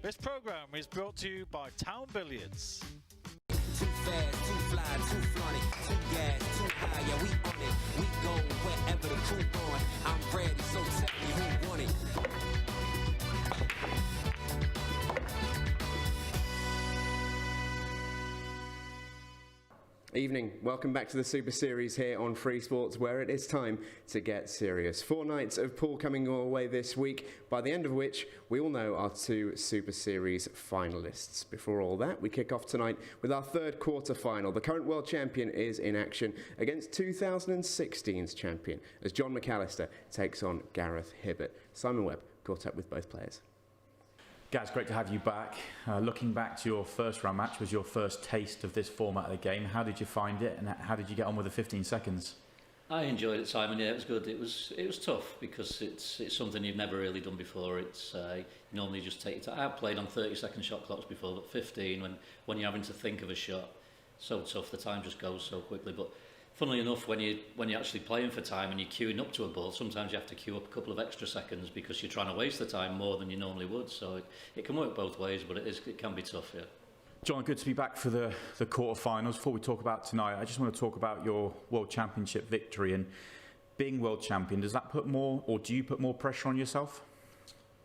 This programme is brought to you by Taom Billiards. Too fast, too fly, too flaunty, too gas, too high, yeah, we on it. We go wherever the crew going. I'm ready, so tell me who want it. Evening, welcome back to the Super Series here on Freesports, where it is time to get serious. 4 nights of pool coming your way this week, by the end of which we all know our 2 Super Series finalists. Before all that, we kick off tonight with our 3rd quarter-final. The current world champion is in action against 2016's champion, as Jon McAllister takes on Gareth Hibbott. Simon Webb caught up with both players. Gaz, great to have you back. Looking back to your first round match, was your first taste of this format of the game. How did you find it, and how did you get on with the 15 seconds? I enjoyed it, Simon. Yeah, it was good. It was tough because it's something you've never really done before. It's you normally just take it. I've played on 30-second shot clocks before, but 15 when you're having to think of a shot, so tough. The time just goes so quickly. But funnily enough, when you're actually playing for time and you're queuing up to a ball, sometimes you have to queue up a couple of extra seconds because you're trying to waste the time more than you normally would. So it can work both ways, but it can be tough, yeah. Jon, good to be back for the quarterfinals. Before we talk about tonight, I just want to talk about your World Championship victory. And being world champion, does that put more, or do you put more pressure on yourself?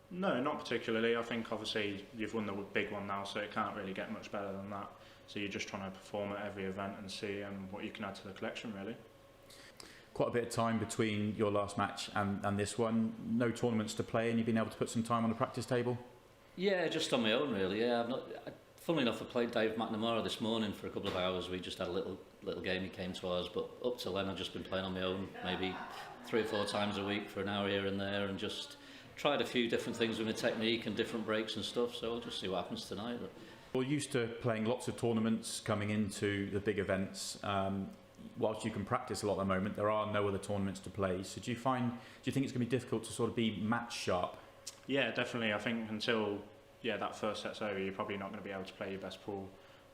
No, not particularly. I think obviously you've won the big one now, so it can't really get much better than that. So you're just trying to perform at every event and see what you can add to the collection, really. Quite a bit of time between your last match and this one. No tournaments to play, and you've been able to put some time on the practice table? Yeah, just on my own, really. Yeah, funnily enough, I played Dave McNamara this morning for a couple of hours. We just had a little game. He came to ours, but up till then I've just been playing on my own, maybe 3 or 4 times a week for an hour here and there, and just tried a few different things with my technique and different breaks and stuff. So we'll just see what happens tonight. We're used to playing lots of tournaments coming into the big events. Whilst you can practice a lot at the moment, there are no other tournaments to play. So do you think it's going to be difficult to sort of be match sharp? Yeah, definitely. I think until that first set's over, you're probably not going to be able to play your best pool.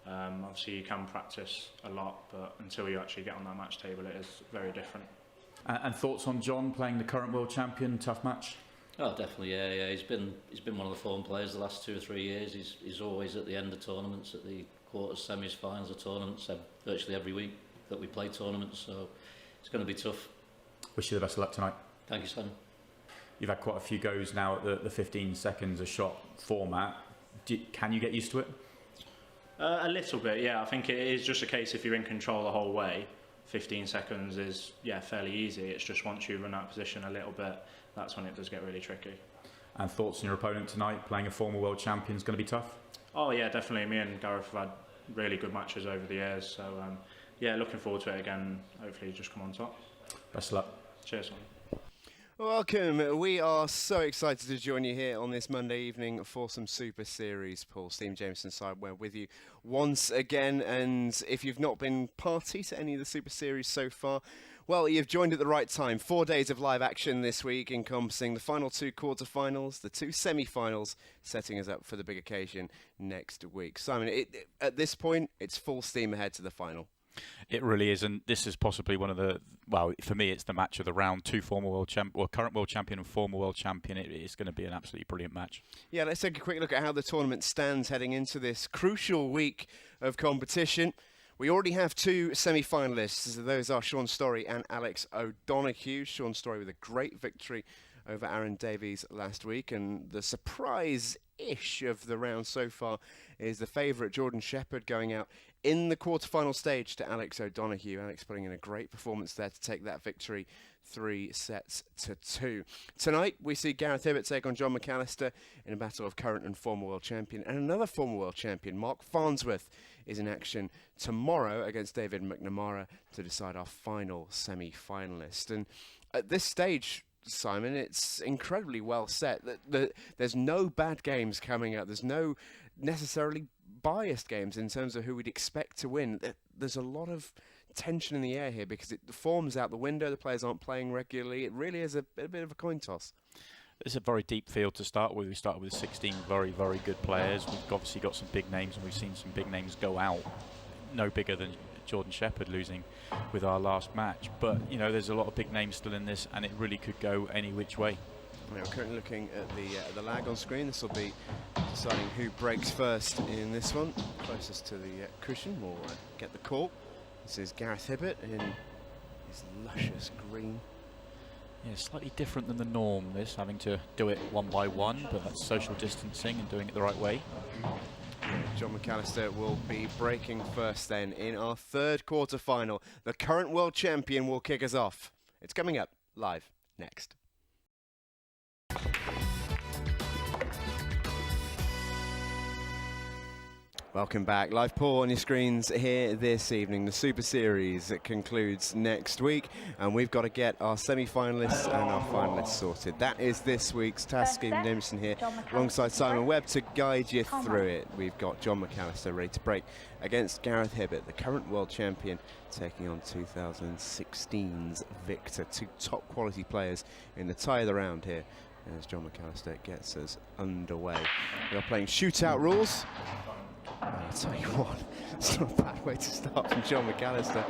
Obviously you can practice a lot, but until you actually get on that match table, it is very different. And thoughts on Jon playing the current world champion? Tough match? Oh, definitely, yeah. He's been one of the form players the last 2 or 3 years. He's always at the end of tournaments, at the quarters, semis, finals of tournaments, virtually every week that we play tournaments. So it's going to be tough. Wish you the best of luck tonight. Thank you, Simon. You've had quite a few goes now at the 15 seconds a shot format. Can you get used to it? A little bit, yeah. I think it is just a case if you're in control the whole way. 15 seconds is fairly easy. It's just once you run out of position a little bit, that's when it does get really tricky. And thoughts on your opponent tonight? Playing a former world champion is going to be tough? Oh yeah, definitely. Me and Gareth have had really good matches over the years, so looking forward to it again. Hopefully just come on top. Best of luck. Cheers, man. Welcome. We are so excited to join you here on this Monday evening for some Super Series pool. Steve Jameson Sideware with you once again, and if you've not been party to any of the Super Series so far, well, you've joined at the right time. 4 days of live action this week, encompassing the final 2 quarter-finals, the 2 semi-finals, setting us up for the big occasion next week. Simon, at this point, it's full steam ahead to the final. It really is, and this is possibly one of the, well, for me it's the match of the round. 2 former world champion, current world champion and former world champion. It's going to be an absolutely brilliant match. Yeah, let's take a quick look at how the tournament stands heading into this crucial week of competition. We already have 2 semi-finalists. Those are Sean Storey and Alex O'Donoghue. Sean Storey with a great victory over Aaron Davies last week, and the surprise-ish of the round so far is the favourite Jordan Shepherd going out in the quarter-final stage to Alex O'Donoghue. Alex putting in a great performance there to take that victory 3-2. Tonight we see Gareth Hibbott take on Jon McAllister in a battle of current and former world champion, and another former world champion, Mark Farnsworth, is in action tomorrow against David McNamara to decide our final semi-finalist. And at this stage, Simon, it's incredibly well set. There's no bad games coming up. There's no necessarily biased games in terms of who we'd expect to win. There's a lot of tension in the air here because the form's out the window. The players aren't playing regularly. It really is a bit of a coin toss. It's a very deep field to start with. We started with 16 very, very good players. We've obviously got some big names, and we've seen some big names go out. No bigger than Jordan Shepherd losing with our last match. But, you know, there's a lot of big names still in this, and it really could go any which way. We're currently looking at the lag on screen. This will be deciding who breaks first in this one. Closest to the cushion will get the call. This is Gareth Hibbott in his luscious green. Yeah, slightly different than the norm, this, having to do it one by one, but that's social distancing and doing it the right way. Jon McAllister will be breaking first then in our third quarter final. The current world champion will kick us off. It's coming up live next. Welcome back. Live pool on your screens here this evening. The Super Series concludes next week, and we've got to get our semi-finalists and our finalists sorted. That is this week's task. Stephen Jameson here alongside Simon Webb to guide you through it. We've got Jon McAllister ready to break against Gareth Hibbott, the current world champion, taking on 2016's victor. Two top quality players in the tie of the round here as Jon McAllister gets us underway. We are playing shootout rules. I'll tell you what, it's not a bad way to start from Jon McAllister.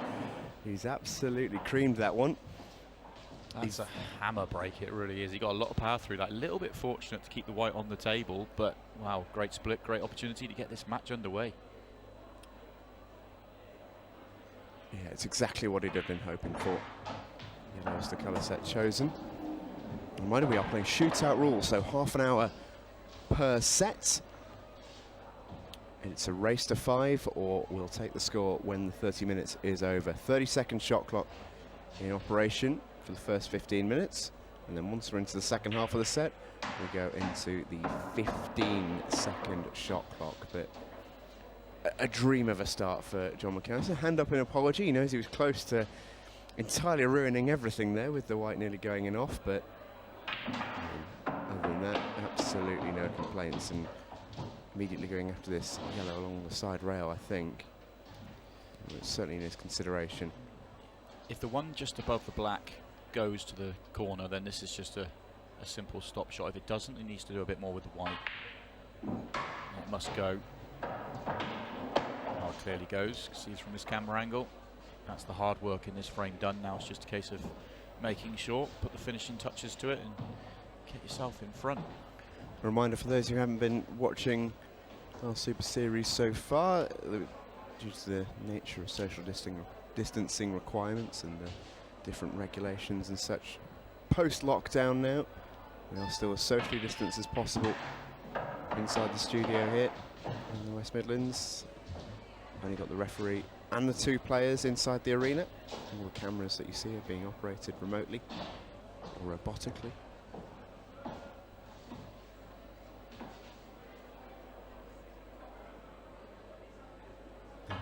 He's absolutely creamed that one. That's a hammer break, it really is. He got a lot of power through that. A little bit fortunate to keep the white on the table, but wow, great split, great opportunity to get this match underway. Yeah, it's exactly what he'd have been hoping for. Yellow is the colour set chosen. Reminder, we are playing shootout rules, so half an hour per set. It's a race to 5, or we'll take the score when the 30 minutes is over. 30-second shot clock in operation for the first 15 minutes. And then once we're into the second half of the set, we go into the 15-second shot clock. But a dream of a start for Jon McAllister. Hand up in apology. He knows he was close to entirely ruining everything there with the white nearly going in off. But other than that, absolutely no complaints. And immediately going after this yellow along the side rail, I think. It's certainly in his consideration. If the one just above the black goes to the corner, then this is just a simple stop shot. If it doesn't, he needs to do a bit more with the white. It must go. Oh, it clearly goes, sees from this camera angle. That's the hard work in this frame done. Now it's just a case of making sure, put the finishing touches to it and get yourself in front. A reminder for those who haven't been watching our Super Series so far, due to the nature of social distancing requirements and the different regulations and such, post-lockdown now, we are still as socially distanced as possible inside the studio here in the West Midlands. Only got the referee and the two players inside the arena. All the cameras that you see are being operated remotely or robotically.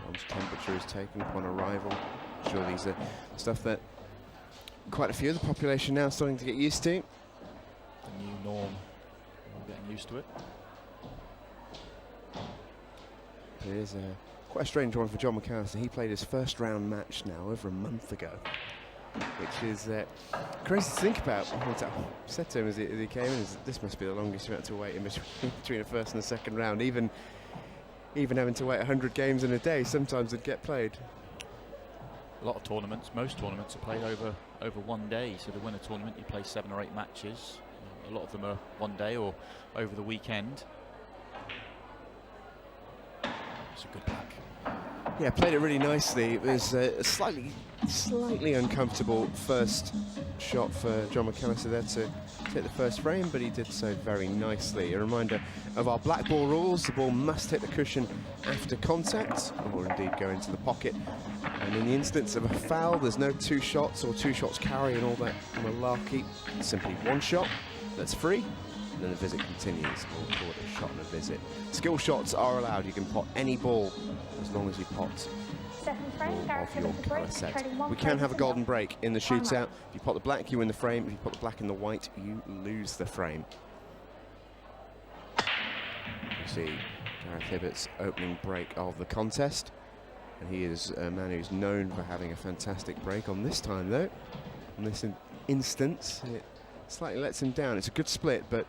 Once temperature is taken upon arrival. I'm sure these are stuff that quite a few of the population now are starting to get used to. The new norm. We're getting used to it. It is quite a strange one for Jon McAllister. He played his first round match now over a month ago, which is crazy to think about. I said to him as he came in, this must be the longest you had to wait in between the first and the second round. Even having to wait 100 games in a day, sometimes it'd get played. A lot of tournaments, most tournaments are played over one day. So to win a tournament, you play 7 or 8 matches. A lot of them are one day or over the weekend. It's a good black. Yeah, played it really nicely. It was a slightly uncomfortable first shot for Jon McAllister there to hit the first frame, but he did so very nicely. A reminder of our black ball rules: the ball must hit the cushion after contact, or indeed go into the pocket. And in the instance of a foul, there's no 2 shots or 2 shots carry and all that malarkey. Simply 1 shot that's free, and then the visit continues. We'll call it a shot and a visit. Skill shots are allowed. You can pot any ball as long as you pot of your colour set. We can have a golden break in the shootout. If you pot the black, you win the frame. If you pot the black and the white, you lose the frame. You see Gareth Hibbott's opening break of the contest. And he is a man who's known for having a fantastic break. On this time, though, in this instance, it slightly lets him down. It's a good split, but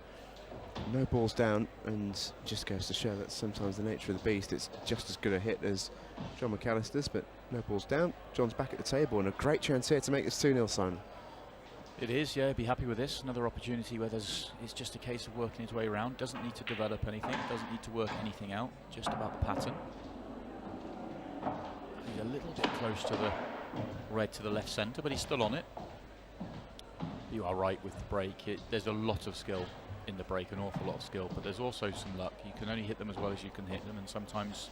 no balls down, and just goes to show that sometimes the nature of the beast, it's just as good a hit as Jon McAllister's, but no balls down. Jon's back at the table, and a great chance here to make this 2-0, Simon. It is, yeah. Be happy with this. Another opportunity where it's just a case of working his way around. Doesn't need to develop anything. Doesn't need to work anything out. Just about the pattern. He's a little bit close to the red to the left centre, but he's still on it. You are right with the break. There's a lot of skill in the break, an awful lot of skill, but there's also some luck. You can only hit them as well as you can hit them, and sometimes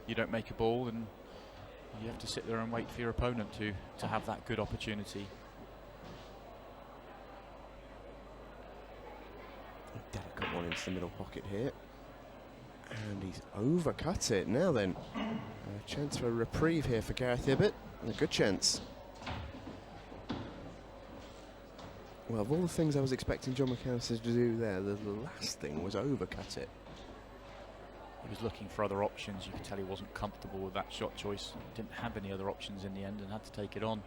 you don't make a ball, and you have to sit there and wait for your opponent to have that good opportunity. Delicate one into the middle pocket here. And he's overcut it. Now then, a chance for a reprieve here for Gareth Hibbott. A good chance. Well, of all the things I was expecting Jon McAllister to do there, the last thing was overcut it. He was looking for other options. You could tell he wasn't comfortable with that shot choice. Didn't have any other options in the end and had to take it on.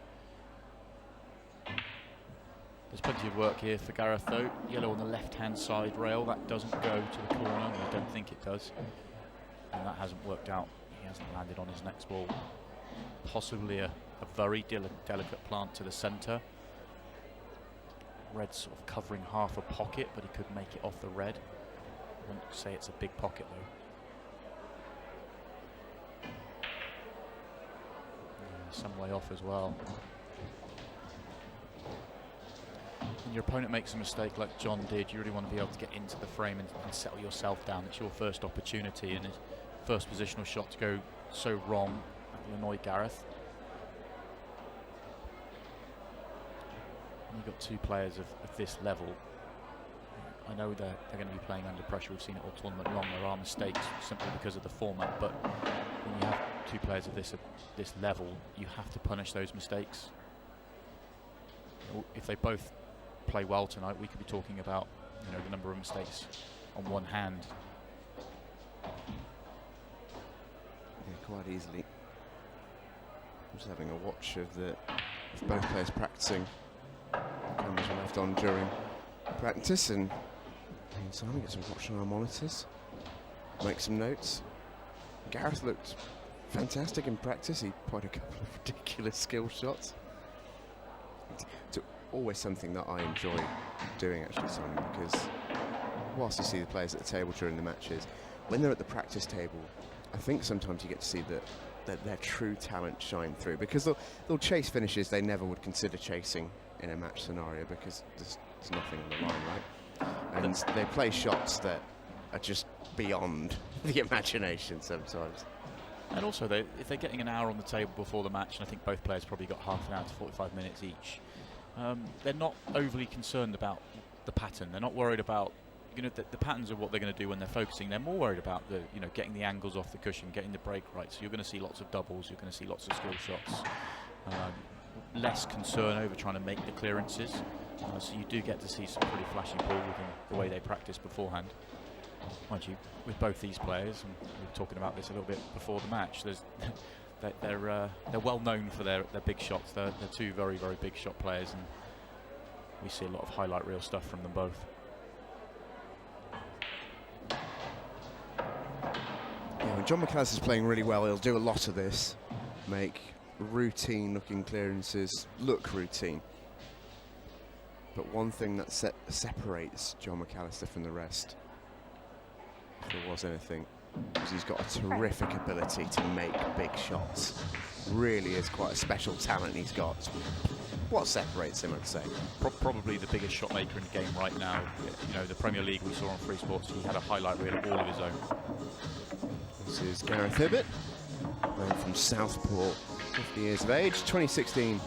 There's plenty of work here for Gareth though. Yellow on the left-hand side rail. That doesn't go to the corner. I don't think it does. And that hasn't worked out. He hasn't landed on his next ball. Possibly a very delicate plant to the centre. Red sort of covering half a pocket, but he could make it off the red. I wouldn't say it's a big pocket though. Some way off as well. When your opponent makes a mistake like Jon did, you really want to be able to get into the frame and settle yourself down. It's your first opportunity, and his first positional shot to go so wrong will annoy Gareth. And you've got two players of this level. I know they're going to be playing under pressure. We've seen it all tournament long. There are mistakes simply because of the format, but when you have two players of this level, you have to punish those mistakes. If they both play well tonight, we could be talking about, you know, the number of mistakes on one hand. Yeah, quite easily. I'm just having a watch of both players practicing. Cameras were left on during practice, and Simon gets some watching our monitors, make some notes. Gareth looked fantastic in practice. He put a couple of ridiculous skill shots. It's always something that I enjoy doing, actually, Simon, because whilst you see the players at the table during the matches, when they're at the practice table, I think sometimes you get to see that their true talent shine through, because they'll chase finishes they never would consider chasing in a match scenario, because there's nothing on the line, right? And they play shots that are just beyond the imagination sometimes. And also, if they're getting an hour on the table before the match, and I think both players probably got half an hour to 45 minutes each, they're not overly concerned about the pattern. They're not worried about, you know, the patterns of what they're going to do when they're focusing. They're more worried about getting the angles off the cushion, getting the break right. So you're going to see lots of doubles. You're going to see lots of skill shots. Less concern over trying to make the clearances. So you do get to see some pretty flashy ball within the way they practice beforehand. Mind you, with both these players, and we were talking about this a little bit before the match, they're well known for their big shots. They're two very, very big shot players, and we see a lot of highlight reel stuff from them both. Yeah, when Jon McAllister's playing really well, he'll do a lot of this, make routine-looking clearances look routine. But one thing that separates Jon McAllister from the rest, if there was anything, is he's got a terrific ability to make big shots. Really is quite a special talent he's got. What separates him, I'd say? Probably the biggest shot maker in the game right now. You know, the Premier League we saw on Freesports, he had a highlight reel all of his own. This is Gareth Hibbott, playing from Southport, 50 years of age, 2016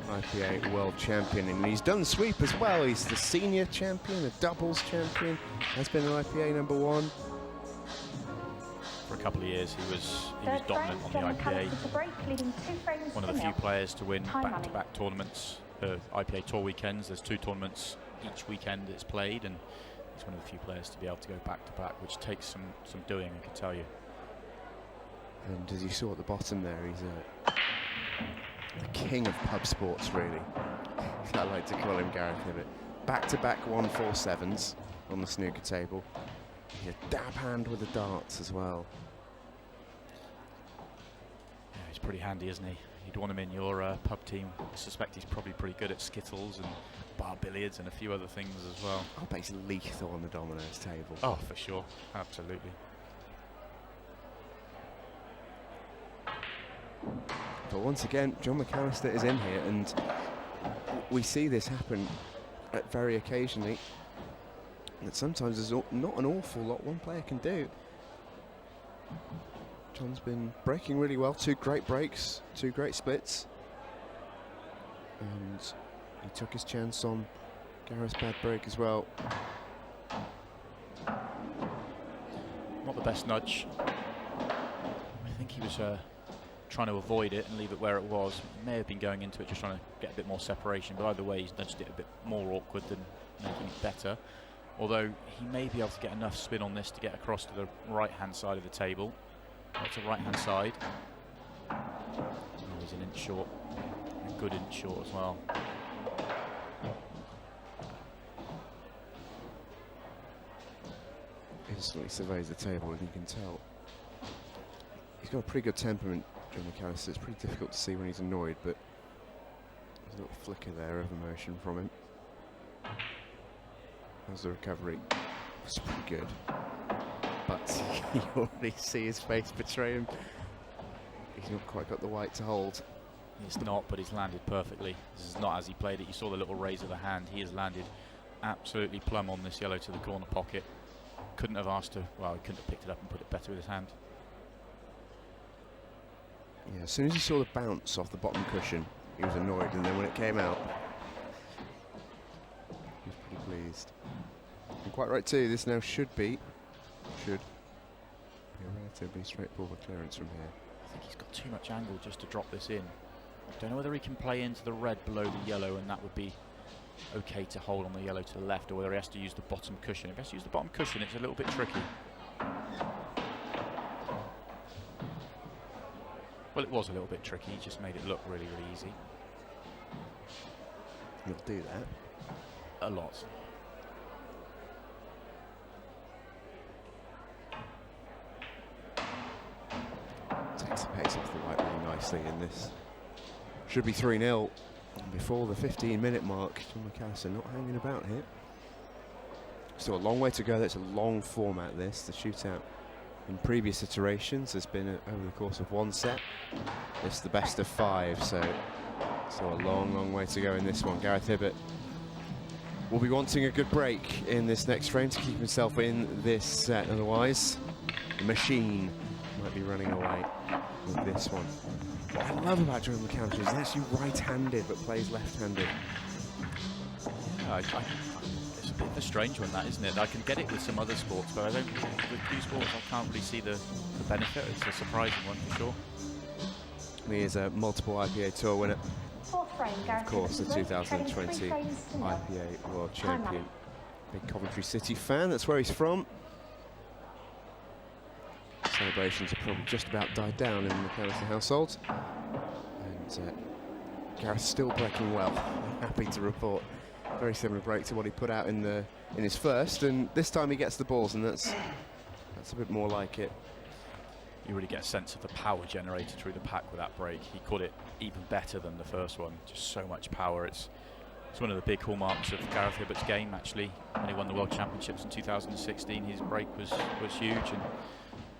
IPA World Champion, and he's done sweep as well. He's the senior champion, the doubles champion, has been an IPA #1. For a couple of years he was dominant on the IPA. One of the few players to win back-to-back tournaments, IPA Tour weekends. There's 2 tournaments each weekend it's played, and he's one of the few players to be able to go back-to-back, which takes some doing, I can tell you. And as you saw at the bottom there, he's a king of pub sports, really. I like to call him Gareth Hibbott. Back-to-back 147s on the snooker table. He's a dab hand with the darts as well. Yeah, he's pretty handy, isn't he? You'd want him in your pub team. I suspect he's probably pretty good at skittles and bar billiards and a few other things as well. I'll bet he's lethal on the dominoes table. Oh, for sure. Absolutely. But once again, Jon McAllister is in here, and we see this happen very occasionally. And sometimes there's not an awful lot one player can do. Jon's been breaking really well. 2 great breaks, 2 great splits. And he took his chance on Gareth's bad break as well. Not the best nudge. I think he was trying to avoid it and leave it where it was. He may have been going into it just trying to get a bit more separation, but either way he's nudged it a bit more awkward than making it better. Although he may be able to get enough spin on this to get across to the right-hand side of the table. That's the right-hand side. Oh, he's an inch short. A good inch short as well. Instantly surveys the table, and you can tell he's got a pretty good temperament, Jon McAllister. It's pretty difficult to see when he's annoyed, but there's a little flicker there of emotion from him. How's the recovery? It's pretty good. But you already see his face betray him. He's not quite got the white to hold. It's not, but he's landed perfectly. This is not as he played it. You saw the little raise of the hand. He has landed absolutely plumb on this yellow to the corner pocket. Couldn't have asked to, well, he couldn't have picked it up and put it better with his hand. Yeah, as soon as he saw the bounce off the bottom cushion, he was annoyed, and then when it came out, he was pretty pleased. And quite right too, this now should be a relatively straightforward clearance from here. I think he's got too much angle just to drop this in. I don't know whether he can play into the red below the yellow, and that would be okay to hold on the yellow to the left, or whether he has to use the bottom cushion. If he has to use the bottom cushion, it's a little bit tricky. Well, it was a little bit tricky. He just made it look really, really easy. He'll do that. A lot. Takes the pace off the white really nicely in this. Should be 3-0 before the 15-minute mark. Jon McAllister not hanging about here. Still a long way to go. That's a long format, this. The shootout in previous iterations has been over the course of 1 set. This is the best of 5, so still a long, long way to go in this one. Gareth Hibbott will be wanting a good break in this next frame to keep himself in this set. Otherwise, the machine might be running away with this one. What I love about Jon McAllister is he's actually right-handed but plays left-handed. Yeah, it's a bit of a strange one, that, isn't it? I can get it with some other sports, but I don't. With few sports, I can't really see the benefit. It's a surprising one for sure. He is a multiple IPA Tour winner. Of course, the 2020 IPA World Champion. Big Coventry City fan, that's where he's from. Celebrations have probably just about died down in the McAllister household. And Gareth's still breaking well. I'm happy to report. Very similar break to what he put out in his first, and this time he gets the balls, and that's a bit more like it. You really get a sense of the power generated through the pack with that break. He caught it even better than the first one. Just so much power. It's one of the big hallmarks of Gareth Hibbott's game, actually. When he won the World Championships in 2016, his break was huge, and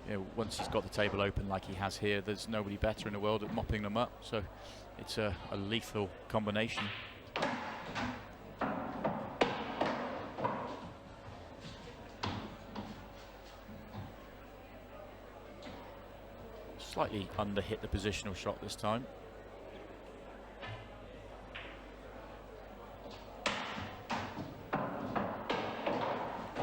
you know, once he's got the table open like he has here, there's nobody better in the world at mopping them up. So it's a lethal combination. Slightly under-hit the positional shot this time.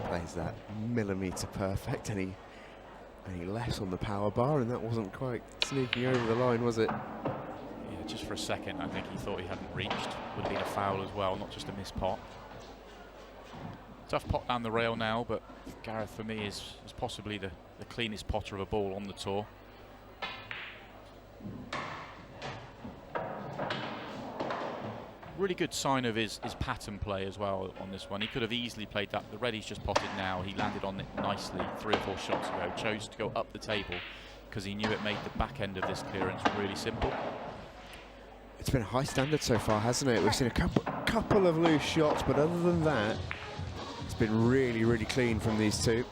Plays that millimetre perfect, and he left on the power bar, and that wasn't quite sneaking over the line, was it? Yeah, just for a second I think he thought he hadn't reached. Would have been a foul as well, not just a missed pot. Tough pot down the rail now, but Gareth for me is possibly the cleanest potter of a ball on the tour. Really good sign of his pattern play as well on this one. He could have easily played that. The red he's just potted now, he landed on it nicely 3 or 4 shots ago. Chose to go up the table because he knew it made the back end of this clearance really simple. It's been a high standard so far, hasn't it? We've seen a couple of loose shots, but other than that, it's been really, really clean from these two,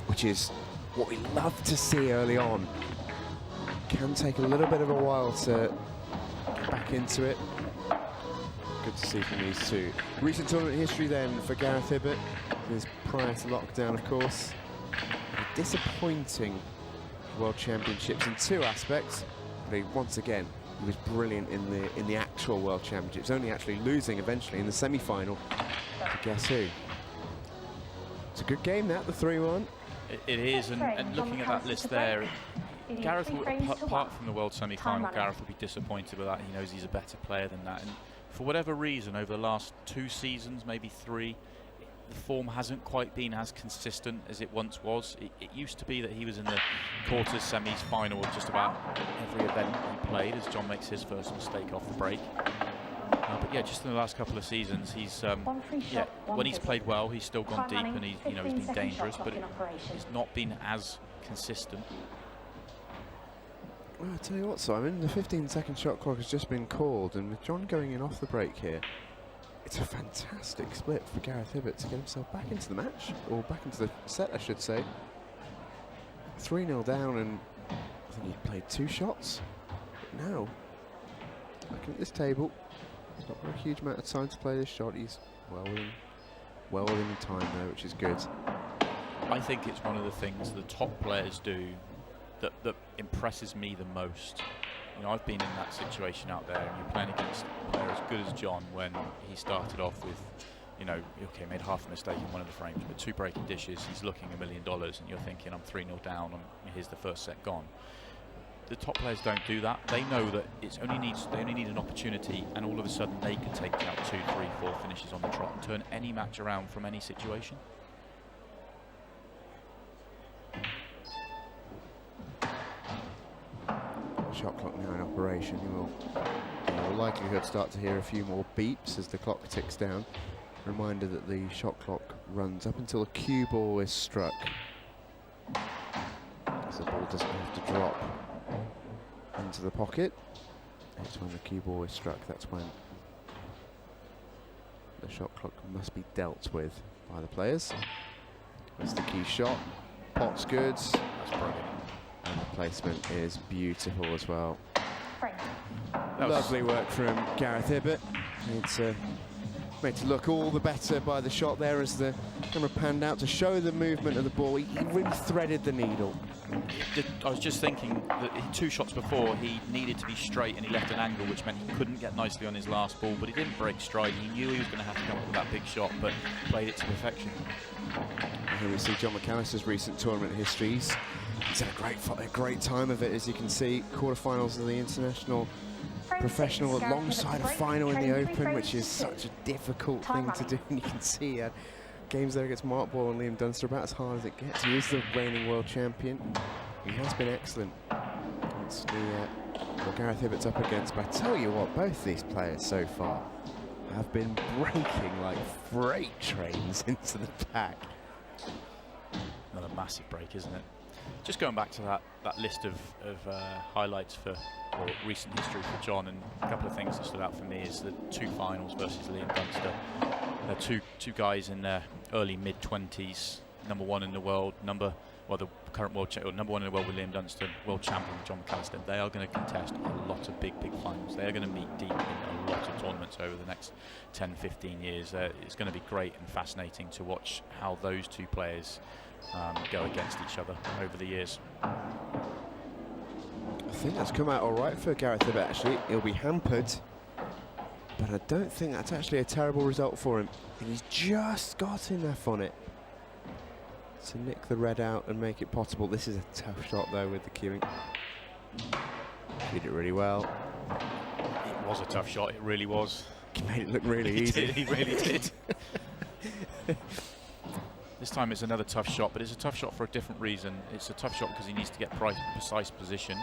which is what we love to see early on. Can take a little bit of a while to get back into it. Good to see from these two. Recent tournament history then for Gareth Hibbott, his prior to lockdown, of course. A disappointing World Championships in two aspects, but once again, he was brilliant in the actual World Championships, only actually losing eventually in the semi-final to guess who. It's a good game, that, the 3-1. It is, and looking at that list there, Gareth, apart from the World semi-final, Gareth will be disappointed with that. He knows he's a better player than that, and for whatever reason, over the last 2 seasons, maybe 3, the form hasn't quite been as consistent as it once was. It used to be that he was in the quarters, semis, final of just about every event he played, as Jon makes his first mistake off the break. But yeah, just in the last couple of seasons, he's when he's played well, he's still gone deep, and he's been dangerous, but it's not been as consistent. Well, I'll tell you what, Simon, the 15-second shot clock has just been called, and with Jon going in off the break here, it's a fantastic split for Gareth Hibbott to get himself back into the match, or back into the set, I should say. 3-0 down, and I think he played 2 shots. But now, looking at this table, he's not got a huge amount of time to play this shot. He's well within the time though, which is good. I think it's one of the things the top players do that impresses me the most. You know, I've been in that situation out there, and you're playing against a player as good as Jon when he started off with, you know, okay, made half a mistake in one of the frames, but 2 breaking dishes, he's looking $1 million, and you're thinking, I'm 3-0 down, and here's the first set gone. The top players don't do that. They know that they only need an opportunity, and all of a sudden they can take out 2, 3, 4 finishes on the trot and turn any match around from any situation. Shot clock now in operation. You will, in all likelihood, start to hear a few more beeps as the clock ticks down. Reminder that the shot clock runs up until a cue ball is struck. So the ball doesn't have to drop into the pocket. It's when the cue ball is struck, that's when the shot clock must be dealt with by the players. That's the key shot. Pot's good. That's brilliant. And the placement is beautiful as well. Lovely work from Gareth Hibbott. It's made to look all the better by the shot there as the camera panned out to show the movement of the ball. He really threaded the needle. I was just thinking that 2 shots before he needed to be straight, and he left an angle which meant he couldn't get nicely on his last ball, but he didn't break stride. He knew he was going to have to come up with that big shot, but played it to perfection. And here we see Jon McAllister's recent tournament histories. He's had a great time of it, as you can see. Quarterfinals of the International Professional alongside a final in the Open, which is such a difficult thing to do. And you can see games there against Mark Ball and Liam Dunster about as hard as it gets. He is the reigning world champion. He has been excellent. It's what Gareth Hibbott's up against. But I tell you what, both these players so far have been breaking like freight trains into the pack. Another massive break, isn't it? Just going back to that list of highlights for recent history for Jon, and a couple of things that stood out for me is the 2 finals versus Liam Dunster. They're two guys in their early mid-20s, number 1 in the world, the current world number 1 in the world with Liam Dunster, world champion Jon McAllister. They are going to contest a lot of big finals. They are going to meet deep in a lot of tournaments over the next 10, 15 years. It's going to be great and fascinating to watch how those 2 players go against each other over the years. I think that's come out all right for Gareth Hibbott, actually. He'll be hampered, but I don't think that's actually a terrible result for him. And he's just got enough on it to nick the red out and make it potable. This is a tough shot, though, with the queuing. Did it really well. It was a tough shot, it really was. He made it look really easy. He really did. This time it's another tough shot, but it's a tough shot for a different reason. It's a tough shot because he needs to get precise position.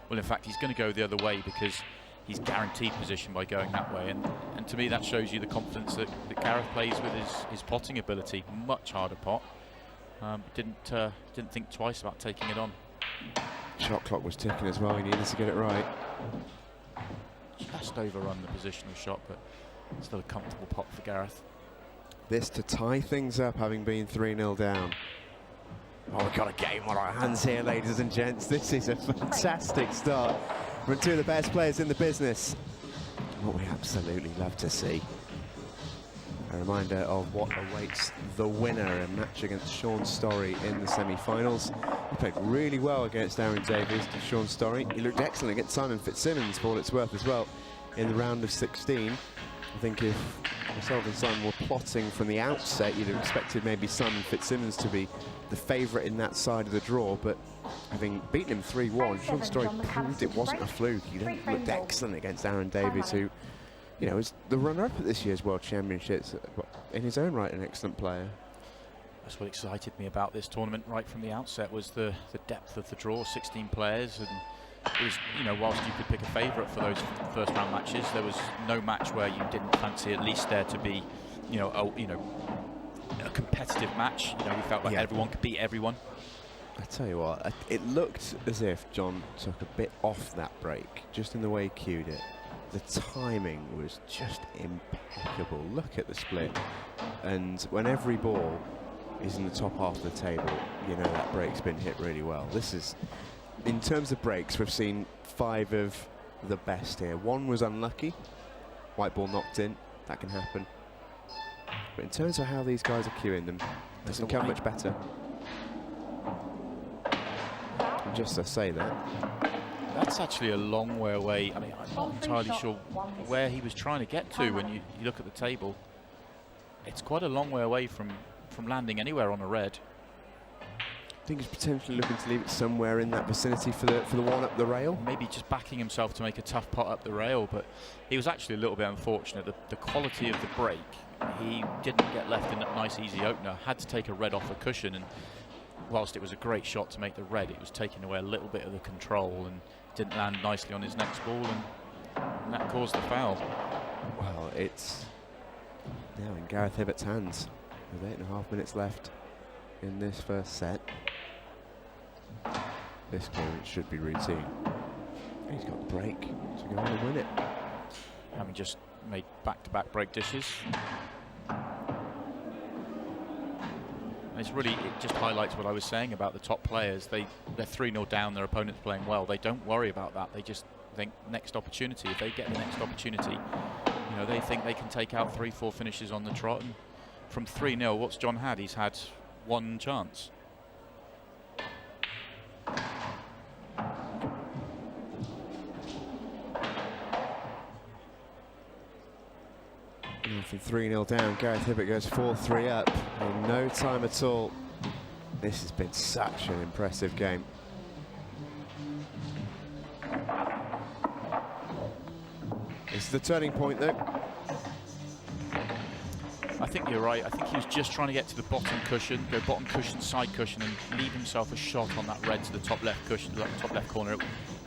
Well, in fact, he's going to go the other way because he's guaranteed position by going that way. And to me, that shows you the confidence that Gareth plays with his potting ability. Much harder pot. Didn't think twice about taking it on. Shot clock was ticking as well. He needed to get it right. just overrun the positional shot, but still a comfortable pot for Gareth. This to tie things up, having been 3-0 down. Oh, we've got a game on our hands here, ladies and gents. This is a fantastic start from two of the best players in the business. What we absolutely love to see. A reminder of what awaits the winner, a match against Sean Storey in the semi-finals. He played really well against Aaron Davies to Sean Storey. He looked excellent against Simon Fitzsimmons, for all it's worth, as well, in the round of 16. I think if myself and Simon were plotting from the outset, you'd have expected maybe Simon Fitzsimmons to be the favourite in that side of the draw, but having beaten him 3-1, Sean Storey proved it wasn't a fluke. He looked excellent against Aaron Davies, who, you know, is the runner-up at this year's World Championships, in his own right, an excellent player. That's what excited me about this tournament right from the outset, was the depth of the draw, 16 players, and it was, you know, whilst you could pick a favourite for those first round matches, there was no match where you didn't fancy at least there to be, a competitive match. You know, we felt like everyone could beat everyone. I tell you what, it looked as if Jon took a bit off that break, just in the way he cued it. The timing was just impeccable. Look at the split. And when every ball is in the top half of the table, you know that break's been hit really well. This is, in terms of breaks, we've seen 5 of the best here. 1 was unlucky. White ball knocked in. That can happen. But in terms of how these guys are cueing them, it doesn't come much better. And just to say that, that's actually a long way away. I mean, I'm not entirely sure where he was trying to get to when you look at the table. It's quite a long way away from landing anywhere on a red. I think he's potentially looking to leave it somewhere in that vicinity for the one up the rail. Maybe just backing himself to make a tough pot up the rail, but he was actually a little bit unfortunate. The quality of the break, he didn't get left in that nice easy opener, had to take a red off a cushion, and whilst it was a great shot to make the red, it was taking away a little bit of the control and didn't land nicely on his next ball, and that caused the foul. Well, it's now in Gareth Hibbott's hands with 8.5 minutes left in this first set. This game, it should be routine. He's got the break to go on and win it. Having just made back-to-back break dishes. And it's really, it just highlights what I was saying about the top players. They're 3-0 down, their opponent's playing well. They don't worry about that. They just think next opportunity. If they get the next opportunity, you know, they think they can take out 3-4 finishes on the trot. And from 3-0, what's Jon had? He's had 1 chance. From 3-0 down, Gareth Hibbott goes 4-3 up in no time at all. This has been such an impressive game. This is the turning point, though. I think you're right. I think he was just trying to get to the bottom cushion, go bottom cushion, side cushion, and leave himself a shot on that red to the top left cushion, to the top left corner.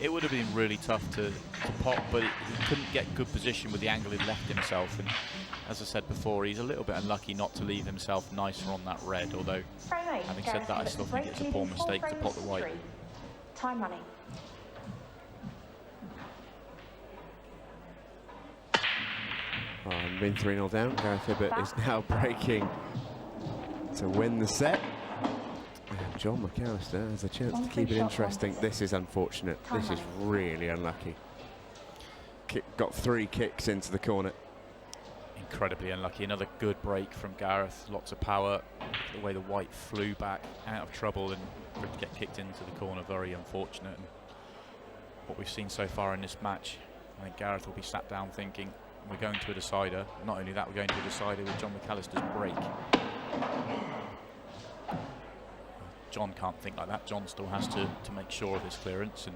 It would have been really tough to pop, but he couldn't get good position with the angle he'd left himself. And as I said before, he's a little bit unlucky not to leave himself nicer on that red, although, having said that, I still think it's a poor mistake to pot the white. Time running. Oh, and been 3-0 down. Gareth Hibbott is now breaking to win the set. And Jon McAllister has a chance to keep it interesting. This is unfortunate. This is really unlucky. Got 3 kicks into the corner. Incredibly unlucky. Another good break from Gareth. Lots of power. The way the white flew back out of trouble and could get kicked into the corner. Very unfortunate. And what we've seen so far in this match, I think Gareth will be sat down thinking, we're going to a decider. Not only that, we're going to a decider with Jon McAllister's break. Jon can't think like that. Jon still has to make sure of his clearance, and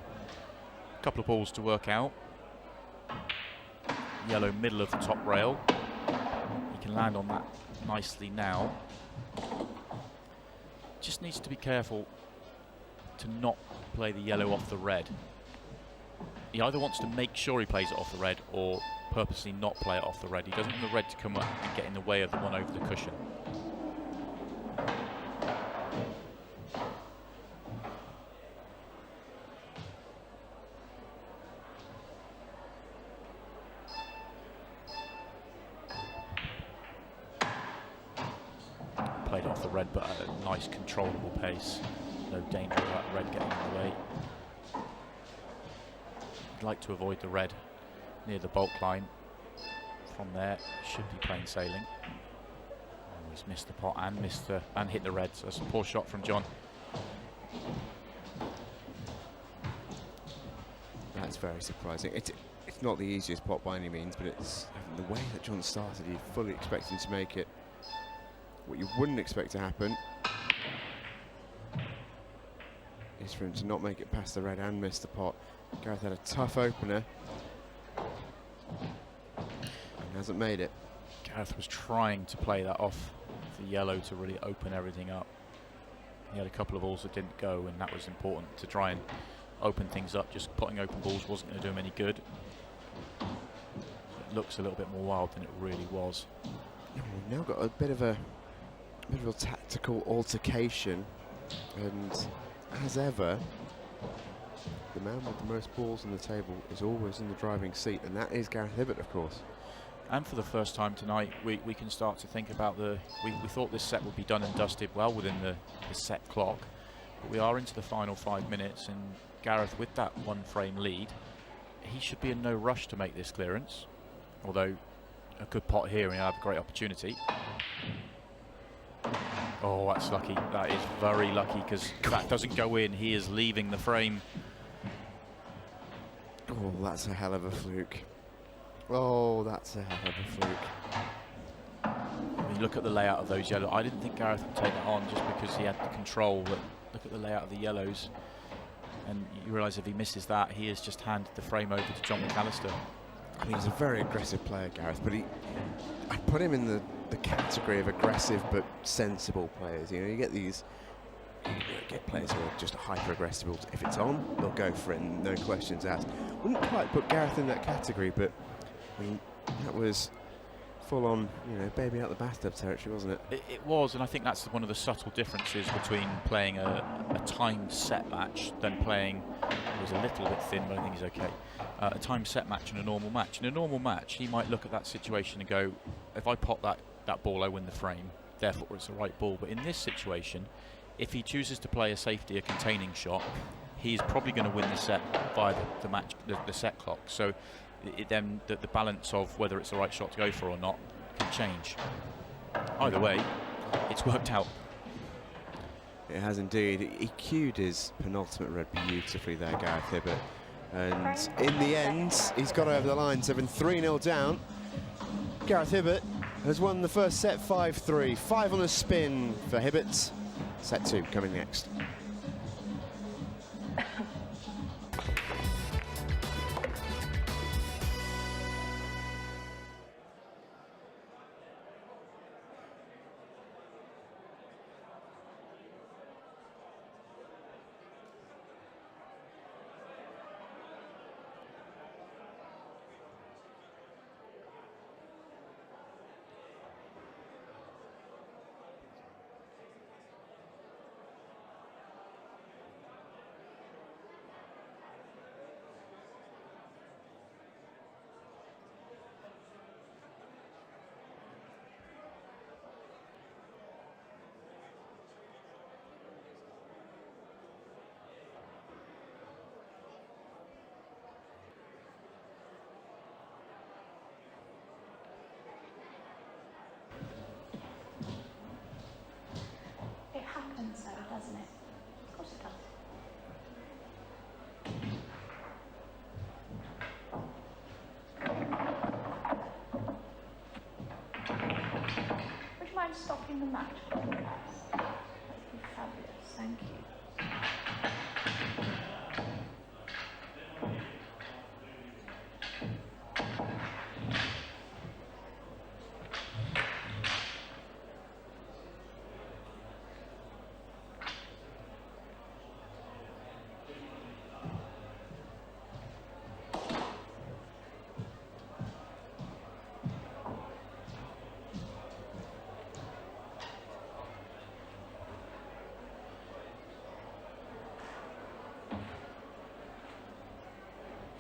a couple of balls to work out. Yellow middle of the top rail. He can land on that nicely now. Just needs to be careful to not play the yellow off the red. He either wants to make sure he plays it off the red or purposely not play it off the red. He doesn't want the red to come up and get in the way of the one over the cushion. off the red, but at a nice controllable pace. No danger of that red getting in the way. I'd like to avoid the red near the bulk line. From there, should be plain sailing. Oh, he's missed the pot and hit the red, so that's a poor shot from Jon. That's very surprising. It's not the easiest pot by any means, but it's the way that Jon started. You fully expect him to make it. What you wouldn't expect to happen is for him to not make it past the red and miss the pot. Gareth had a tough opener and hasn't made it. Gareth was trying to play that off the yellow to really open everything up. He had a couple of balls that didn't go, and that was important to try and open things up. Just putting open balls wasn't going to do him any good. It looks a little bit more wild than it really was. We've now got a bit of a tactical altercation, and as ever, the man with the most balls on the table is always in the driving seat, and that is Gareth Hibbott, of course. And for the first time tonight, we can start to think about we thought this set would be done and dusted well within the set clock, but we are into the final 5 minutes, and Gareth, with that 1 frame lead, he should be in no rush to make this clearance, although a good pot here and he'll have a great opportunity. Oh, that's lucky. That is very lucky, because if that doesn't go in, he is leaving the frame. Oh, that's a hell of a fluke. Oh, that's a hell of a fluke. When you look at the layout of those yellows, I didn't think Gareth would take that on just because he had the control, but look at the layout of the yellows, and you realise if he misses that, he has just handed the frame over to Jon McAllister. I mean, he's a very aggressive player, Gareth, but I put him in the category of aggressive but sensible players. You know, you get players who are just hyper-aggressive. If it's on, they'll go for it, and no questions asked. Wouldn't quite put Gareth in that category, but I mean, that was full-on, you know, baby out the bathtub territory, wasn't it? It was, and I think that's one of the subtle differences between playing a timed set match than playing, it was a little bit thin, but I think he's okay, a timed set match and a normal match. In a normal match, he might look at that situation and go, if I pop that ball, I win the frame, therefore it's the right ball. But in this situation, if he chooses to play a safety, a containing shot, he's probably going to win the set via the set clock. So then the balance of whether it's the right shot to go for or not can change. Either way, it's worked out. It has indeed. He cued his penultimate red beautifully there, Gareth Hibbott. And in the end, he's got over the line, 3-0 down. Gareth Hibbott has won the first set 5-3. 5 on a spin for Hibbott. Set 2 coming next. Doesn't it? Of course it does. Would you mind stopping the match for me, guys? That would be fabulous. Thank you.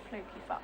Fluky fuck.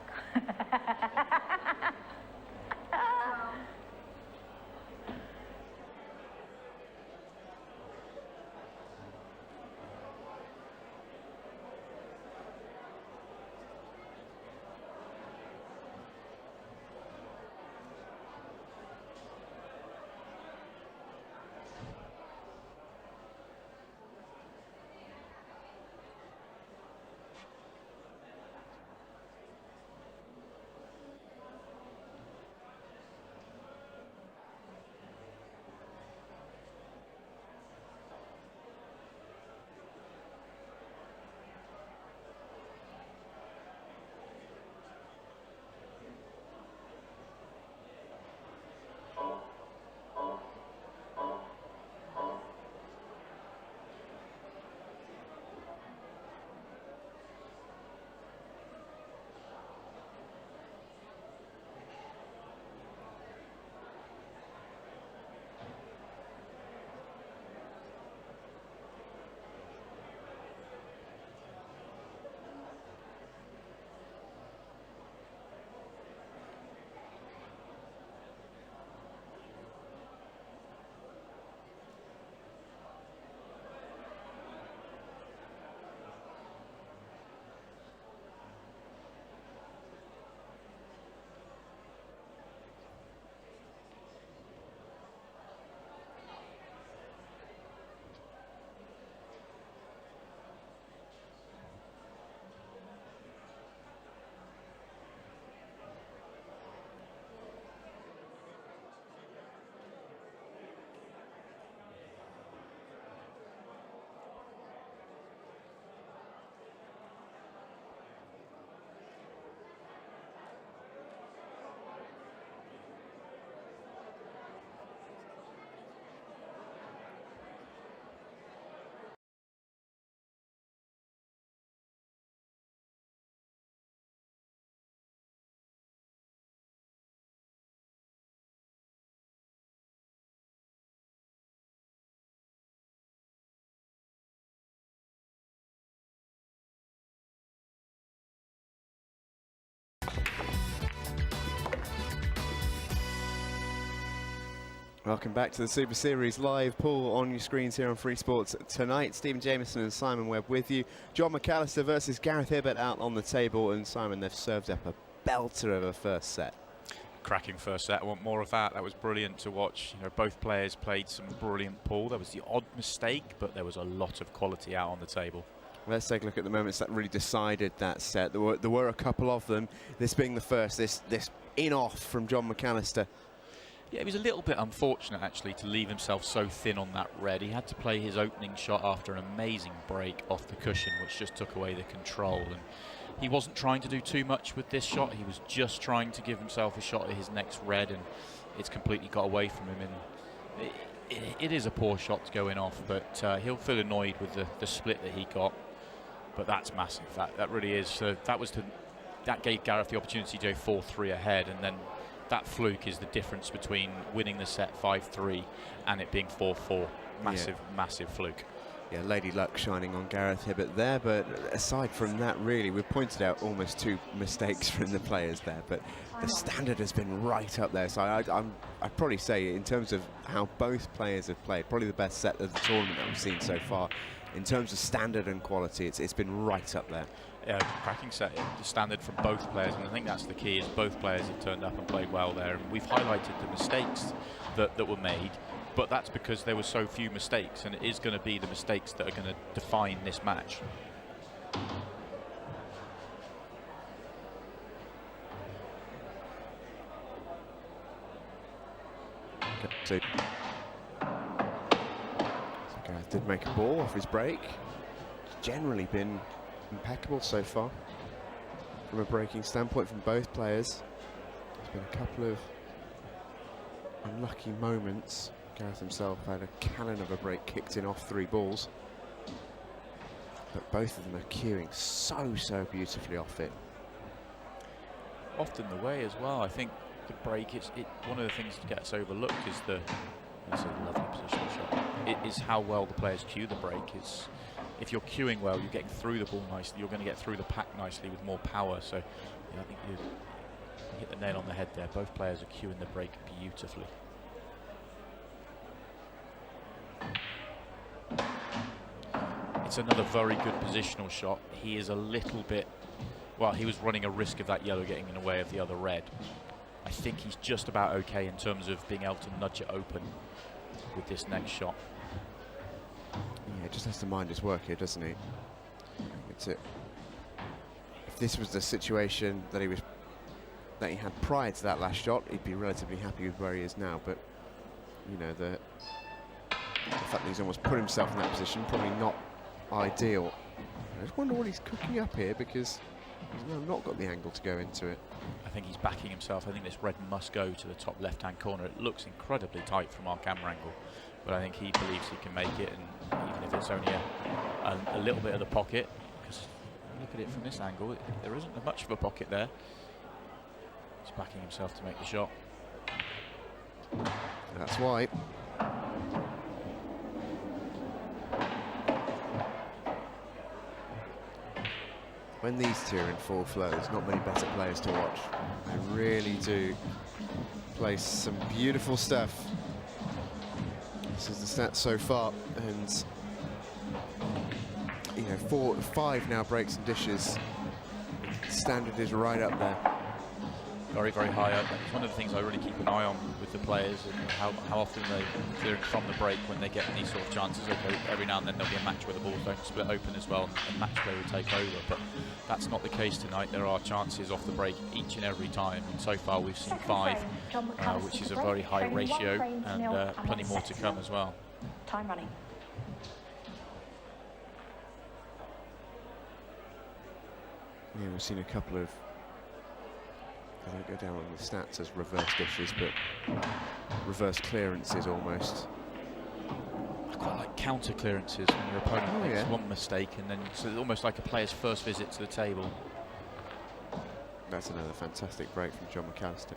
Welcome back to the Super Series live pool on your screens here on Free Sports tonight. Stephen Jameson and Simon Webb with you. Jon McAllister versus Gareth Hibbott out on the table, and Simon, they've served up a belter of a first set. Cracking first set. I want more of that. That was brilliant to watch. You know, both players played some brilliant pool. There was the odd mistake, but there was a lot of quality out on the table. Let's take a look at the moments that really decided that set. There were a couple of them. This being the first. This in-off from Jon McAllister. Yeah, it was a little bit unfortunate, actually, to leave himself so thin on that red. He had to play his opening shot after an amazing break off the cushion, which just took away the control. And he wasn't trying to do too much with this shot. He was just trying to give himself a shot at his next red, and it's completely got away from him. And it is a poor shot to go in off, but he'll feel annoyed with the split that he got. But that's massive. That really is. That gave Gareth the opportunity to go 4-3 ahead, and then that fluke is the difference between winning the set 5-3 and it being 4-4. Massive, massive fluke. Yeah, Lady Luck shining on Gareth Hibbott there, but aside from that, really, we've pointed out almost 2 mistakes from the players there, but the standard has been right up there. So I'd probably say, in terms of how both players have played, probably the best set of the tournament that we've seen so far. In terms of standard and quality, it's been right up there. Yeah, cracking set, the standard from both players, and I think that's the key, is both players have turned up and played well there. And we've highlighted the mistakes that were made, but that's because there were so few mistakes, and it is going to be the mistakes that are going to define this match. So Gareth did make a ball off his break. It's generally been impeccable so far from a breaking standpoint from both players. There's been a couple of unlucky moments. Gareth himself had a cannon of a break kicked in off 3 balls, but both of them are cueing so beautifully off it. Often the way as well. I think the break is one of the things that gets overlooked is that's a lovely positional shot. It is how well the players cue the break. If you're cueing well, you're getting through the ball nicely. You're going to get through the pack nicely with more power. So yeah, I think you hit the nail on the head there. Both players are cueing the break beautifully. It's another very good positional shot. He is a little bit, well, he was running a risk of that yellow getting in the way of the other red. I think he's just about okay in terms of being able to nudge it open with this next shot. Yeah, just has to mind his work here, doesn't he? It's it. If this was the situation that he had prior to that last shot, he'd be relatively happy with where he is now. But you know, the fact that he's almost put himself in that position, probably not ideal. I just wonder what he's cooking up here, because he's now not got the angle to go into it. I think he's backing himself. I think this red must go to the top left-hand corner. It looks incredibly tight from our camera angle, but I think he believes he can make it, and even if it's only a little bit of the pocket, because look at it from this angle, there isn't much of a pocket there. He's backing himself to make the shot. That's why. When these two are in full flow, there's not many better players to watch. They really do play some beautiful stuff. This is the stats so far, and you know, 5 now breaks and dishes. Standard is right up there. Very, very high up. It's one of the things I really keep an eye on with the players, and how often they clear from the break when they get these sort of chances. Okay, every now and then there'll be a match where the balls don't split open as well, and match play will take over, but that's not the case tonight. There are chances off the break each and every time, and so far we've seen 5, which is a very high ratio, and plenty more to come as well. Time running. Yeah, we've seen a couple of, I don't go down on the stats as reverse dishes, but reverse clearances almost. I quite like counter clearances when your opponent makes one mistake, and then it's almost like a player's first visit to the table. That's another fantastic break from Jon McAllister.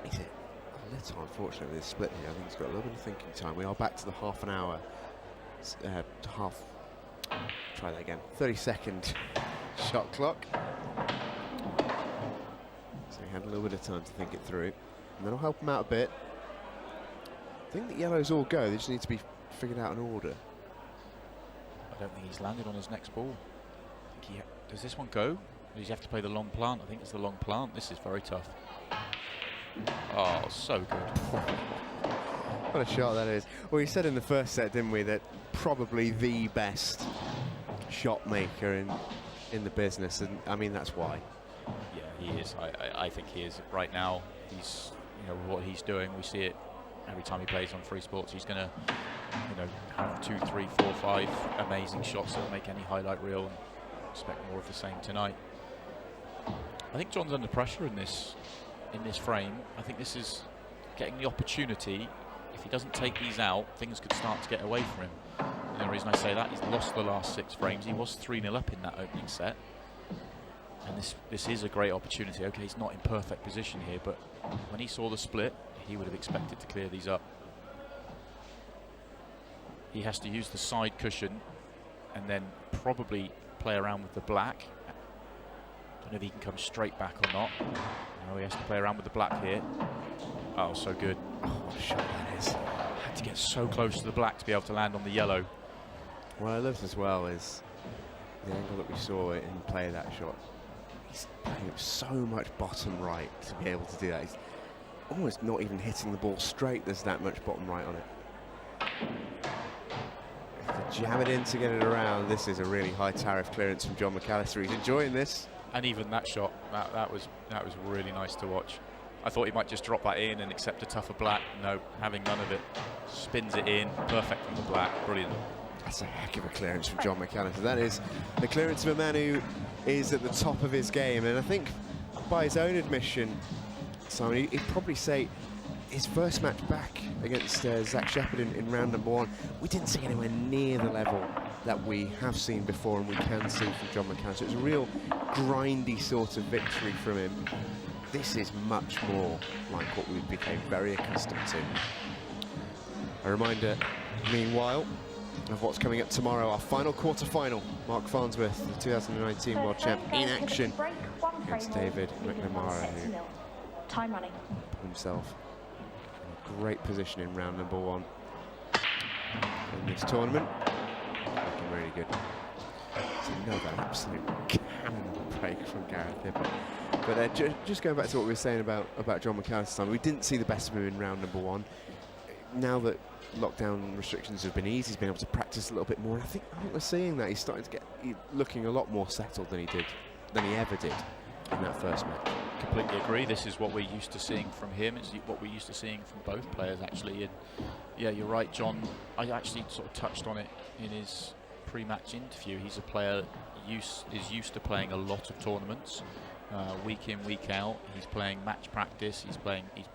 Is it a little unfortunate with this split here? I think he's got a little bit of thinking time. We are back to the half an hour. Try that again. 30-second shot clock. So he had a little bit of time to think it through. And that'll help him out a bit. I think the yellows all go, they just need to be figured out in order. I don't think he's landed on his next ball. I think does this one go? Does he have to play the long plant? I think it's the long plant. This is very tough. Oh, so good. What a shot that is. Well, we said in the first set, didn't we, that probably the best shot maker in the business, and I mean, that's why. Yeah, he is. I think he is right now. He's, you know, what he's doing, we see it every time he plays on Freesports. He's going to, you know, have 2, 3, 4, 5 amazing shots that'll make any highlight reel, and expect more of the same tonight. I think Jon's under pressure in this frame. I think this is getting the opportunity. If he doesn't take these out, things could start to get away from him. And the reason I say that, he's lost the last 6 frames. He was 3-0 up in that opening set. And this is a great opportunity. Okay, he's not in perfect position here, but when he saw the split, he would have expected to clear these up. He has to use the side cushion and then probably play around with the black. Don't know if he can come straight back or not. No, he has to play around with the black here. Oh, so good. Oh, what a shot that is. Had to get so close to the black to be able to land on the yellow. What I loved as well is the angle that we saw him play that shot. He's playing it so much bottom right to be able to do that. He's almost not even hitting the ball straight. There's that much bottom right on it. To jam it in to get it around, this is a really high tariff clearance from Jon McAllister. He's enjoying this. And even that shot, that was really nice to watch. I thought he might just drop that in and accept a tougher black. No, having none of it. Spins it in, perfect from the black, brilliant. That's a heck of a clearance from Jon McAllister. That is the clearance of a man who is at the top of his game. And I think by his own admission, Simon, he'd probably say his first match back against Zach Shepherd in round number 1, we didn't see anywhere near the level that we have seen before and we can see from Jon McAllister. It was a real grindy sort of victory from him. This is much more like what we became very accustomed to. A reminder, meanwhile, of what's coming up tomorrow, our final quarter-final. Mark Farnsworth, the 2019 World Champ, in action against David McNamara, who time running. put himself in a great position in round number 1 in this tournament. Looking really good. So another absolute cannonball break from Gareth Hibbott. But just going back to what we were saying about Jon McAllister, we didn't see the best of him in round number 1. Now that lockdown restrictions have been eased, he's been able to practice a little bit more. And I think we're seeing that he's starting to get looking a lot more settled than he ever did in that first match. Completely agree. This is what we're used to seeing from him. It's what we're used to seeing from both players, actually. And yeah, you're right, Jon. I actually sort of touched on it in his pre-match interview. He's a player that is used to playing a lot of tournaments, week in, week out. He's playing match practice. He's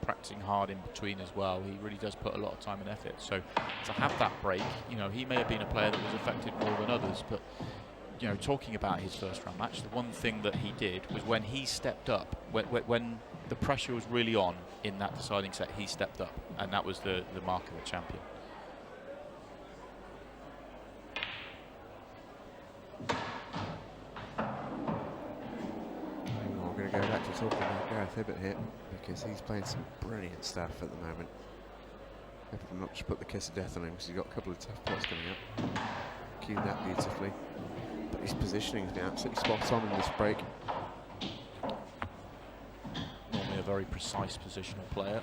practicing hard in between as well. He really does put a lot of time and effort. So to have that break, you know, he may have been a player that was affected more than others, but you know, talking about his first round match, the one thing that he did was when he stepped up, when the pressure was really on in that deciding set, he stepped up, and that was the mark of a champion. We're going to go back to talking about Gareth Hibbott here, because he's playing some brilliant stuff at the moment. Hope I've not just put the kiss of death on him, because he's got a couple of tough pots coming up. Cued that beautifully. But his positioning has been absolutely spot on in this break. Normally a very precise positional player.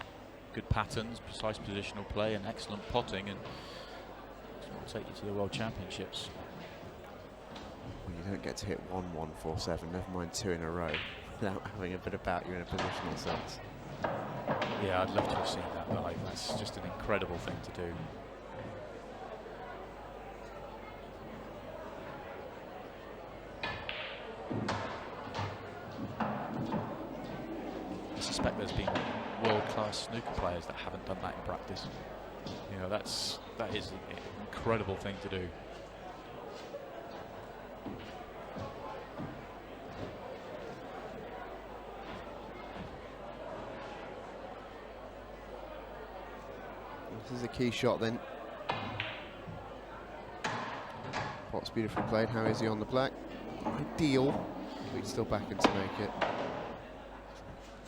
Good patterns, precise positional play, and excellent potting, and it's going to take you to the World Championships. Well, you don't get to hit 1-1-4-7, never mind 2 in a row, without having a bit about you in a positional sense. Yeah, I'd love to have seen that live. That's just an incredible thing to do. I suspect there's been world-class snooker players that haven't done that in practice. You know, that is an incredible thing to do. This is a key shot then. Pot's beautifully played. How is he on the black? Ideal. but you still back him to make it.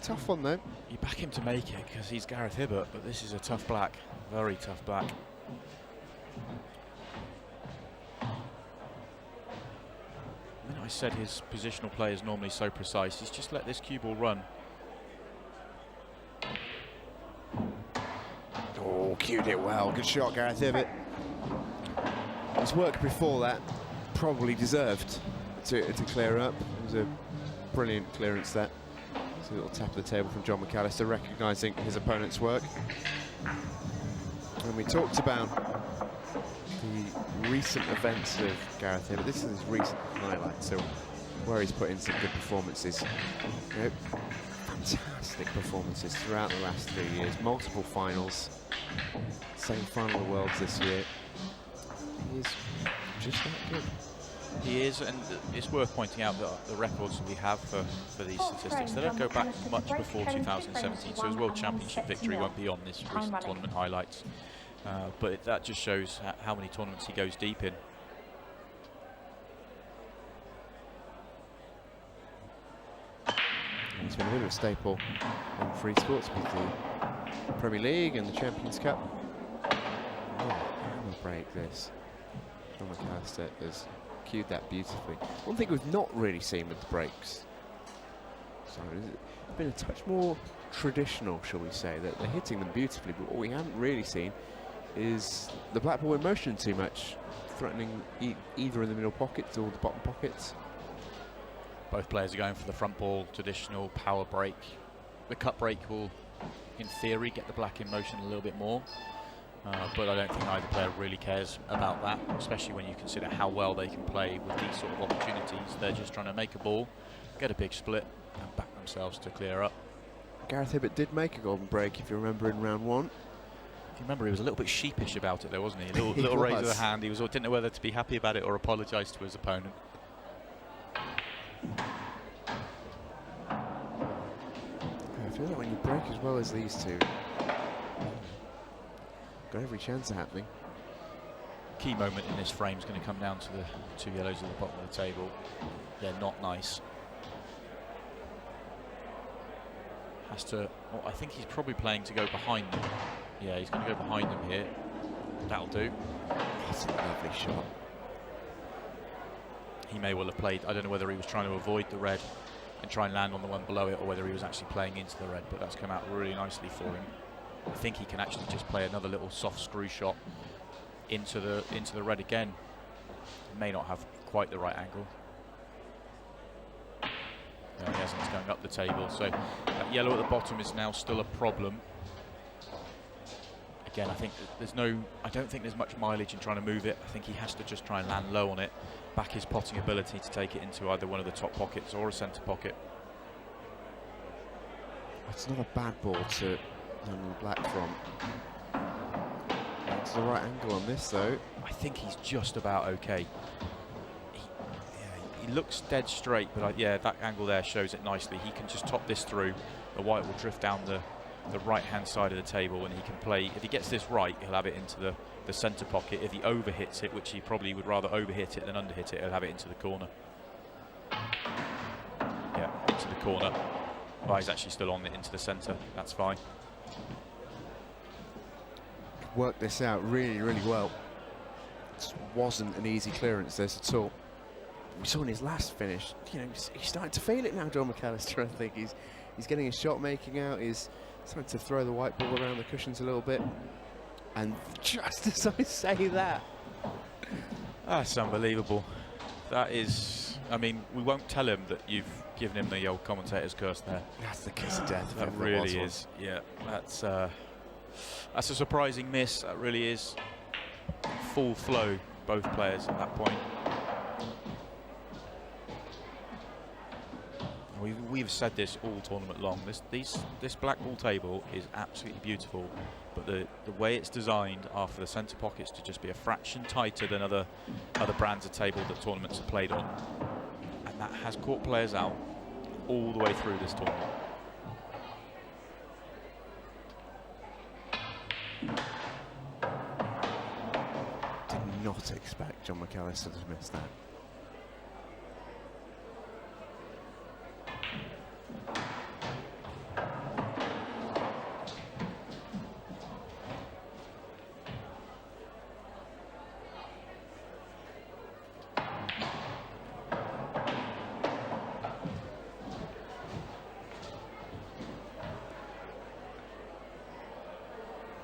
Tough one though. You back him to make it because he's Gareth Hibbott, but this is a tough black, very tough black. I mean, I said his positional play is normally so precise. He's just let this cue ball run. Oh, cued it well. Good shot, Gareth Hibbott. His work before that probably deserved to clear up. It was a brilliant clearance there. So a little tap of the table from Jon McAllister, recognising his opponent's work. And we talked about the recent events of Gareth Hibbott. This is his recent highlight, so where he's put in some good performances. You know, fantastic performances throughout the last 3 years. Multiple finals. Semi-final of the Worlds this year. He is just that good. He is, and it's worth pointing out that the records that we have for these statistics, they don't go back much before 2017, so his World Championship victory won't be on this recent tournament highlights. But that just shows how many tournaments he goes deep in. He's been a bit of a staple in Freesports with the Premier League and the Champions Cup. Oh, hammer break this. Jon McAllister has cued that beautifully. One thing we've not really seen with the breaks, so it's been a touch more traditional, shall we say, that they're hitting them beautifully, but what we haven't really seen is the black ball in motion too much, threatening either in the middle pockets or the bottom pockets. Both players are going for the front ball, traditional power break. The cut break will, in theory, get the black in motion a little bit more. But I don't think either player really cares about that, especially when you consider how well they can play with these sort of opportunities. They're just trying to make a ball, get a big split, and back themselves to clear up. Gareth Hibbott did make a golden break, if you remember, in round one. If you remember, he was a little bit sheepish about it, though, wasn't he? A little raise of the hand. He didn't know whether to be happy about it or apologise to his opponent. I feel like when you break as well as these two, got every chance of happening. Key moment in this frame is going to come down to the two yellows at the bottom of the table. They're not nice. Has to. Well, I think he's probably playing to go behind them. Yeah, he's going to go behind them here. That'll do. That's a lovely shot. He may well have played. I don't know whether he was trying to avoid the red and try and land on the one below it, or whether he was actually playing into the red. But that's come out really nicely for him. I think he can actually just play another little soft screw shot into the red again. May not have quite the right angle. No, he hasn't. It's going up the table. So that yellow at the bottom is now still a problem. Again, I think I don't think there's much mileage in trying to move it. I think he has to just try and land low on it, back his potting ability to take it into either one of the top pockets or a centre pocket. It's not a bad ball to land the black from. It's the right angle on this, though. I think he's just about okay. He looks dead straight, but yeah, that angle there shows it nicely. He can just top this through. The white will drift down the right-hand side of the table, and he can play. If he gets this right, he'll have it into the centre pocket. If he overhits it, which he probably would rather overhit it than underhit it, he'll have it into the corner. Yeah, into the corner. Oh, he's actually still on it into the centre. That's fine. Worked this out really, really well. This wasn't an easy clearance this at all. We saw in his last finish, you know, he's starting to feel it now, Jon McAllister. I think he's getting his shot making out. He's starting to throw the white ball around the cushions a little bit. And just as I say that, that's unbelievable. That is, I mean, we won't tell him that you've given him the old commentator's curse there. That's the kiss of death. That really is. Yeah, that's a surprising miss. That really is. Full flow, both players at that point. We've said this all tournament long. This black ball table is absolutely beautiful, but the way it's designed are for the centre pockets to just be a fraction tighter than other brands of table that tournaments are played on, and that has caught players out all the way through this tournament. Did not expect Jon McAllister to miss that.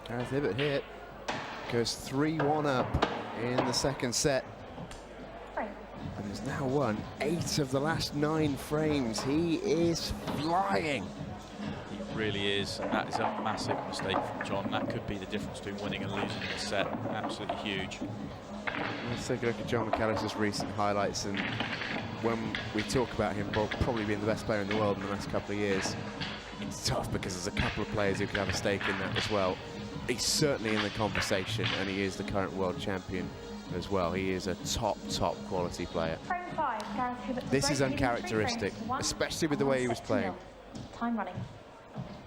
Gareth Hibbott here goes 3-1 up in the second set. And has now won 8 of the last 9 frames. He is flying. He really is, and that is a massive mistake from Jon. That could be the difference between winning and losing in this set. Absolutely huge. Let's take a look at Jon McAllister's recent highlights, and when we talk about him probably being the best player in the world in the last couple of years, it's tough because there's a couple of players who could have a stake in that as well. He's certainly in the conversation, and he is the current world champion as well. He is a top quality player. Frame 5, Gareth Hibbott. This is uncharacteristic, especially with the way he was playing. Time running.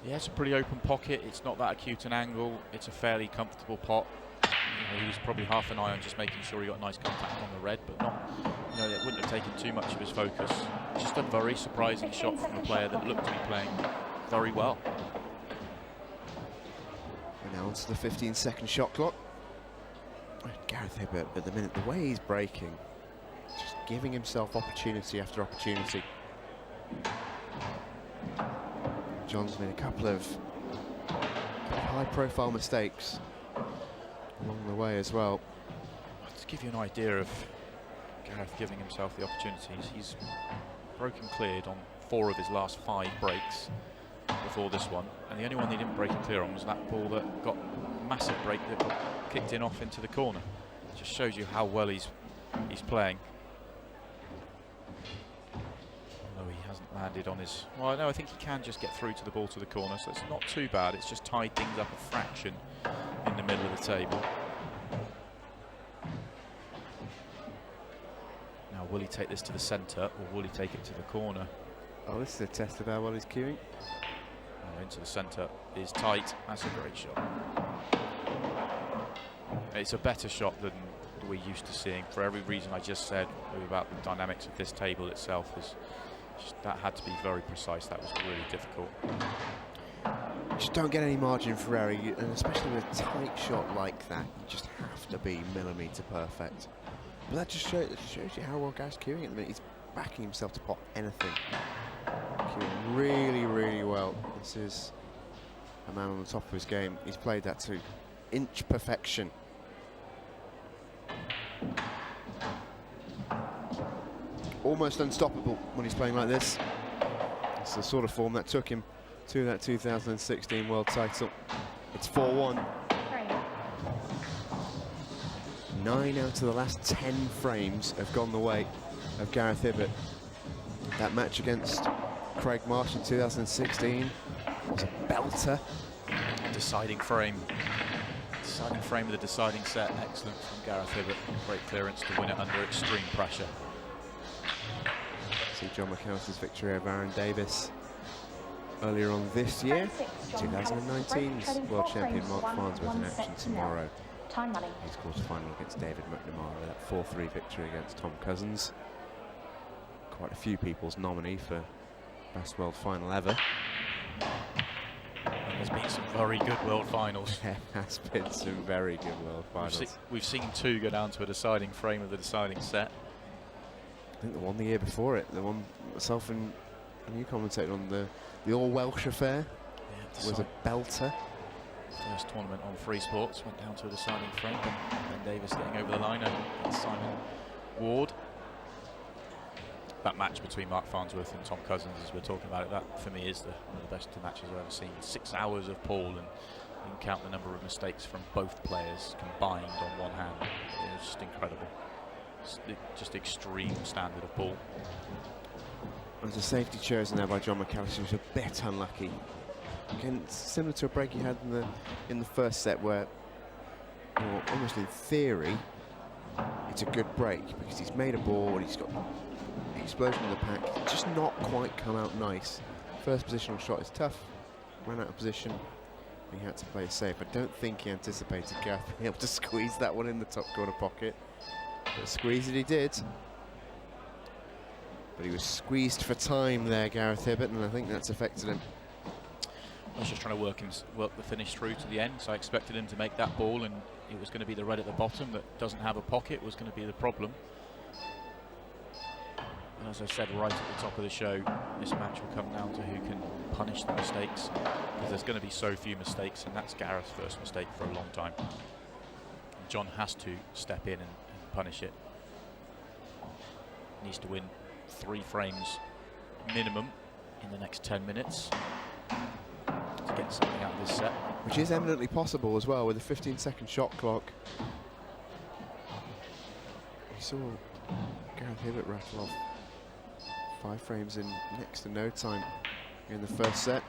Yeah, it's a pretty open pocket. It's not that acute an angle. It's a fairly comfortable pot. You know, he was probably half an eye on just making sure he got nice contact on the red, but not, you know, that wouldn't have taken too much of his focus. Just a very surprising shot from a player that looked to be playing very well. And now onto the 15-second shot clock. Gareth Hibbott, at the minute, the way he's breaking, just giving himself opportunity after opportunity. Jon's made a couple of high-profile mistakes along the way as well. To give you an idea of Gareth giving himself the opportunities, he's broken cleared on 4 of his last 5 breaks before this one, and the only one he didn't break and clear on was that ball that got a massive break that got kicked in off into the corner. It just shows you how well he's playing. Although he hasn't landed on his... Well, no, I think he can just get through to the ball to the corner, so it's not too bad. It's just tied things up a fraction in the middle of the table. Now, will he take this to the centre, or will he take it to the corner? Oh, this is a test of how well he's queuing. Oh, into the centre is tight. That's a great shot. It's a better shot than we're used to seeing, for every reason I just said about the dynamics of this table itself. That had to be very precise. That was really difficult. Just don't get any margin for error, and especially with a tight shot like that, you just have to be millimetre perfect. But that just shows you how well Gareth's queuing at the minute. He's backing himself to pot anything. Queuing really well. This is a man on the top of his game. He's played that to inch perfection. Almost unstoppable when he's playing like this. It's the sort of form that took him to that 2016 world title. It's 4-1. 9 out of the last 10 frames have gone the way of Gareth Hibbott. That match against Craig Marsh in 2016 was a belter. Deciding frame. Deciding frame of the deciding set. Excellent from Gareth Hibbott. Great clearance to win it under extreme pressure. See Jon McAllister's victory over Aaron Davis earlier on this year. 2019's world champion Mark Farnsworth in action tomorrow. Time running. His quarter-final against David McNamara, that 4-3 victory against Tom Cousins. Quite a few people's nominee for best world final ever. And there's been some very good world finals. There has been some very good world finals. We've seen 2 go down to a deciding frame of the deciding set. I think the one the year before it, the one myself and you commentated on, the All Welsh affair, was a belter. First tournament on Freesports went down to a deciding frame. Ben Davis getting over the line and Simon Ward. That match between Mark Farnsworth and Tom Cousins, as we're talking about it, that for me is one of the best matches I've ever seen. 6 hours of pool, and you can count the number of mistakes from both players combined on one hand. It was just incredible. Just extreme standard of pool. There's a safety chosen there by Jon McAllister, who's a bit unlucky. Again, similar to a break he had in the first set, where, you know, almost in theory, it's a good break because he's made a ball, he's got the explosion in the pack, it's just not quite come out nice. First positional shot is tough, ran out of position, he had to play it safe. I don't think he anticipated Gareth being able to squeeze that one in the top corner pocket, but squeeze it he did. But he was squeezed for time there, Gareth Hibbott, and I think that's affected him. I was just trying to work the finish through to the end, so I expected him to make that ball, and it was going to be the red at the bottom that doesn't have a pocket was going to be the problem. And as I said right at the top of the show, this match will come down to who can punish the mistakes, because there's going to be so few mistakes, and that's Gareth's first mistake for a long time. And Jon has to step in and punish it. Needs to win 3 frames minimum in the next 10 minutes to get something out of this set. Which is eminently possible as well with a 15-second shot clock. We saw Gareth Hibbott rattle off 5 frames in next to no time in the first set.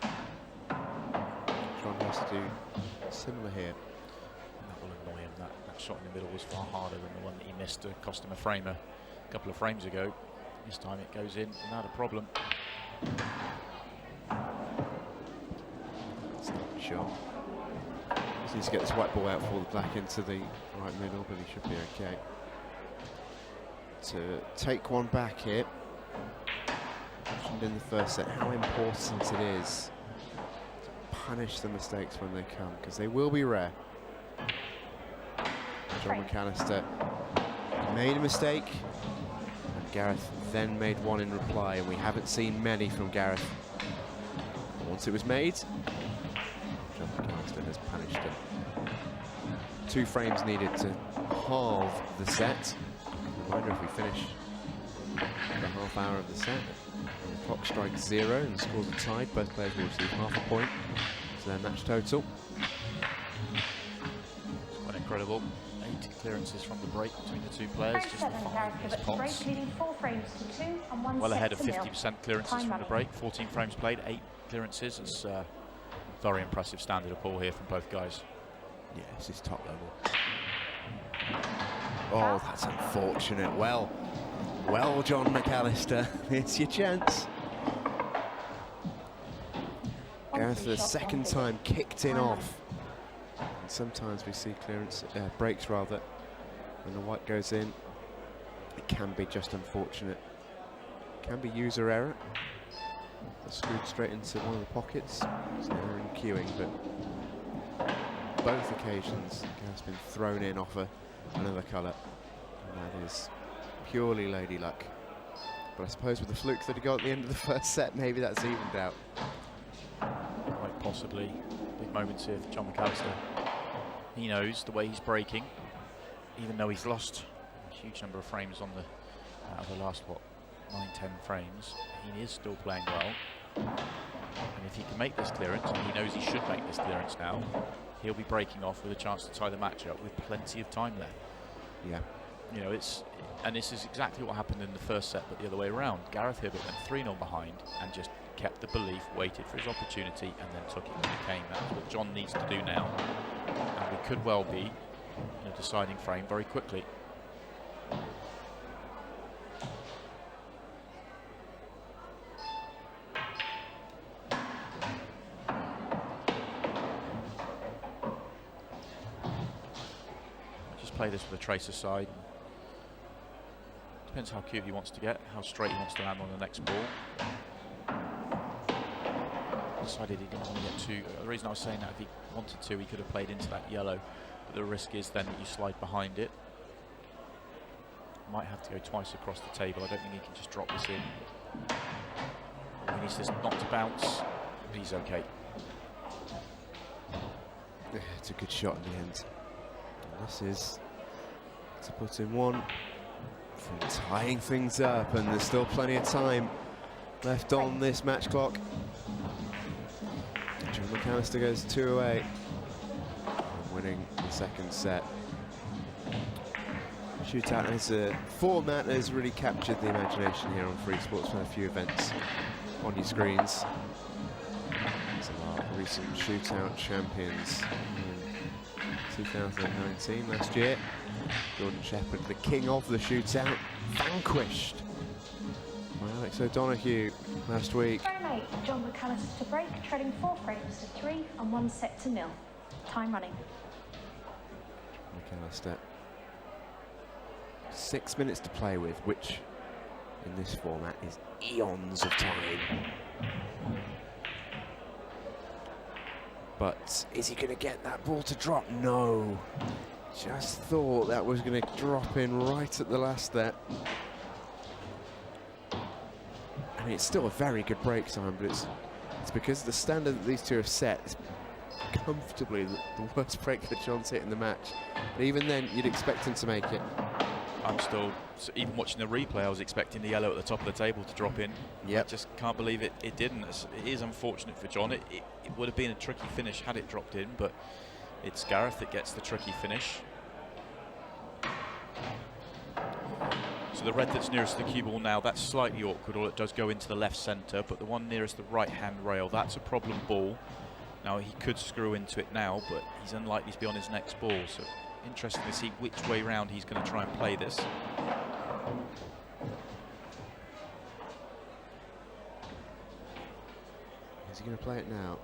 Jon has to do similar here. And that will annoy him. That shot in the middle was far harder than the one that he missed to cost him a frame a couple of frames ago. This time it goes in without a problem. It's not sure. Just needs to get this white ball out for the black into the right middle, but he should be okay. To take one back here. Mentioned in the first set how important it is to punish the mistakes when they come, because they will be rare. Jon McAllister made a mistake, and Gareth then made one in reply, and we haven't seen many from Gareth. But once it was made, Jon McAllister has punished him. 2 frames needed to halve the set. Reminder, if we finish the half hour of the set, and the clock strikes 0 and the scores are tied, both players will receive half a point to their match total. It's quite incredible. 8 clearances from the break between the 2 players, just the 5 missed pots. Well ahead of 50% clearances from the break, 14 frames played, 8 clearances. It's very impressive standard of ball here from both guys. Yeah, this is top level. Oh, that's unfortunate. Well, Jon McAllister, it's your chance. Gareth, the second time kicked in off. And sometimes we see breaks rather, when the white goes in. It can be just unfortunate. It can be user error. It's screwed straight into one of the pockets. It's an error in queuing, but both occasions Gareth's been thrown in off another colour, and that is purely lady luck. But I suppose with the fluke that he got at the end of the first set, maybe that's evened out. Quite possibly. Big moments here for Jon McAllister. He knows the way he's breaking, even though he's lost a huge number of frames on out of the last 9-10 frames. He is still playing well, and if he can make this clearance, and he knows he should make this clearance now, he'll be breaking off with a chance to tie the match up with plenty of time left. Yeah. You know, and this is exactly what happened in the first set, but the other way around. Gareth Hibbott went 3-0 behind and just kept the belief, waited for his opportunity, and then took it when it came. That's what Jon needs to do now, and we could well be in a deciding frame very quickly. Play this with a tracer side. Depends how cute he wants to get, how straight he wants to land on the next ball. Decided he didn't want to get too. The reason I was saying that, if he wanted to, he could have played into that yellow, but the risk is then that you slide behind it. Might have to go twice across the table. I don't think he can just drop this in. He needs this not to bounce. He's okay. Yeah, it's a good shot in the end. And this is to put in one from tying things up, and there's still plenty of time left on this match clock. Jon McAllister goes 2 away from winning the second set. Shootout is a format that has really captured the imagination here on Freesports for a few events on your screens. Some of our recent Shootout champions in 2019, last year. Jordan Shepherd, the king of the Shootout, vanquished by Alex O'Donoghue last week. Frame 8, Jon McAllister to break, trading 4 frames to 3 and 1 set to 0. Time running. McAllister. 6 minutes to play with, which in this format is eons of time. But is he going to get that ball to drop? No. Just thought that was going to drop in right at the last there. mean, it's still a very good break time, but it's because the standard that these two have set is comfortably the worst break that Jon's hit in the match. But even then, you'd expect him to make it. I'm still, even watching the replay, I was expecting the yellow at the top of the table to drop in. Yep. I just can't believe it didn't. It is unfortunate for Jon. It would have been a tricky finish had it dropped in, but it's Gareth that gets the tricky finish. So the red that's nearest to the cue ball now, that's slightly awkward, or it does go into the left centre, but the one nearest the right-hand rail, that's a problem ball. Now, he could screw into it now, but he's unlikely to be on his next ball, so interesting to see which way round he's going to try and play this. Is he going to play it now?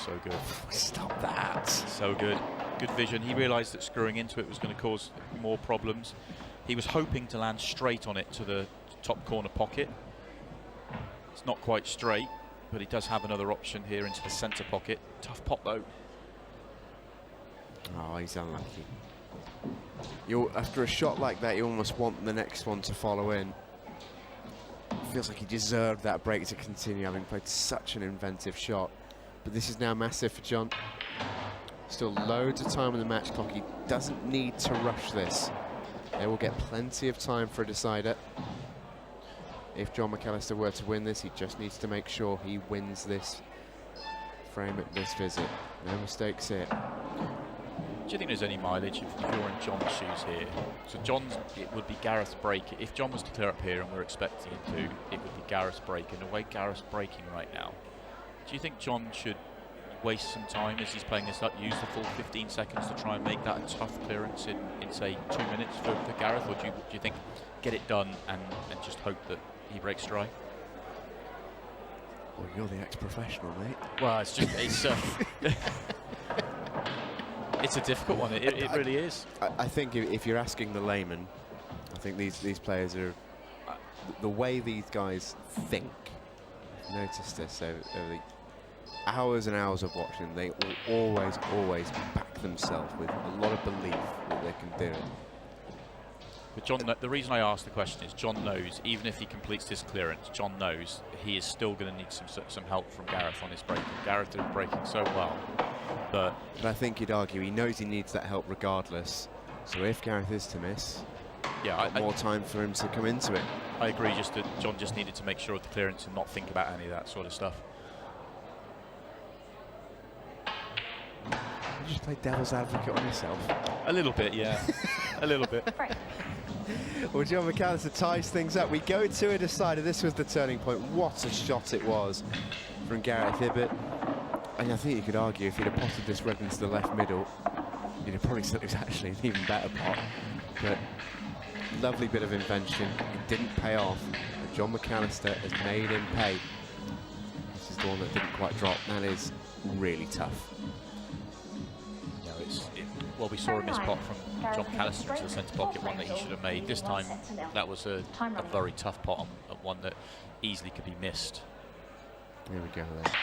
So good. Stop that. So good. Good vision. He realised that screwing into it was going to cause more problems. He was hoping to land straight on it to the top corner pocket. It's not quite straight, but he does have another option here into the centre pocket. Tough pot though. Oh, he's unlucky. After a shot like that, you almost want the next one to follow in. Feels like he deserved that break to continue, having played such an inventive shot. But this is now massive for Jon. Still loads of time on the match clock. He doesn't need to rush this. They will get plenty of time for a decider. If Jon McAllister were to win this, he just needs to make sure he wins this frame at this visit. No mistakes here. Do you think there's any mileage if you're in Jon's shoes here? So it would be Gareth's break. If Jon was to clear up here, and we're expecting him to, it would be Gareth's break. In a way, Gareth's breaking right now. Do you think Jon should waste some time as he's playing this up, use the full 15 seconds to try and make that a tough clearance in say 2 minutes for Gareth, or do you think get it done and just hope that he breaks dry? Well, you're the ex-professional, mate. Well, it's just it's a difficult one. It really is. I think if you're asking the layman, I think these players are the way these guys think. I've noticed this over the hours and hours of watching. They always back themselves with a lot of belief that they can do it. But Jon, the reason I asked the question is Jon knows, even if he completes this clearance, Jon knows he is still going to need some help from Gareth on his breaking. Gareth is breaking so well, but I think he'd argue he knows he needs that help regardless. So if Gareth is to miss, yeah, more time for him to come into it. I agree. Just that Jon just needed to make sure of the clearance and not think about any of that sort of stuff. You just play devil's advocate on yourself. A little bit, yeah. A little bit. Well, Jon McAllister ties things up. We go to a decider. This was the turning point. What a shot it was from Gareth Hibbott. And I think you could argue if he'd have potted this red into the left middle, you'd have probably said it was actually an even better pot. But lovely bit of invention. It didn't pay off. But Jon McAllister has made him pay. This is the one that didn't quite drop. That is really tough. Well, we saw a miss pot from Jon McAllister to the centre pocket, one that he should have made. This time, that was a very tough pot, one that easily could be missed. Here we go then.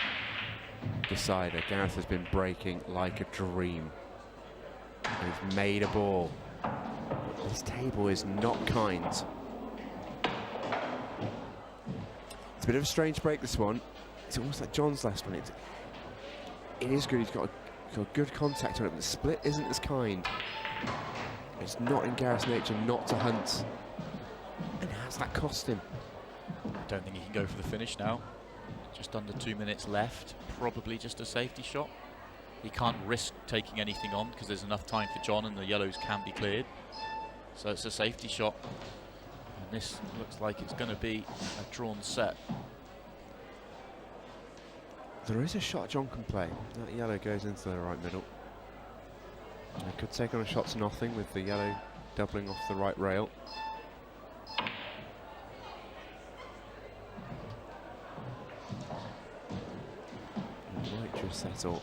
Decider. Gareth has been breaking like a dream. And he's made a ball. This table is not kind. It's a bit of a strange break, this one. It's almost like Jon's last one. It is good. He's got good contact on it, but the split isn't as kind. It's not in Gareth's nature not to hunt. And how's that cost him? I don't think he can go for the finish now. Just under 2 minutes left. Probably just a safety shot. He can't risk taking anything on because there's enough time for Jon and the yellows can be cleared. So it's a safety shot. And this looks like it's going to be a drawn set. There is a shot Jon can play. That yellow goes into the right middle. He could take on a shot to nothing with the yellow doubling off the right rail. He might just settle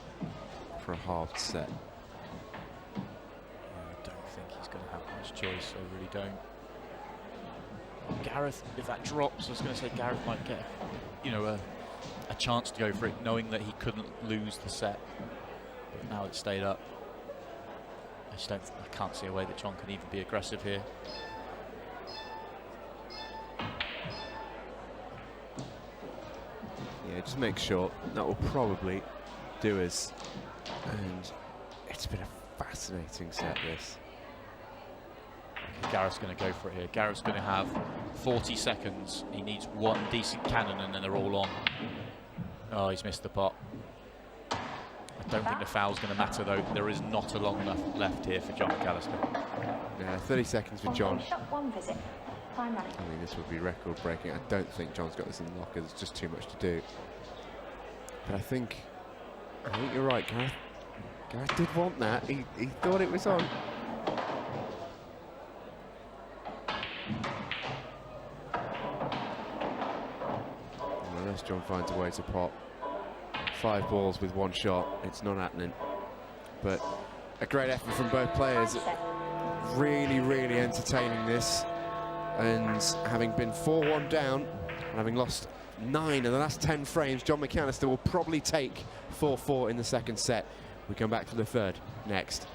for a halved set. Yeah, I don't think he's going to have much choice. I really don't. Gareth, if that drops, I was going to say Gareth might get, a chance to go for it, knowing that he couldn't lose the set. But now it's stayed up. I can't see a way that Jon can even be aggressive here. Yeah, just make sure. That will probably do us. And it's been a fascinating set, this. Gareth's going to go for it here. Gareth's going to have 40 seconds. He needs one decent cannon and then they're all on. Oh, he's missed the pot. I don't think the foul's going to matter, though. There is not a long enough left here for Jon McAllister. Yeah, 30 seconds for Jon. Shot, one visit. Time running. I mean, this would be record-breaking. I don't think Jon's got this in the locker. There's just too much to do. But I think you're right, Gareth. Gareth did want that. He thought it was on. Unless Jon finds a way to pot 5 balls with 1 shot, it's not happening. But a great effort from both players. Really, really entertaining this. And having been 4-1 down, and having lost 9 in the last 10 frames, Jon McAllister will probably take 4-4 in the second set. We come back to the third next.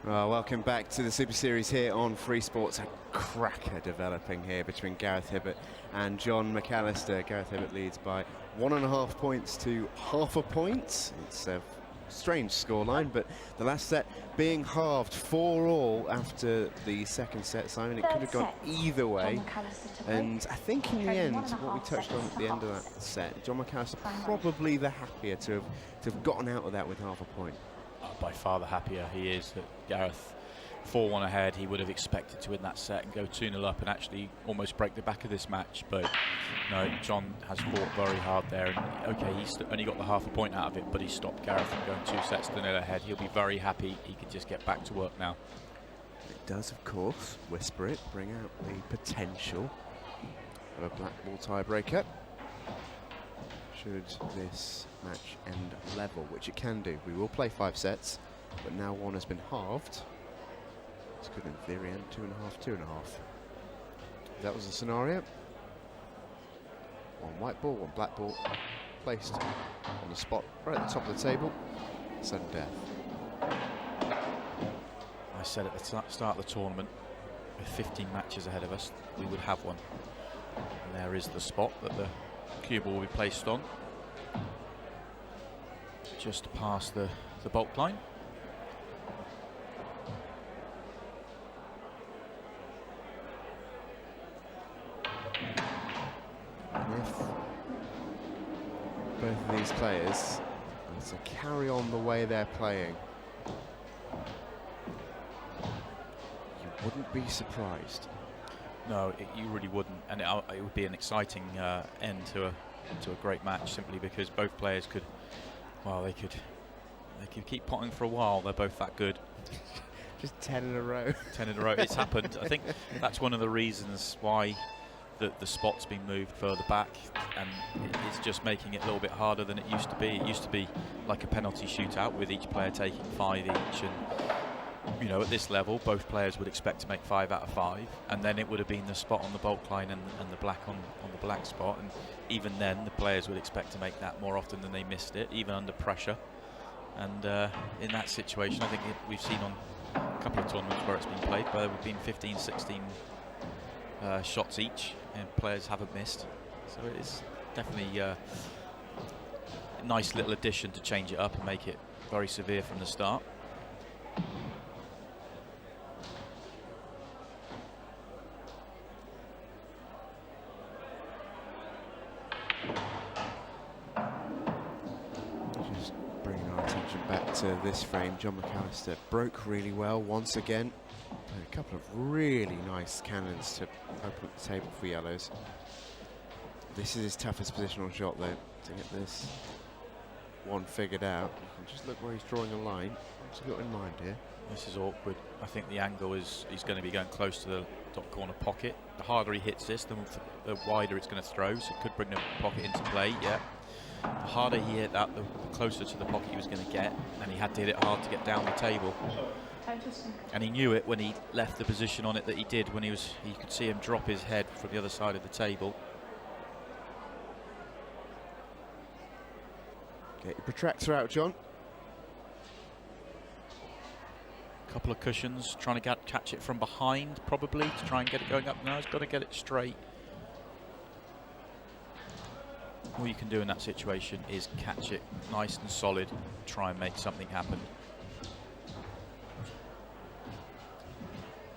Welcome back to the Super Series here on Free Sports. A cracker developing here between Gareth Hibbott and Jon McAllister. Gareth Hibbott leads by 1.5 points to 0.5 point. It's a strange scoreline, but the last set being halved 4-all after the second set, Simon. It could have gone either way. And I think in the end, what we touched on at the end of that set, Jon McAllister probably the happier to have gotten out of that with 0.5 point. By far the happier he is that Gareth 4-1 ahead. He would have expected to win that set and go 2-0 up and actually almost break the back of this match, but no, Jon has fought very hard there, and okay, he's only got the 0.5 point out of it, but he stopped Gareth from going 2 sets to 0 ahead. He'll be very happy. He can just get back to work now. It does, of course, whisper it, bring out the potential of a black ball tiebreaker. Should this match end level, which it can do. We will play 5 sets, but now 1 has been halved. This could in theory end 2.5, 2.5. That was the scenario. 1 white ball, 1 black ball, placed on the spot right at the top of the table. Sudden death. I said at the start of the tournament, with 15 matches ahead of us, we would have one. And there is the spot that the cue ball will be placed on, just past the bulk line. And if both of these players are to carry on the way they're playing, you wouldn't be surprised. No, you really wouldn't, and it would be an exciting end to a great match, simply because both players could, well, they could keep potting for a while. They're both that good. Just 10 in a row. 10 in a row. It's happened. I think that's one of the reasons why the spot's been moved further back, and it's just making it a little bit harder than it used to be. It used to be like a penalty shootout with each player taking 5 each, and you know, at this level, both players would expect to make 5 out of 5, and then it would have been the spot on the bulk line and the black on the black spot, and even then the players would expect to make that more often than they missed it, even under pressure. And in that situation, I think we've seen on a couple of tournaments where it's been played, where there have been 15, 16 shots each, and players haven't missed. So it is definitely a nice little addition to change it up and make it very severe from the start. Back to this frame, Jon McAllister broke really well once again. Played a couple of really nice cannons to open up the table for yellows. This is his toughest positional shot though, to get this one figured out. You can just look where he's drawing a line. What's he got in mind here? This is awkward. I think the angle is he's going to be going close to the top corner pocket. The harder he hits this, the wider it's going to throw, so it could bring the pocket into play, yeah. The harder he hit that, the closer to the pocket he was going to get, and he had to hit it hard to get down the table. And he knew it when he left the position on it that he did, when you could see him drop his head from the other side of the table. Get your protractor out, John. Couple of cushions, trying to catch it from behind, probably, to try and get it going up. Now he's got to get it straight. All you can do in that situation is catch it nice and solid, try and make something happen.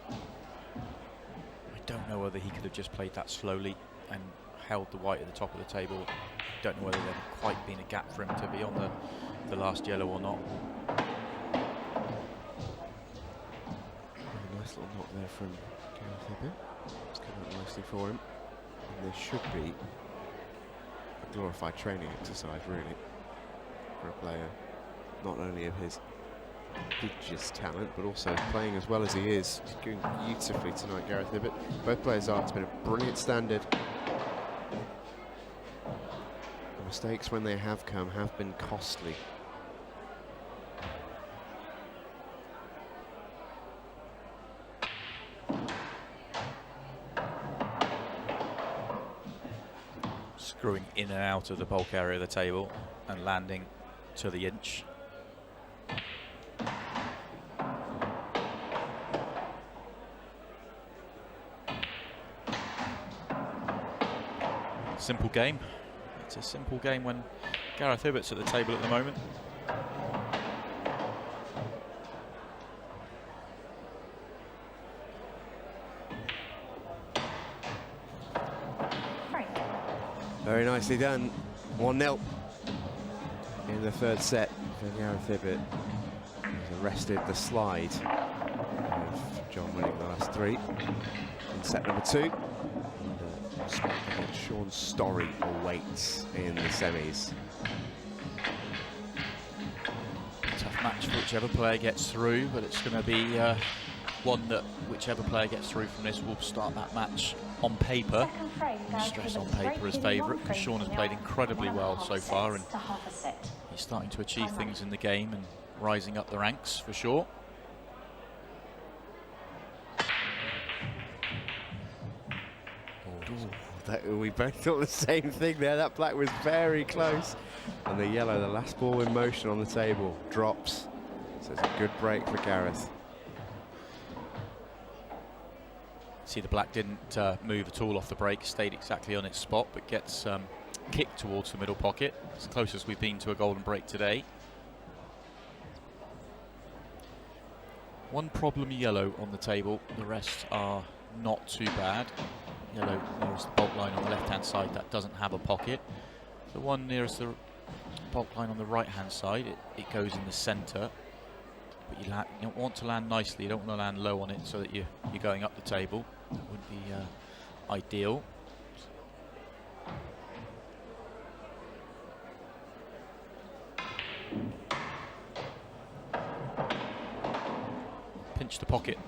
I don't know whether he could have just played that slowly and held the white at the top of the table. Don't know whether there'd quite been a gap for him to be on the last yellow or not. Nice little knock there from Gareth Hibbott. It's coming up nicely for him. And this should be a glorified training exercise, really, for a player not only of his prodigious talent, but also playing as well as he is. He's doing beautifully tonight, Gareth Hibbott. Both players are. It's been a brilliant standard. The mistakes, when they have come, have been costly. Screwing in and out of the bulk area of the table and landing to the inch. Simple game. It's a simple game when Gareth Hibbott's at the table at the moment. Very nicely done. 1-0 in the third set for Gareth Hibbott. He's arrested the slide of Jon winning the last three in set number 2. And spot against Sean Storey awaits in the semis. Tough match for whichever player gets through, but it's going to be one that whichever player gets through from this will start that match on paper. Stress on paper as favourite, because Sean has played incredibly well so far, and he's starting to achieve things in the game and rising up the ranks for sure. We both thought the same thing there. That black was very close. And the yellow, the last ball in motion on the table, drops. So it's a good break for Gareth. See, the black didn't move at all off the break, stayed exactly on its spot, but gets kicked towards the middle pocket, as close as we've been to a golden break today. One problem yellow on the table, the rest are not too bad. Yellow nearest the bulk line on the left-hand side, that doesn't have a pocket. The one nearest the bulk line on the right-hand side, it goes in the centre. But you don't want to land nicely, you don't want to land low on it so that you're going up the table. That would be ideal. Pinch the pocket,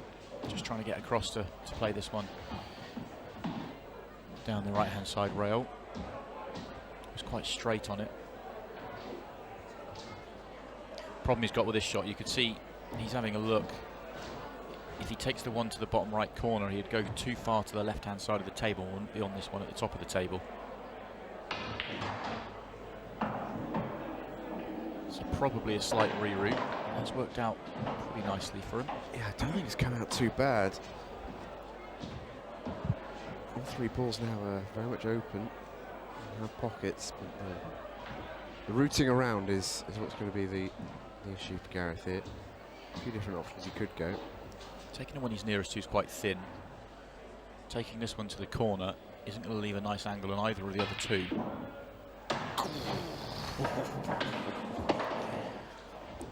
just trying to get across to play this one down the right hand side rail. It's quite straight on it. Problem he's got with this shot, you could see he's having a look. If he takes the one to the bottom right corner, he'd go too far to the left hand side of the table, wouldn't be on this one at the top of the table. So probably a slight reroute. That's worked out pretty nicely for him. Yeah, I don't think it's come out too bad. All three balls now are very much open and have pockets, but the routing around is what's going to be the issue for Gareth here. A few different options he could go. Taking the one he's nearest to is quite thin. Taking this one to the corner isn't going to leave a nice angle on either of the other two.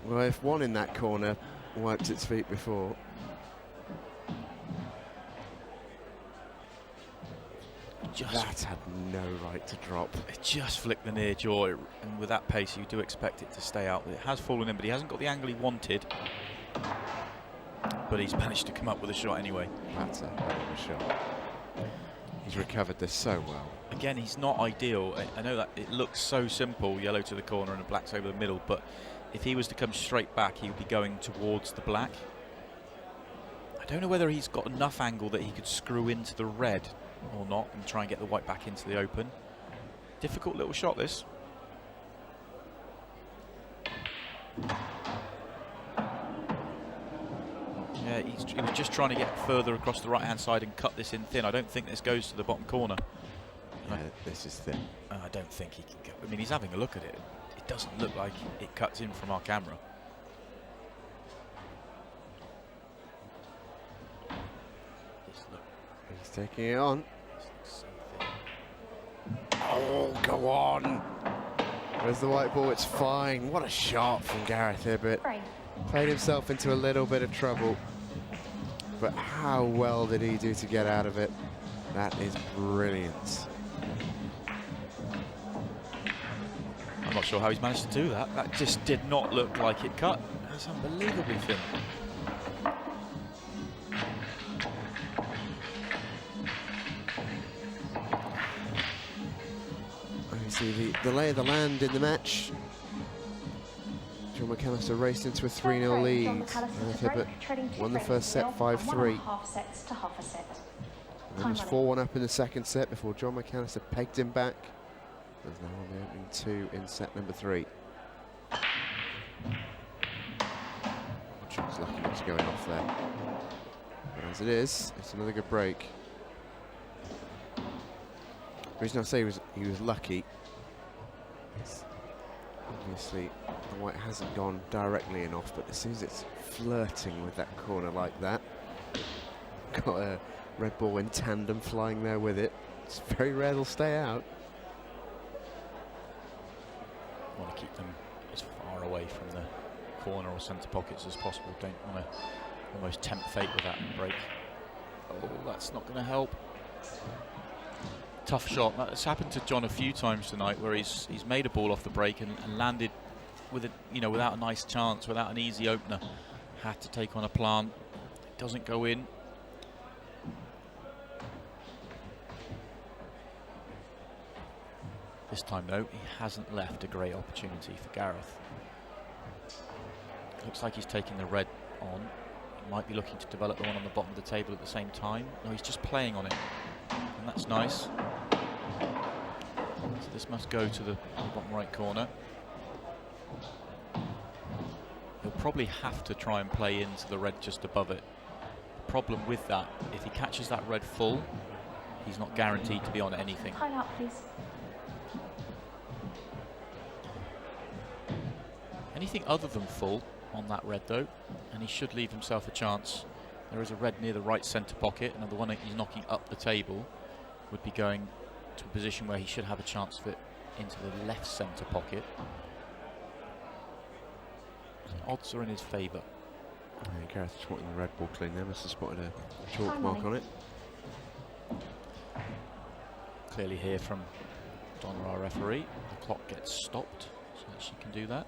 Well, if one in that corner wiped its feet before. That had no right to drop. It just flicked the near jaw, and with that pace you do expect it to stay out. It has fallen in, but he hasn't got the angle he wanted. But he's managed to come up with a shot anyway. That's a hell of a shot. He's recovered this so well. Again, he's not ideal. I know that it looks so simple, yellow to the corner and the black's over the middle, but if he was to come straight back, he would be going towards the black. I don't know whether he's got enough angle that he could screw into the red or not and try and get the white back into the open. Difficult little shot, this. he was just trying to get further across the right-hand side and cut this in thin. I don't think this goes to the bottom corner. Yeah, this is thin. I don't think he can go. I mean, he's having a look at it. It doesn't look like it cuts in from our camera. He's taking it on. Oh, go on. There's the white ball. It's fine. What a shot from Gareth Hibbott. Played himself into a little bit of trouble. But how well did he do to get out of it? That is brilliant. I'm not sure how he's managed to do that. That just did not look like it cut. That's unbelievably thin. You see the lay of the land in the match. Jon McAllister raced into a 3-0 lead. Gareth Hibbott won the first set 5-3. And then was 4-1 up in the second set before Jon McAllister pegged him back. There's now on the opening 2 in set number 3. Jon's lucky not to going off there. But as it is, it's another good break. The reason I say he was lucky, obviously the white hasn't gone directly in off, but as soon as it's flirting with that corner like that, got a red ball in tandem flying there with it. It's very rare they'll stay out. Want to keep them as far away from the corner or centre pockets as possible. Don't want to almost tempt fate with that break. Oh, that's not going to help. Tough shot. That's happened to Jon a few times tonight, where he's made a ball off the break and landed with it, without a nice chance, without an easy opener. Had to take on a plant. It doesn't go in. This time, though, he hasn't left a great opportunity for Gareth. Looks like he's taking the red on. He might be looking to develop the one on the bottom of the table at the same time. No, he's just playing on it. And that's nice. So this must go to the bottom right corner. He'll probably have to try and play into the red just above it. The problem with that, if he catches that red full, he's not guaranteed to be on anything. Time out, please. Anything other than full on that red, though, and he should leave himself a chance. There is a red near the right centre pocket, and the one that he's knocking up the table would be going to a position where he should have a chance of it into the left centre pocket. So odds are in his favour. Yeah, Gareth spotting the red ball clean there, must have spotted a chalk mark on it. Clearly here from Donna, our referee. The clock gets stopped so that she can do that.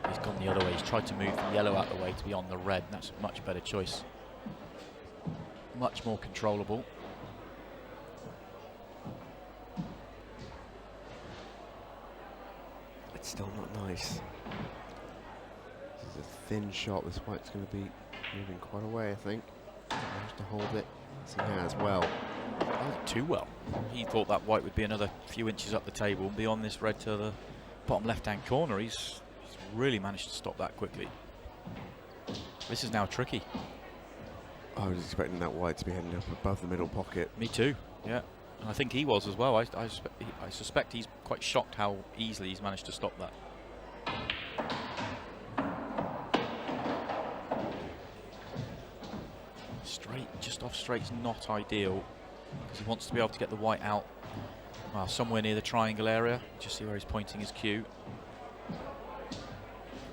He's gone the other way. He's tried to move the yellow out of the way to be on the red. That's a much better choice. Much more controllable. It's still not nice. This is a thin shot. This white's going to be moving quite a way, I think. Managed to hold it. As he has well. Not too well. He thought that white would be another few inches up the table and be on this red to the bottom left-hand corner. He's really managed to stop that quickly. This is now tricky. I was expecting that white to be heading up above the middle pocket. Me too, yeah. And I think he was as well. I suspect he's quite shocked how easily he's managed to stop that. Straight, just off straight's not ideal, because he wants to be able to get the white out, well, somewhere near the triangle area. Just see where he's pointing his cue.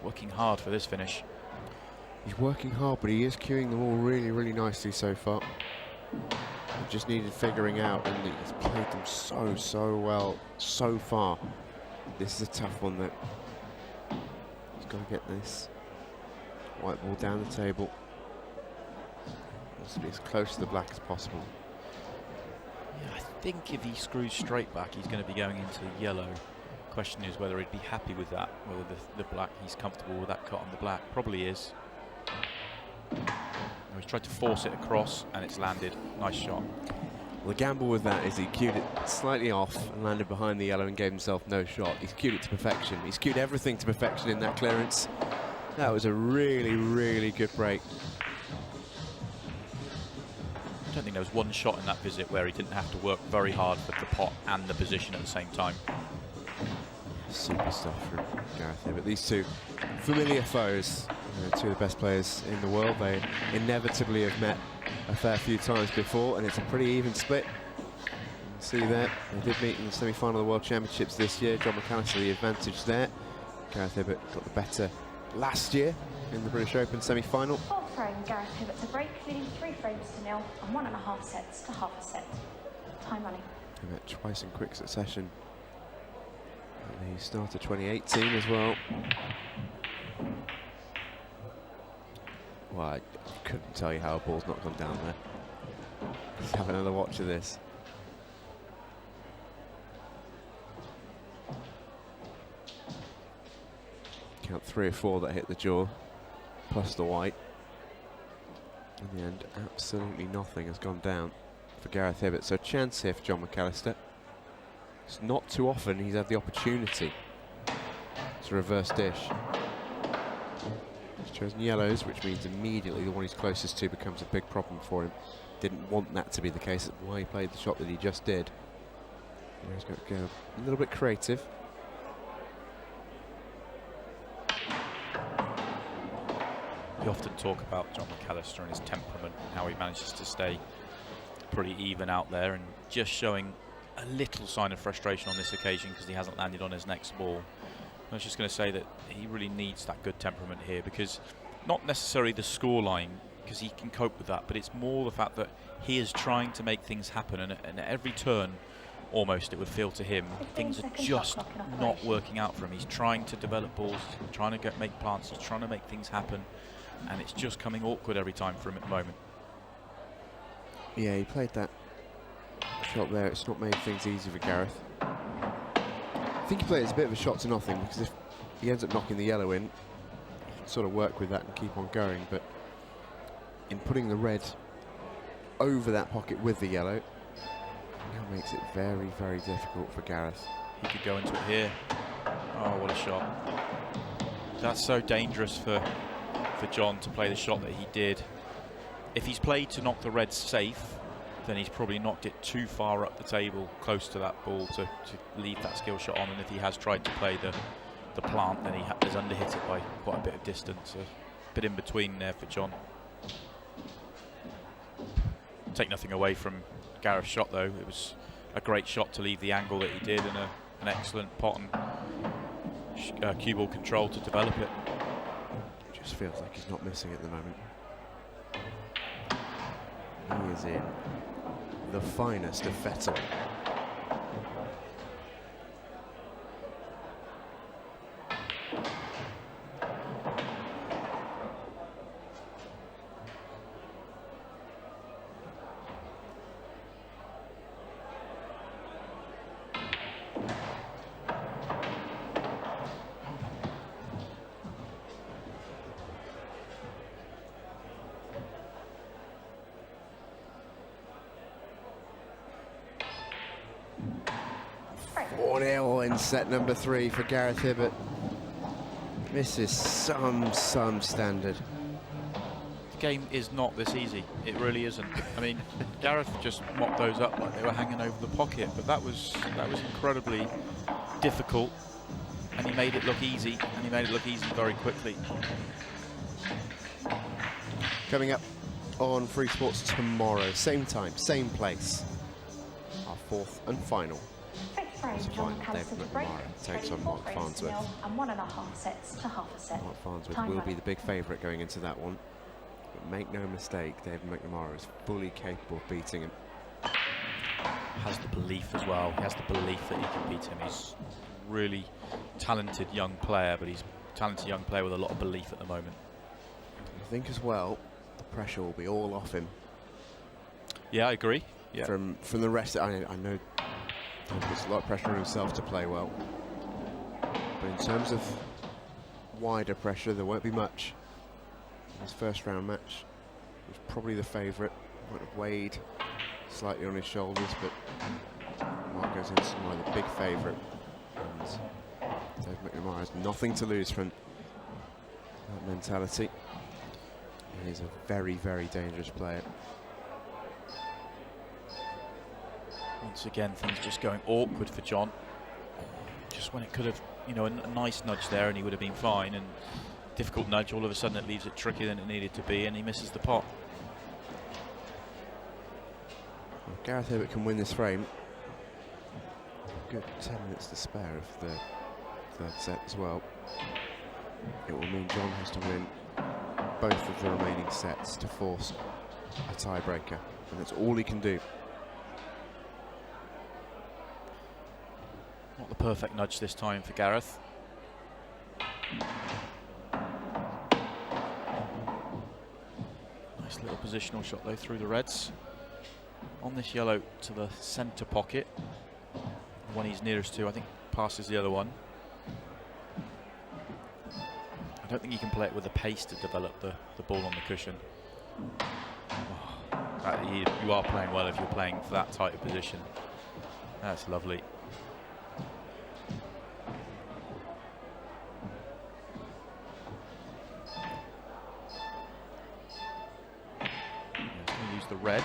Working hard for this finish. He's working hard, but he is cueing them all really, really nicely so far. He just needed figuring out, and he's played them so well so far. This is a tough one, though. He's got to get this white ball down the table. Wants to be as close to the black as possible. Yeah, I think if he screws straight back, he's going to be going into the yellow. Question is whether he'd be happy with that, whether the black, he's comfortable with that cut on the black. Probably is. He's tried to force it across and it's landed. Nice shot. Well, the gamble with that is he cued it slightly off and landed behind the yellow and gave himself no shot. He's cued it to perfection. He's cued everything to perfection in that clearance. That was a really, really good break. I don't think there was one shot in that visit where he didn't have to work very hard for the pot and the position at the same time. Super stuff from Gareth Hibbott. These two familiar foes, two of the best players in the world. They inevitably have met a fair few times before, and it's a pretty even split. See there, they did meet in the semi-final of the World Championships this year. Jon McAllister the advantage there. Gareth Hibbott got the better last year in the British Open semi-final. Fourth frame, Gareth Hibbott to break, leading 3 frames to 0 and 1.5 sets to half a set. Time running. They met twice in quick succession at the start of 2018 as well. Well, I couldn't tell you how a ball's not gone down there. Let's have another watch of this. Count 3 or 4 that hit the jaw, plus the white. In the end, absolutely nothing has gone down for Gareth Hibbott. So chance here for Jon McAllister. It's not too often he's had the opportunity to reverse dish. He's chosen yellows, which means immediately the one he's closest to becomes a big problem for him. Didn't want that to be the case. That's why he played the shot that he just did. Now he's got to go a little bit creative. We often talk about Jon McAllister and his temperament and how he manages to stay pretty even out there, and just showing a little sign of frustration on this occasion because he hasn't landed on his next ball. I was just going to say that he really needs that good temperament here, because not necessarily the scoreline, because he can cope with that, but it's more the fact that he is trying to make things happen, and at every turn almost it would feel to him things are just not working out for him. He's trying to develop balls, he's trying to make plants, he's trying to make things happen, and it's just coming awkward every time for him at the moment. Yeah, he played that shot there. It's not made things easy for Gareth. I think he played it as a bit of a shot to nothing, because if he ends up knocking the yellow in, he can sort of work with that and keep on going. But in putting the red over that pocket with the yellow, now makes it very, very difficult for Gareth. He could go into it here. Oh, what a shot. That's so dangerous for Jon to play the shot that he did. If he's played to knock the red safe, then he's probably knocked it too far up the table, close to that ball, to leave that skill shot on. And if he has tried to play the plant, then he has underhit it by quite a bit of distance, a bit in between there for Jon. Take nothing away from Gareth's shot though. It was a great shot to leave the angle that he did, and an excellent pot and cue ball control to develop it. Just feels like he's not missing at the moment. He is in the finest of fettle. Set number 3 for Gareth Hibbott. This is some standard. The game is not this easy. It really isn't. I mean, Gareth just mopped those up like they were hanging over the pocket, but that was incredibly difficult, and he made it look easy, and he made it look easy very quickly. Coming up on Freesports tomorrow, same time, same place. Our 4th and final. Jon McAllister to break, takes on Mark Farnsworth. And 1.5 sets to half a set. Mark Farnsworth will be the big favourite going into that one. But make no mistake, David McNamara is fully capable of beating him. Has the belief as well. He has the belief that he can beat him. He's a really talented young player, but he's a talented young player with a lot of belief at the moment. I think as well, the pressure will be all off him. Yeah, I agree. Yeah. From the rest, I know. There's a lot of pressure on himself to play well, but in terms of wider pressure, there won't be much. His first round match was probably the favourite. Might have weighed slightly on his shoulders, but Mark goes into some the big favourite, and David McNamara has nothing to lose from that mentality. He's a very, very dangerous player. Once again, things just going awkward for Jon. Just when it could have, you know, a nice nudge there and he would have been fine, and difficult nudge, all of a sudden it leaves it trickier than it needed to be, and he misses the pot. Well, Gareth Hibbott can win this frame. Good 10 minutes to spare of the third set as well. It will mean Jon has to win both of the remaining sets to force a tiebreaker, and that's all he can do. Not the perfect nudge this time for Gareth. Nice little positional shot though through the reds. On this yellow to the centre pocket. The one he's nearest to, I think, passes the other one. I don't think you can play it with the pace to develop the ball on the cushion. Oh, you are playing well if you're playing for that tight of position. That's lovely. Use the red.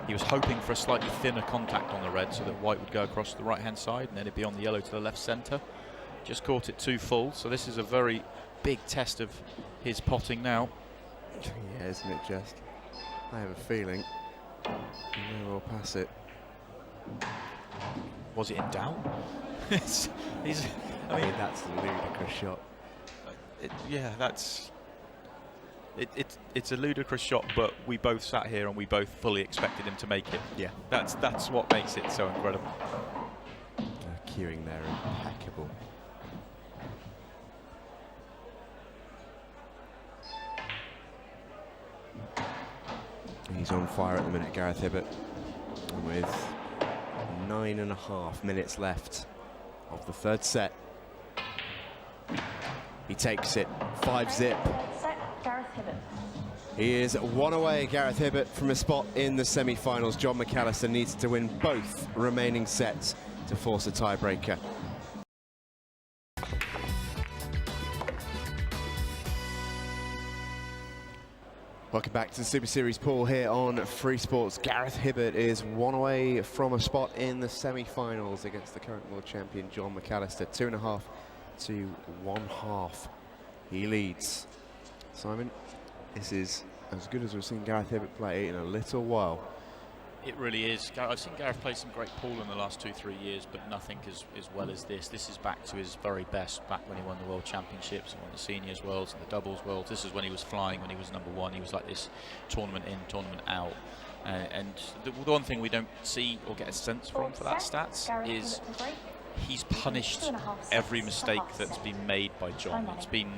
He was hoping for a slightly thinner contact on the red so that white would go across the right hand side and then it'd be on the yellow to the left centre. Just caught it too full, so this is a very big test of his potting now. Yeah, isn't it just? I have a feeling he may well pass it. Was it in doubt? I mean, that's a ludicrous shot. It's a ludicrous shot, but we both sat here and we both fully expected him to make it. Yeah. That's what makes it so incredible. Cueing there, impeccable. He's on fire at the minute, Gareth Hibbott, with 9.5 minutes left of the third set. He takes it, 5-zip. Set, Gareth Hibbott. He is one away, Gareth Hibbott, from a spot in the semi-finals. Jon McAllister needs to win both remaining sets to force a tiebreaker. Welcome back to the Super Series pool here on Free Sports. Gareth Hibbott is one away from a spot in the semi-finals against the current world champion Jon McAllister. 2.5 to 1.5. He leads. Simon, this is as good as we've seen Gareth Hibbott play in a little while. It really is. I've seen Gareth play some great pool in the last 2-3 years, but nothing as well as this. This is back to his very best, back when he won the World Championships and won the Seniors Worlds and the Doubles Worlds. This is when he was flying, when he was #1. He was like this tournament in, tournament out. And the one thing we don't see or get a sense from for that stats is he's punished every mistake that's been made by Jon. It's been,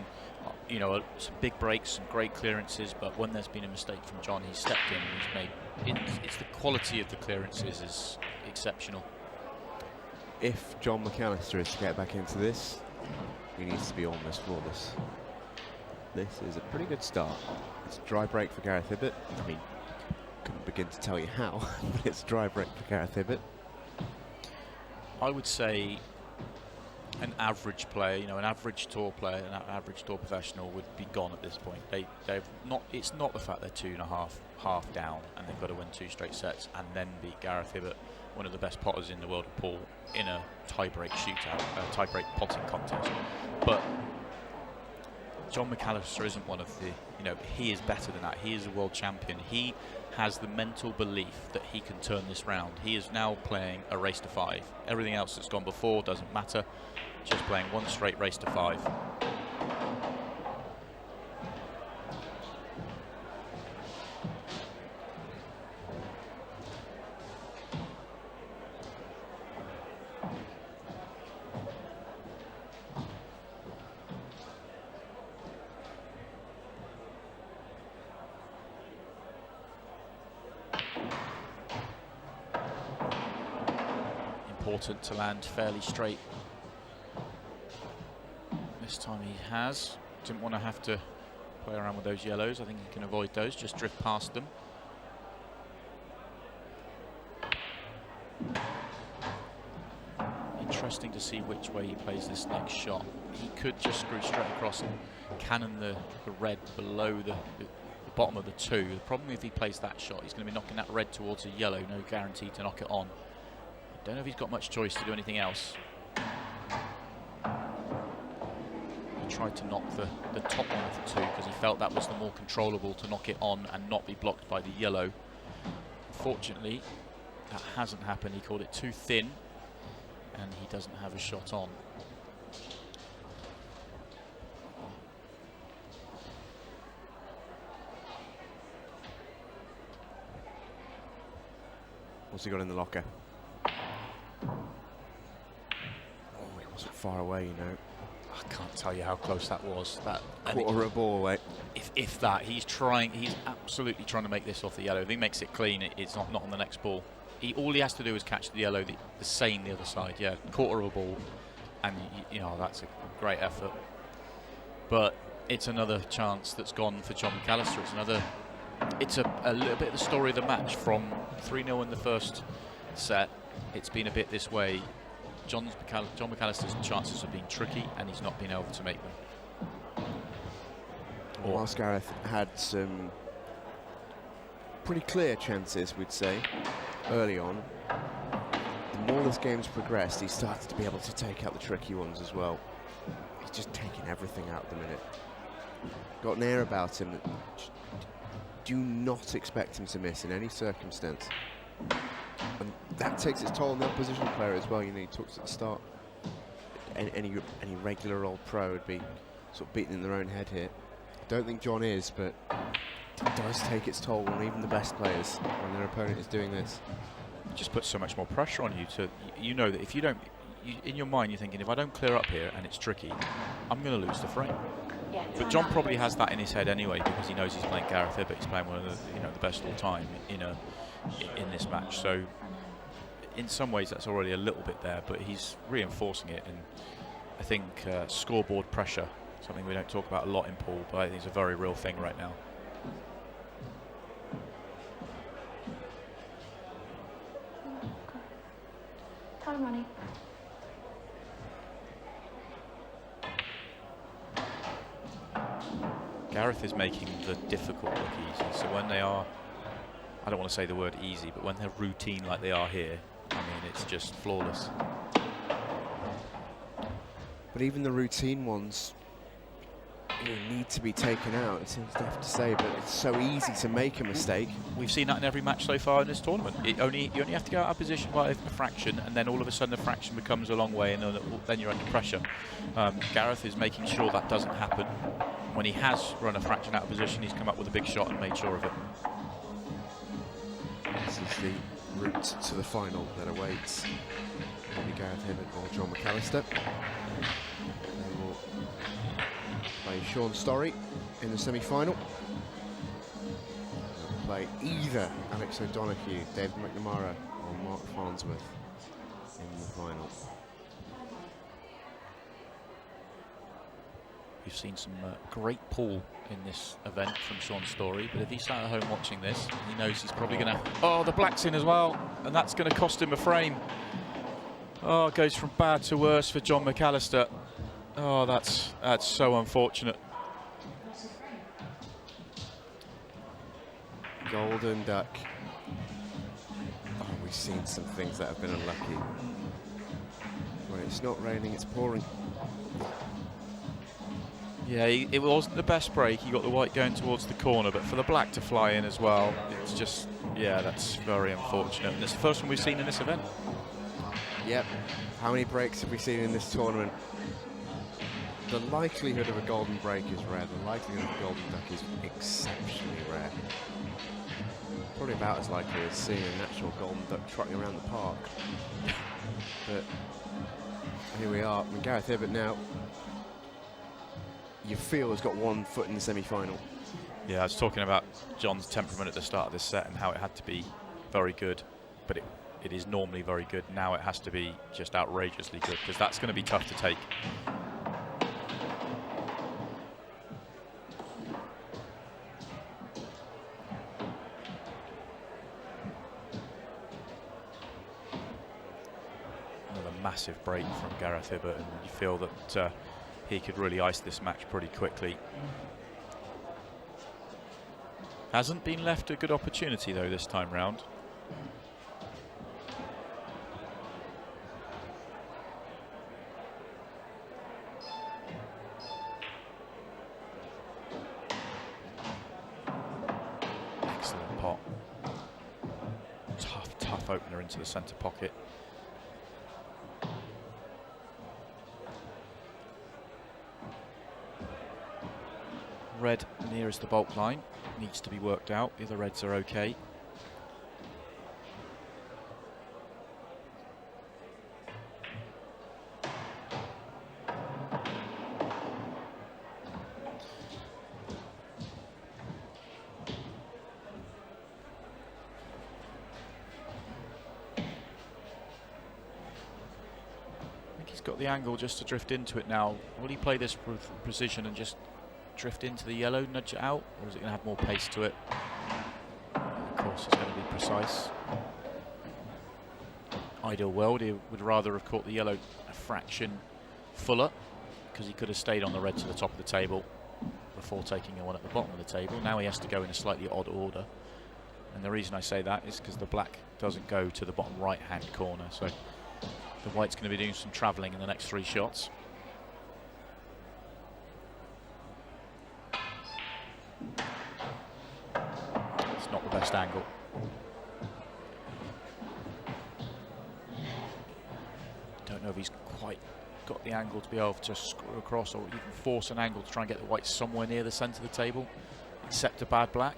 you know, some big breaks, some great clearances, but when there's been a mistake from Jon, he's stepped in and he's made. It's the quality of the clearances is exceptional. If Jon McAllister is to get back into this, he needs to be almost flawless. This is a pretty good start. It's a dry break for Gareth Hibbott. I mean, couldn't begin to tell you how, but it's a dry break for Gareth Hibbott. I would say an average player, you know, an average tour player, an average tour professional would be gone at this point. They've not. It's not the fact they're 2.5 half down and they've got to win 2 straight sets and then beat Gareth Hibbott, one of the best potters in the world of pool, in a tie-break shootout, a tie-break potting contest. But Jon McAllister isn't one of the. You know, he is better than that. He is a world champion. He has the mental belief that he can turn this round. He is now playing a race to 5. Everything else that's gone before doesn't matter. Just playing one straight race to 5. Important to land fairly straight. This time he has. Didn't want to have to play around with those yellows. I think he can avoid those, just drift past them. Interesting to see which way he plays this next shot. He could just screw straight across and cannon the red below the bottom of the 2. The problem if he plays that shot, he's going to be knocking that red towards a yellow, no guarantee to knock it on. I don't know if he's got much choice to do anything else. He tried to knock the top one of the 2 because he felt that was the more controllable to knock it on and not be blocked by the yellow. Unfortunately, that hasn't happened. He called it too thin, and he doesn't have a shot on. What's he got in the locker? Oh, he wasn't far away, you know. I can't tell you how close that was. That Quarter of a ball away. If that, he's absolutely trying to make this off the yellow. If he makes it clean, it's not on the next ball. All he has to do is catch the yellow, the same the other side. Yeah, quarter of a ball, and you know that's a great effort. But it's another chance that's gone for Jon McAllister. It's a little bit of the story of the match. From 3-0 in the first set, it's been a bit this way. Jon McAllister's chances have been tricky, and he's not been able to make them. Whilst Gareth had some pretty clear chances, we'd say, early on, the more this game's progressed, he started to be able to take out the tricky ones as well. He's just taking everything out at the minute. Got an air about him that do not expect him to miss in any circumstance. And that takes its toll on the opposition player as well. You know, he talks at the start. Any regular old pro would be sort of beaten in their own head here. I don't think Jon is, but it does take its toll on even the best players when their opponent is doing this. It just puts so much more pressure on you you know that if you don't, in your mind you're thinking, if I don't clear up here and it's tricky, I'm going to lose the frame. Yeah, But Jon probably has that in his head anyway, because he knows he's playing Gareth Hibbott. He's playing one of the the best all time in this match. So in some ways that's already a little bit there, but he's reinforcing it. And I think scoreboard pressure, something we don't talk about a lot in pool, but I think it's a very real thing right now. Time running. Gareth is making the difficult look easy. So when they are, I don't want to say the word easy, but when they're routine like they are here, I mean, it's just flawless. But even the routine ones need to be taken out. It seems tough to say, but it's so easy to make a mistake. We've seen that in every match so far in this tournament. You only have to go out of position by a fraction, and then all of a sudden the fraction becomes a long way, and then you're under pressure. Gareth is making sure that doesn't happen. When he has run a fraction out of position, he's come up with a big shot and made sure of it. This is the route to the final that awaits maybe Gareth Hibbott or Jon McAllister. They will play Sean Storey in the semi-final. They'll play either Alex O'Donoghue, David McNamara or Mark Farnsworth in the final. We've seen some great pool in this event from Sean Storey, but if he's sat at home watching this, he knows he's probably going to... Oh, the black's in as well, and that's going to cost him a frame. Oh, it goes from bad to worse for Jon McAllister. Oh, that's so unfortunate. Golden duck. Oh, we've seen some things that have been unlucky. When it's not raining, it's pouring. Yeah, it wasn't the best break. He got the white going towards the corner, but for the black to fly in as well, it's just, yeah, that's very unfortunate. And it's the first one we've seen in this event. Yep. How many breaks have we seen in this tournament? The likelihood of a golden break is rare. The likelihood of a golden duck is exceptionally rare. Probably about as likely as seeing an actual golden duck trotting around the park. But here we are. And Gareth Hibbott now, you feel, has got 1 foot in the semi-final. Yeah, I was talking about Jon's temperament at the start of this set and how it had to be very good, but it is normally very good. Now it has to be just outrageously good, because that's going to be tough to take. Another massive break from Gareth Hibbott, and you feel that he could really ice this match pretty quickly. Hasn't been left a good opportunity though this time round. Excellent pot. Tough opener into the centre pocket. Red nearest the bulk line needs to be worked out. The other reds are okay. I think he's got the angle just to drift into it now. Will he play this with precision and just drift into the yellow, nudge it out, or is it going to have more pace to it? Of course, it's going to be precise. Ideal world, he would rather have caught the yellow a fraction fuller, because he could have stayed on the red to the top of the table before taking the one at the bottom of the table. Now he has to go in a slightly odd order, and the reason I say that is because the black doesn't go to the bottom right hand corner, so the white's going to be doing some travelling in the next 3 shots. It's not the best angle. Don't know if he's quite got the angle to be able to screw across, or even force an angle to try and get the white somewhere near the centre of the table, except a bad black.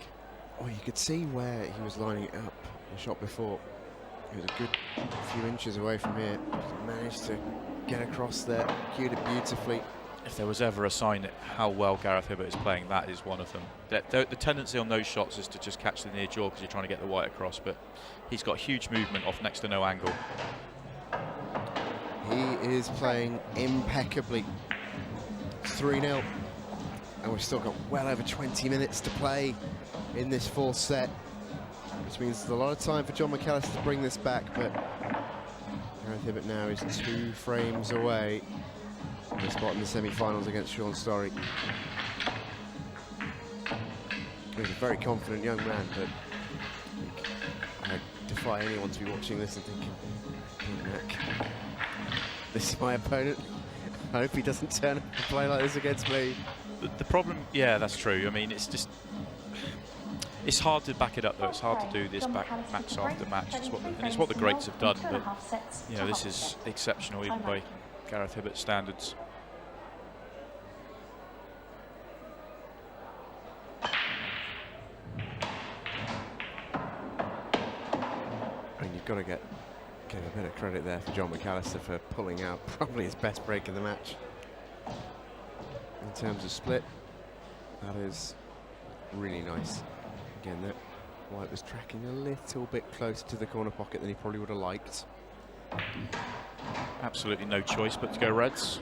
Oh, you could see where he was lining it up the shot before. He was a good few inches away from here. He managed to get across there, cued it beautifully. If there was ever a sign at how well Gareth Hibbott is playing, that is one of them. The tendency on those shots is to just catch the near jaw because you're trying to get the white across, but he's got huge movement off next to no angle. He is playing impeccably. 3-0. And we've still got well over 20 minutes to play in this 4th set, which means there's a lot of time for Jon McAllister to bring this back, but Gareth Hibbott now is 2 frames away from the spot in the semi-finals against Sean Storey. He's a very confident young man, but I defy anyone to be watching this and thinking, this is my opponent. I hope he doesn't turn up and play like this against me. The problem, yeah, that's true. I mean, it's just, it's hard to back it up though. It's hard to do this match after match. It's what the greats have done, but you know, this is exceptional even by Gareth Hibbott standards. I mean, you've got to give a bit of credit there for Jon McAllister for pulling out probably his best break of the match. In terms of split, that is really nice. Again, that white was tracking a little bit closer to the corner pocket than he probably would have liked. Absolutely no choice but to go reds.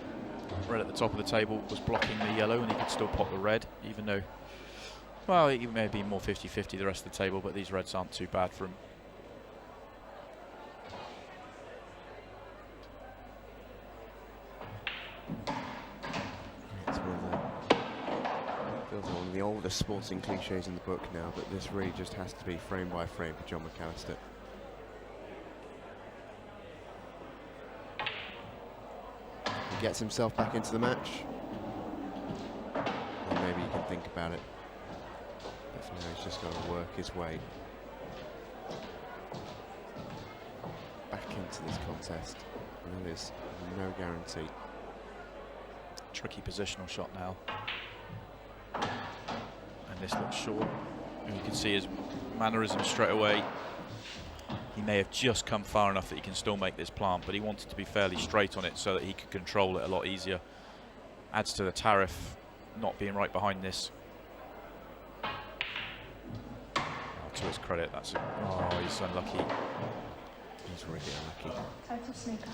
Red at the top of the table was blocking the yellow, and he could still pop the red, even though, well, it may be more 50-50 the rest of the table, but these reds aren't too bad for him. It's one of the oldest sporting cliches in the book now, but this really just has to be frame by frame for Jon McAllister. He gets himself back into the match, and maybe he can think about it. But for now, he's just got to work his way back into this contest, and there is no guarantee. Tricky positional shot now. And this looks short. And you can see his mannerism straight away. He may have just come far enough that he can still make this plant, but he wanted to be fairly straight on it so that he could control it a lot easier. Adds to the tariff not being right behind this. Oh, to his credit, that's a, oh, he's unlucky. He's really unlucky. Total snooker.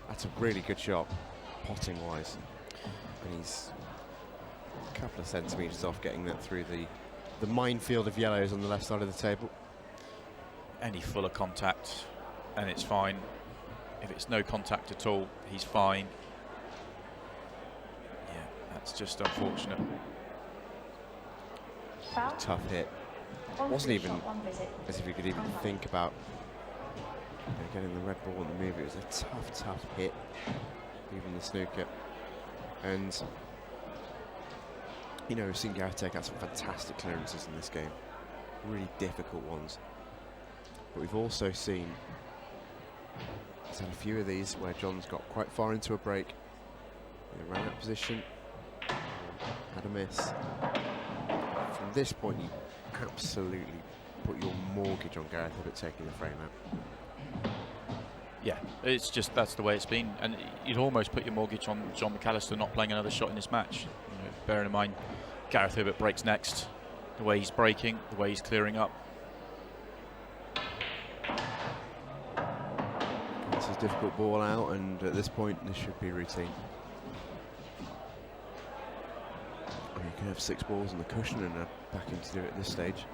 That's a really good shot, potting wise. And he's a couple of centimetres off getting that through the minefield of yellows on the left side of the table. Any fuller contact and it's fine. If it's no contact at all, he's fine. Yeah, that's just unfortunate. Foul. Tough hit. Wasn't even as if he could even think about getting the red ball in the move. It was a tough hit, even the snooker. And you know, we've seen Gareth take out some fantastic clearances in this game, really difficult ones. But we've also seen he's had a few of these where Jon's got quite far into a break, ran out of position, had a miss. From this point, you absolutely put your mortgage on Gareth Hibbott taking the frame out. Yeah, it's just that's the way it's been, and you'd almost put your mortgage on Jon McAllister not playing another shot in this match. You know, bearing in mind, Gareth Hibbott breaks next. The way he's breaking, the way he's clearing up. It's a difficult ball out, and at this point, this should be routine. You can have 6 balls on the cushion and back him to do it at this stage.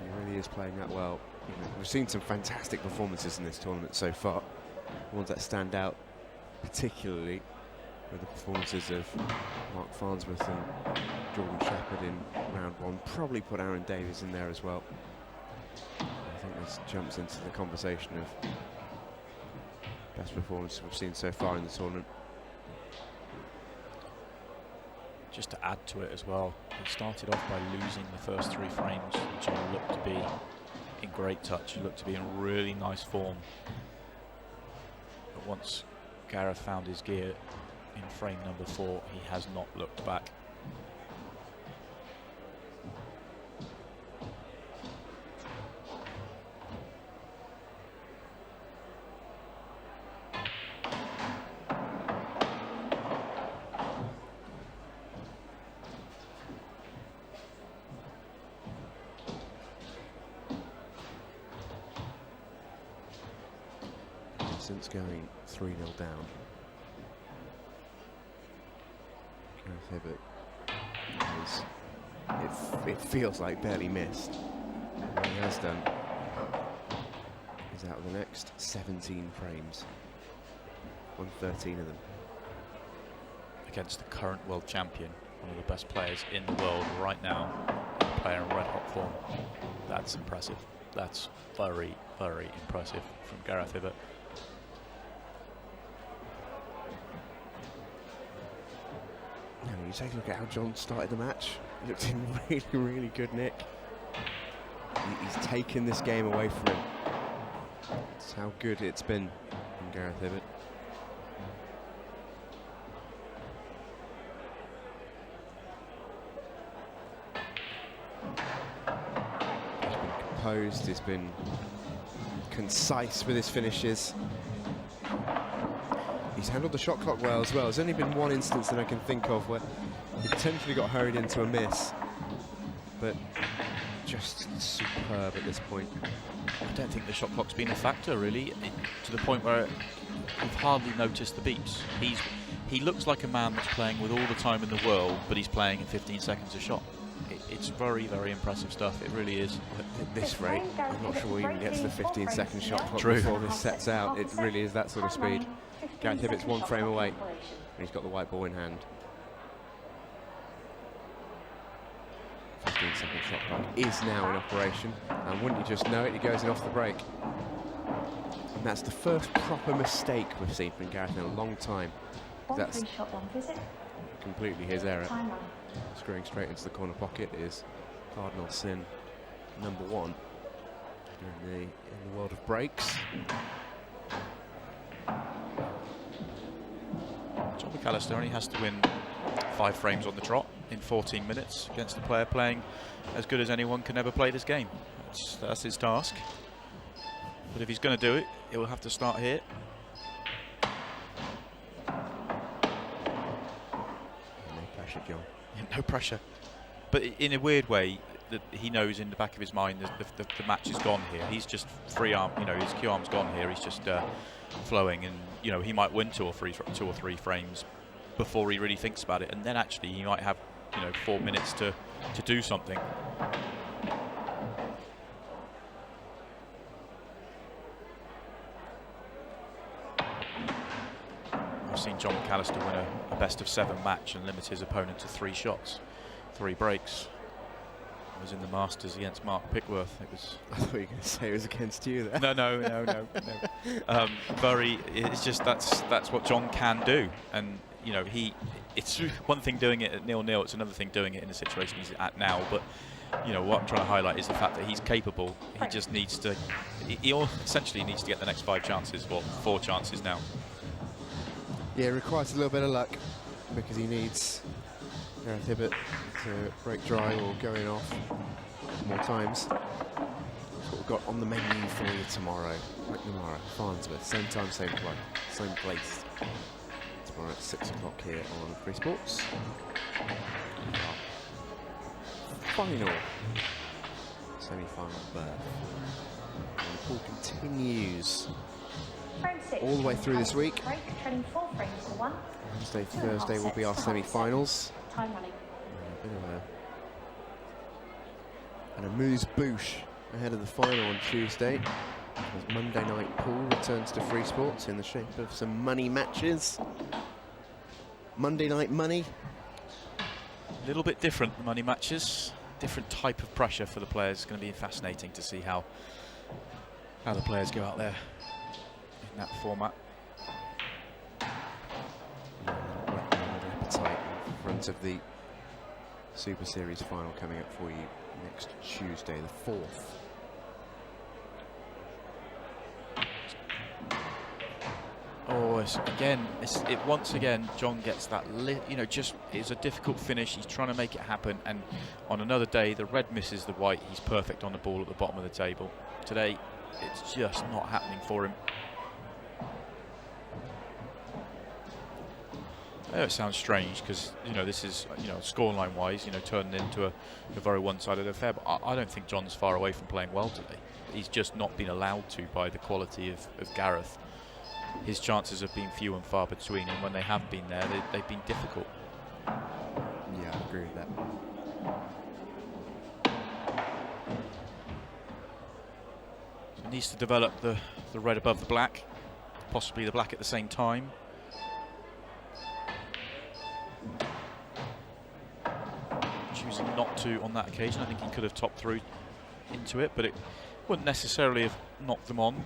He really is playing that well. You know, we've seen some fantastic performances in this tournament so far. The ones that stand out particularly were the performances of Mark Farnsworth and Jordan Shepherd in round 1. Probably put Aaron Davies in there as well. I think this jumps into the conversation of best performance we've seen so far in the tournament. Just to add to it as well, he started off by losing the first 3 frames. Jon looked to be in great touch, he looked to be in really nice form. But once Gareth found his gear in frame number 4, he has not looked back. Since going 3-0 down, Gareth Hibbott it feels like barely missed. What he has done is out of the next 17 frames, won 13 of them. Against the current world champion, one of the best players in the world right now, a player in red hot form. That's impressive. That's very, very impressive from Gareth Hibbott. You take a look at how Jon started the match. He looked in really, really good nick. He's taken this game away from him. That's how good it's been from Gareth Hibbott. He's been composed, he's been concise with his finishes. He's handled the shot clock well as well. There's only been one instance that I can think of where he potentially got hurried into a miss, but just superb at this point. I don't think the shot clock's been a factor really, to the point where we've hardly noticed the beeps. He looks like a man that's playing with all the time in the world, but he's playing in 15 seconds a shot. It's very, very impressive stuff. It really is. At this rate, I'm not sure he even gets the 15-second shot clock True. before this sets out. It really is that sort of speed. Gareth Hibbott's 1 frame away, and he's got the white ball in hand. 15-second shot clock is now in operation, and wouldn't you just know it, he goes in off the break. And that's the first proper mistake we've seen from Gareth in a long time. That's completely his error. Screwing straight into the corner pocket is cardinal sin number 1 in the world of breaks. Jon McAllister only has to win 5 frames on the trot in 14 minutes against a player playing as good as anyone can ever play this game. That's his task. But if he's going to do it, he will have to start here. No pressure, Jon. Yeah, no pressure. But in a weird way, that he knows in the back of his mind that the match is gone here. He's just free arm, you know, his cue arm's gone here. He's just flowing, and you know he might win 2 or 3 frames before he really thinks about it, and then actually he might have 4 minutes to do something. seen Jon McAllister win a best-of-7 match and limit his opponent to 3 shots, 3 breaks. It was in the Masters against Mark Pickworth. It was. I thought you were going to say it was against you there. No. It's just that's what Jon can do, and you know it's one thing doing it at 0-0. It's another thing doing it in the situation he's at now. But you know what I'm trying to highlight is the fact that he's capable. He just needs to. He essentially needs to get the next 5 chances, well, 4 chances now. Yeah, it requires a little bit of luck because he needs Gareth Hibbott to break dry or going off more times. That's what we've got on the menu for you tomorrow. McNamara, Farnsworth, same time, same place. Tomorrow at 6 o'clock here on Freesports. Final semi-final berth. And the pool continues all the way through this week. Break, trading 4 frames to 1. Wednesday, Thursday will be our semi-finals. Time running. A bit of an amuse-bouche ahead of the final on Tuesday. As Monday night pool returns to Freesports in the shape of some money matches. Monday night money. A little bit different, the money matches. Different type of pressure for the players. It's going to be fascinating to see how the players go out there in that format. Appetite in front of the Super Series final coming up for you next Tuesday, the 4th. Oh, once again, Jon gets that, just it's a difficult finish. He's trying to make it happen, and on another day, the red misses the white. He's perfect on the ball at the bottom of the table. Today, it's just not happening for him. I know it sounds strange because this is scoreline wise turned into a very one-sided affair, but I don't think Jon's far away from playing well today. He's just not been allowed to by the quality of Gareth. His chances have been few and far between, and when they have been there, they've been difficult. Yeah, I agree with that. So he needs to develop the red above the black, possibly the black at the same time. Choosing not to on that occasion. I think he could have topped through into it, but it wouldn't necessarily have knocked them on.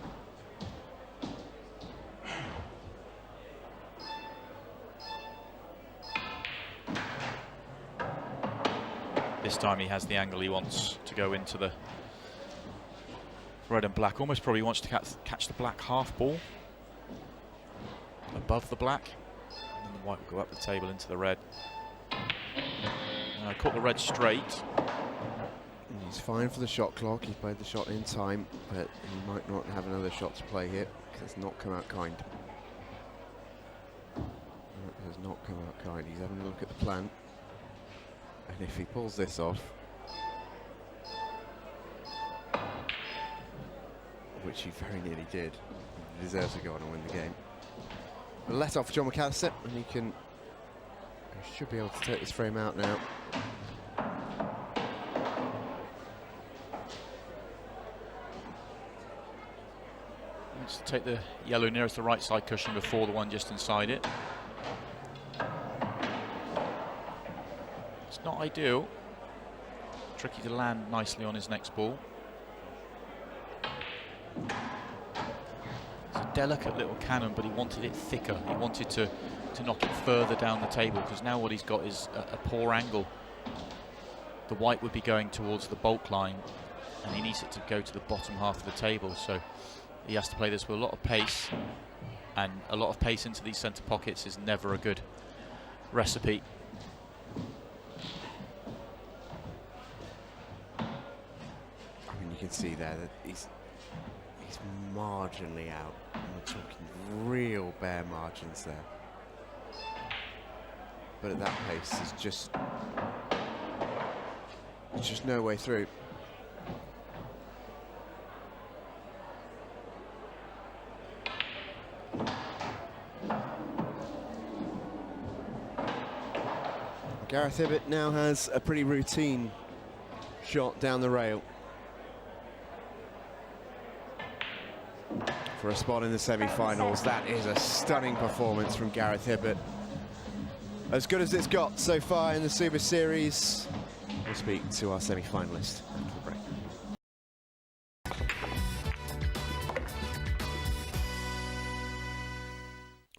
This time he has the angle he wants to go into the red and black. Almost probably wants to catch the black half ball above the black, and then the white will go up the table into the red. Caught the red straight. He's fine for the shot clock. He played the shot in time, but he might not have another shot to play here because it's not come out kind. It has not come out kind. He's having a look at the plan. And if he pulls this off, which he very nearly did, he deserves to go on and win the game. A let off Jon McAllister, and he should be able to take this frame out now. Let's take the yellow nearest the right side cushion before the one just inside it. It's not ideal. Tricky to land nicely on his next ball. It's a delicate little cannon, but he wanted it thicker. He wanted to knock it further down the table, because now what he's got is a poor angle. The white would be going towards the bulk line, and he needs it to go to the bottom half of the table. So he has to play this with a lot of pace, and a lot of pace into these centre pockets is never a good recipe. I mean, you can see there that he's marginally out. We're talking real bare margins there. But at that pace, there's just no way through. Gareth Hibbott now has a pretty routine shot down the rail for a spot in the semi-finals. That is a stunning performance from Gareth Hibbott. As good as it's got so far in the Super Series. We'll speak to our semi-finalist after the break.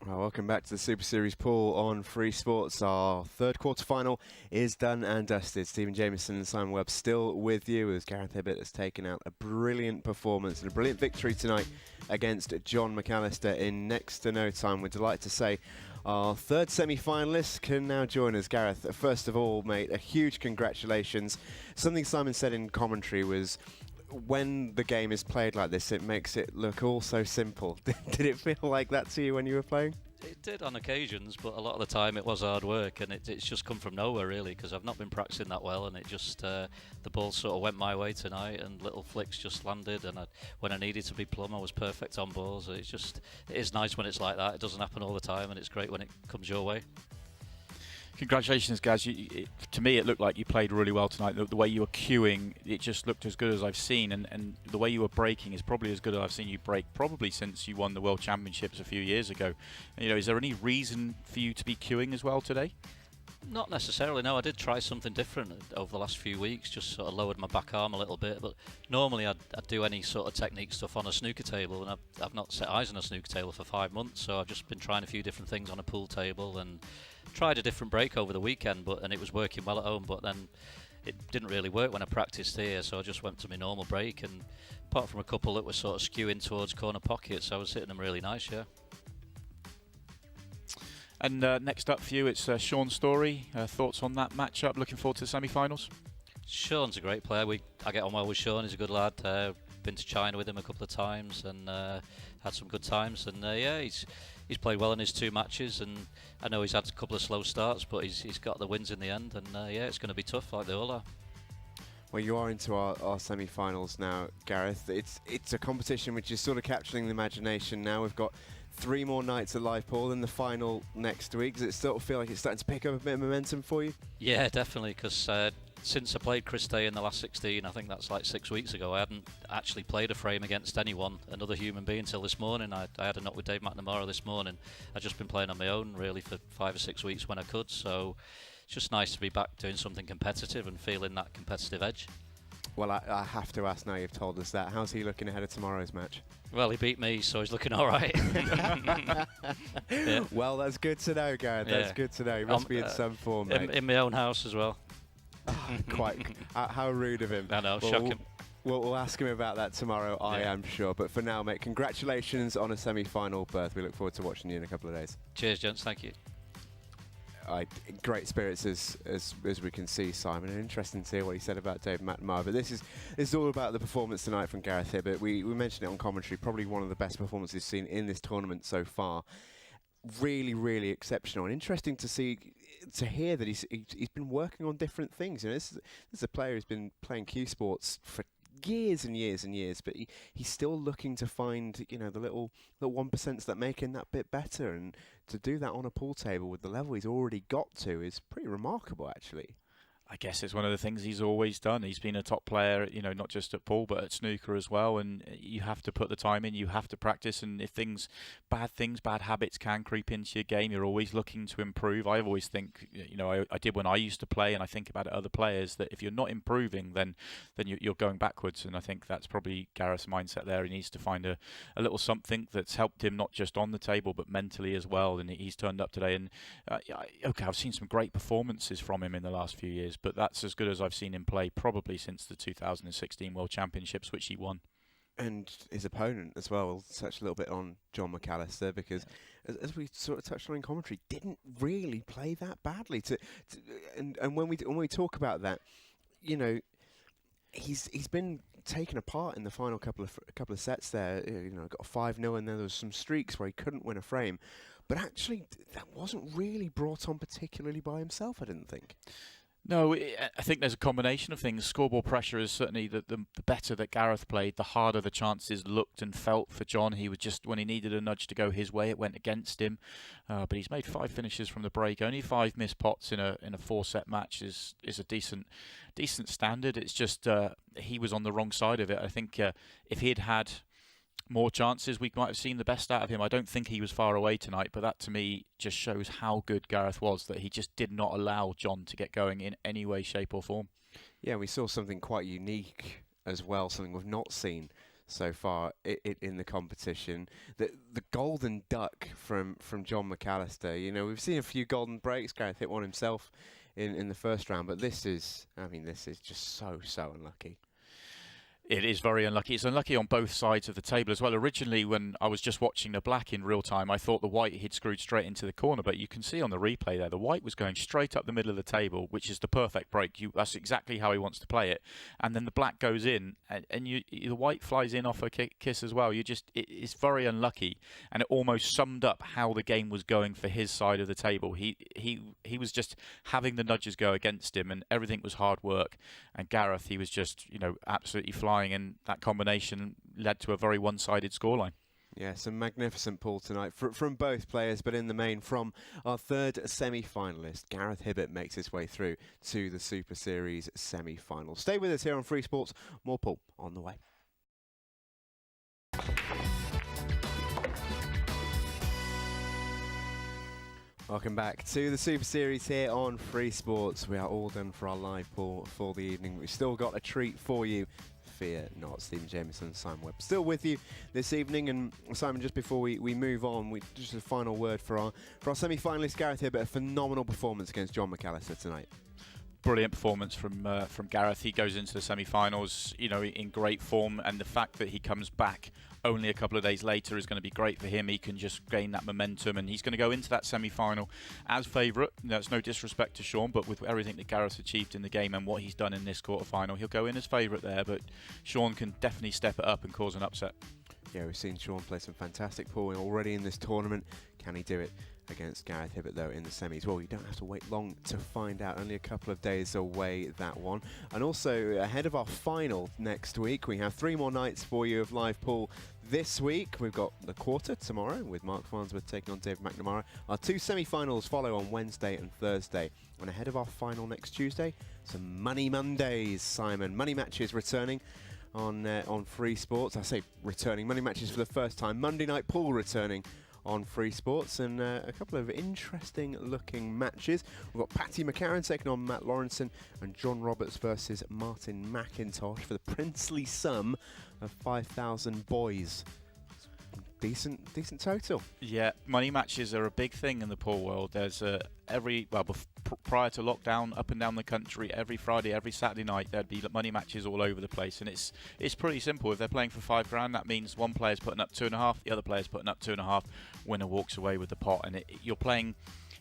Well, welcome back to the Super Series pool on Free Sports. Our third quarter-final is done and dusted. Stephen Jameson and Simon Webb still with you as Gareth Hibbott has taken out a brilliant performance and a brilliant victory tonight against Jon McAllister in next to no time. We're delighted to say our third semi-finalist can now join us. Gareth, first of all, mate, a huge congratulations. Something Simon said in commentary was, when the game is played like this, it makes it look all so simple. Did it feel like that to you when you were playing? It did on occasions, but a lot of the time it was hard work, and it's just come from nowhere really, because I've not been practicing that well, and it just the ball sort of went my way tonight, and little flicks just landed, and when I needed to be plumb, I was perfect on balls. It is nice when it's like that. It doesn't happen all the time, and it's great when it comes your way. Congratulations, guys. To me, it looked like you played really well tonight. The way you were cueing, it just looked as good as I've seen. And the way you were breaking is probably as good as I've seen you break, probably since you won the World Championships a few years ago. You know, is there any reason for you to be cueing as well today? Not necessarily, no. I did try something different over the last few weeks, just sort of lowered my back arm a little bit. But normally I'd do any sort of technique stuff on a snooker table, and I've not set eyes on a snooker table for 5 months, so I've just been trying a few different things on a pool table and tried a different break over the weekend, and it was working well at home, but then it didn't really work when I practiced here, so I just went to my normal break, and apart from a couple that were sort of skewing towards corner pockets, I was hitting them really nice, yeah. And next up for you, it's Sean Story. Thoughts on that matchup? Looking forward to the semi-finals? Sean's a great player. I get on well with Sean. He's a good lad. Been to China with him a couple of times and had some good times. And yeah, he's played well in his 2 matches. And I know he's had a couple of slow starts, but he's got the wins in the end. And yeah, it's going to be tough, like they all are. Well, you are into our semi-finals now, Gareth. It's a competition which is sort of capturing the imagination now. We've got 3 more nights of live pool in the final next week. Does it still feel like it's starting to pick up a bit of momentum for you? Yeah, definitely, because since I played Chris Day in the last 16, I think that's like 6 weeks ago, I hadn't actually played a frame against anyone, another human being, until this morning. I had a knock with Dave McNamara this morning. I've just been playing on my own, really, for 5 or 6 weeks when I could, so it's just nice to be back doing something competitive and feeling that competitive edge. Well, I have to ask now you've told us that. How's he looking ahead of tomorrow's match? Well, he beat me, so he's looking all right. Yeah. Well, that's good to know, Gareth. That's good to know. He must be in some form, mate. In my own house as well. Quite. How rude of him. I know, shock him. We'll ask him about that tomorrow, I am sure. But for now, mate, congratulations on a semi-final berth. We look forward to watching you in a couple of days. Cheers, gents. Thank you. Great spirits as we can see, Simon. And interesting to hear what he said about Dave McNamara. But this is all about the performance tonight from Gareth Hibbott. We mentioned it on commentary. Probably one of the best performances seen in this tournament so far. Really, really exceptional, and interesting to hear that he's been working on different things. You know, this is a player who's been playing Q Sports for years and years and years, but he's still looking to find, you know, the little 1% that make him that bit better, and to do that on a pool table with the level he's already got to is pretty remarkable, actually. I guess it's one of the things he's always done. He's been a top player, you know, not just at pool but at snooker as well. And you have to put the time in, you have to practice. And if bad habits can creep into your game, you're always looking to improve. I always think, you know, I did when I used to play, and I think about it other players, that if you're not improving, then you're going backwards. And I think that's probably Gareth's mindset there. He needs to find a little something that's helped him not just on the table but mentally as well. And he's turned up today. And okay, I've seen some great performances from him in the last few years, but that's as good as I've seen him play probably since the 2016 World Championships, which he won. And his opponent as well. We'll touch a little bit on Jon McAllister, because as we sort of touched on in commentary, didn't really play that badly. And when we talk about that, you know, he's been taken apart in the final couple of sets there. You know, got a 5-0, and then there was some streaks where he couldn't win a frame. But actually, that wasn't really brought on particularly by himself, I didn't think. No, I think there's a combination of things. Scoreboard pressure is certainly the better that Gareth played, the harder the chances looked and felt for Jon. He would just, when he needed a nudge to go his way, it went against him. But he's made 5 finishes from the break. Only 5 missed pots in a 4-set match is a decent standard. It's just he was on the wrong side of it. I think if he had more chances, we might have seen the best out of him. I don't think he was far away tonight, but that to me just shows how good Gareth was, that he just did not allow Jon to get going in any way, shape or form. Yeah, we saw something quite unique as well, something we've not seen so far in the competition. The golden duck from Jon McAllister. You know, we've seen a few golden breaks. Gareth hit one himself in the first round, but this is just so unlucky. It is very unlucky. It's unlucky on both sides of the table as well. Originally, when I was just watching the black in real time, I thought the white he'd screwed straight into the corner, but you can see on the replay there, the white was going straight up the middle of the table, which is the perfect break. That's exactly how he wants to play it. And then the black goes in, and the white flies in off a kiss as well. It's very unlucky, and it almost summed up how the game was going for his side of the table. He was just having the nudges go against him, and everything was hard work. And Gareth, he was just, absolutely flying. And that combination led to a very one-sided scoreline. Yes, a magnificent pool tonight from both players, but in the main from our third semi-finalist. Gareth Hibbott makes his way through to the Super Series semi-final. Stay with us here on Free Sports. More pool on the way. Welcome back to the Super Series here on Free Sports. We are all done for our live pool for the evening. We've still got a treat for you. Fear not. Stephen Jameson, Simon Webb, still with you this evening. And Simon, just before we move on, just a final word for our semi-finalist Gareth Hibbott. A phenomenal performance against Jon McAllister tonight. Brilliant performance from Gareth. He goes into the semi-finals, in great form, and the fact that he comes back only a couple of days later is going to be great for him. He can just gain that momentum, and he's going to go into that semi-final as favourite. That's no disrespect to Sean, but with everything that Gareth's achieved in the game and what he's done in this quarter-final, he'll go in as favourite there, but Sean can definitely step it up and cause an upset. Yeah, we've seen Sean play some fantastic pool already in this tournament. Can he do it against Gareth Hibbott, though, in the semis? Well, you don't have to wait long to find out. Only a couple of days away, that one. And also, ahead of our final next week, we have 3 more nights for you of live pool this week. We've got the quarter tomorrow with Mark Farnsworth taking on David McNamara. Our 2 semi-finals follow on Wednesday and Thursday. And ahead of our final next Tuesday, some Money Mondays, Simon. Money matches returning on Free Sports. I say returning. Money matches for the first time. Monday Night Pool returning on Free Sports, and a couple of interesting looking matches. We've got Patty McCarron taking on Matt Lawrenson, and John Roberts versus Martin McIntosh for the princely sum of 5,000 boys. Decent total. Yeah, money matches are a big thing in the pool world. There's prior to lockdown, up and down the country, every Friday, every Saturday night, there'd be money matches all over the place, and it's pretty simple. If they're playing for $5,000, that means one player's putting up 2.5, the other player's putting up 2.5. Winner walks away with the pot, and you're playing.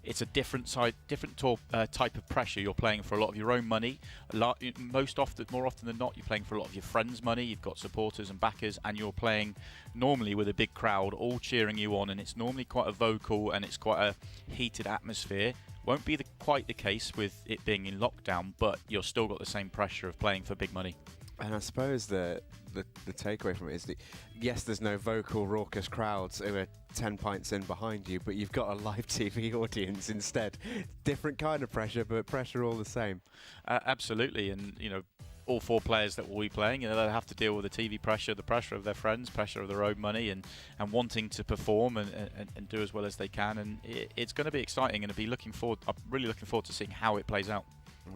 It's a different type of pressure. You're playing for a lot of your own money. More often than not, you're playing for a lot of your friends' money. You've got supporters and backers, and you're playing normally with a big crowd all cheering you on, and it's normally quite a vocal and it's quite a heated atmosphere. Won't be quite the case with it being in lockdown, but you're still got the same pressure of playing for big money. And I suppose the takeaway from it is that, yes, there's no vocal, raucous crowds who are 10 pints in behind you, but you've got a live TV audience instead. Different kind of pressure, but pressure all the same. Absolutely, and all 4 players that will be playing, they'll have to deal with the TV pressure, the pressure of their friends, pressure of their own money, and wanting to perform and do as well as they can. And it's going to be exciting, and I'm really looking forward to seeing how it plays out.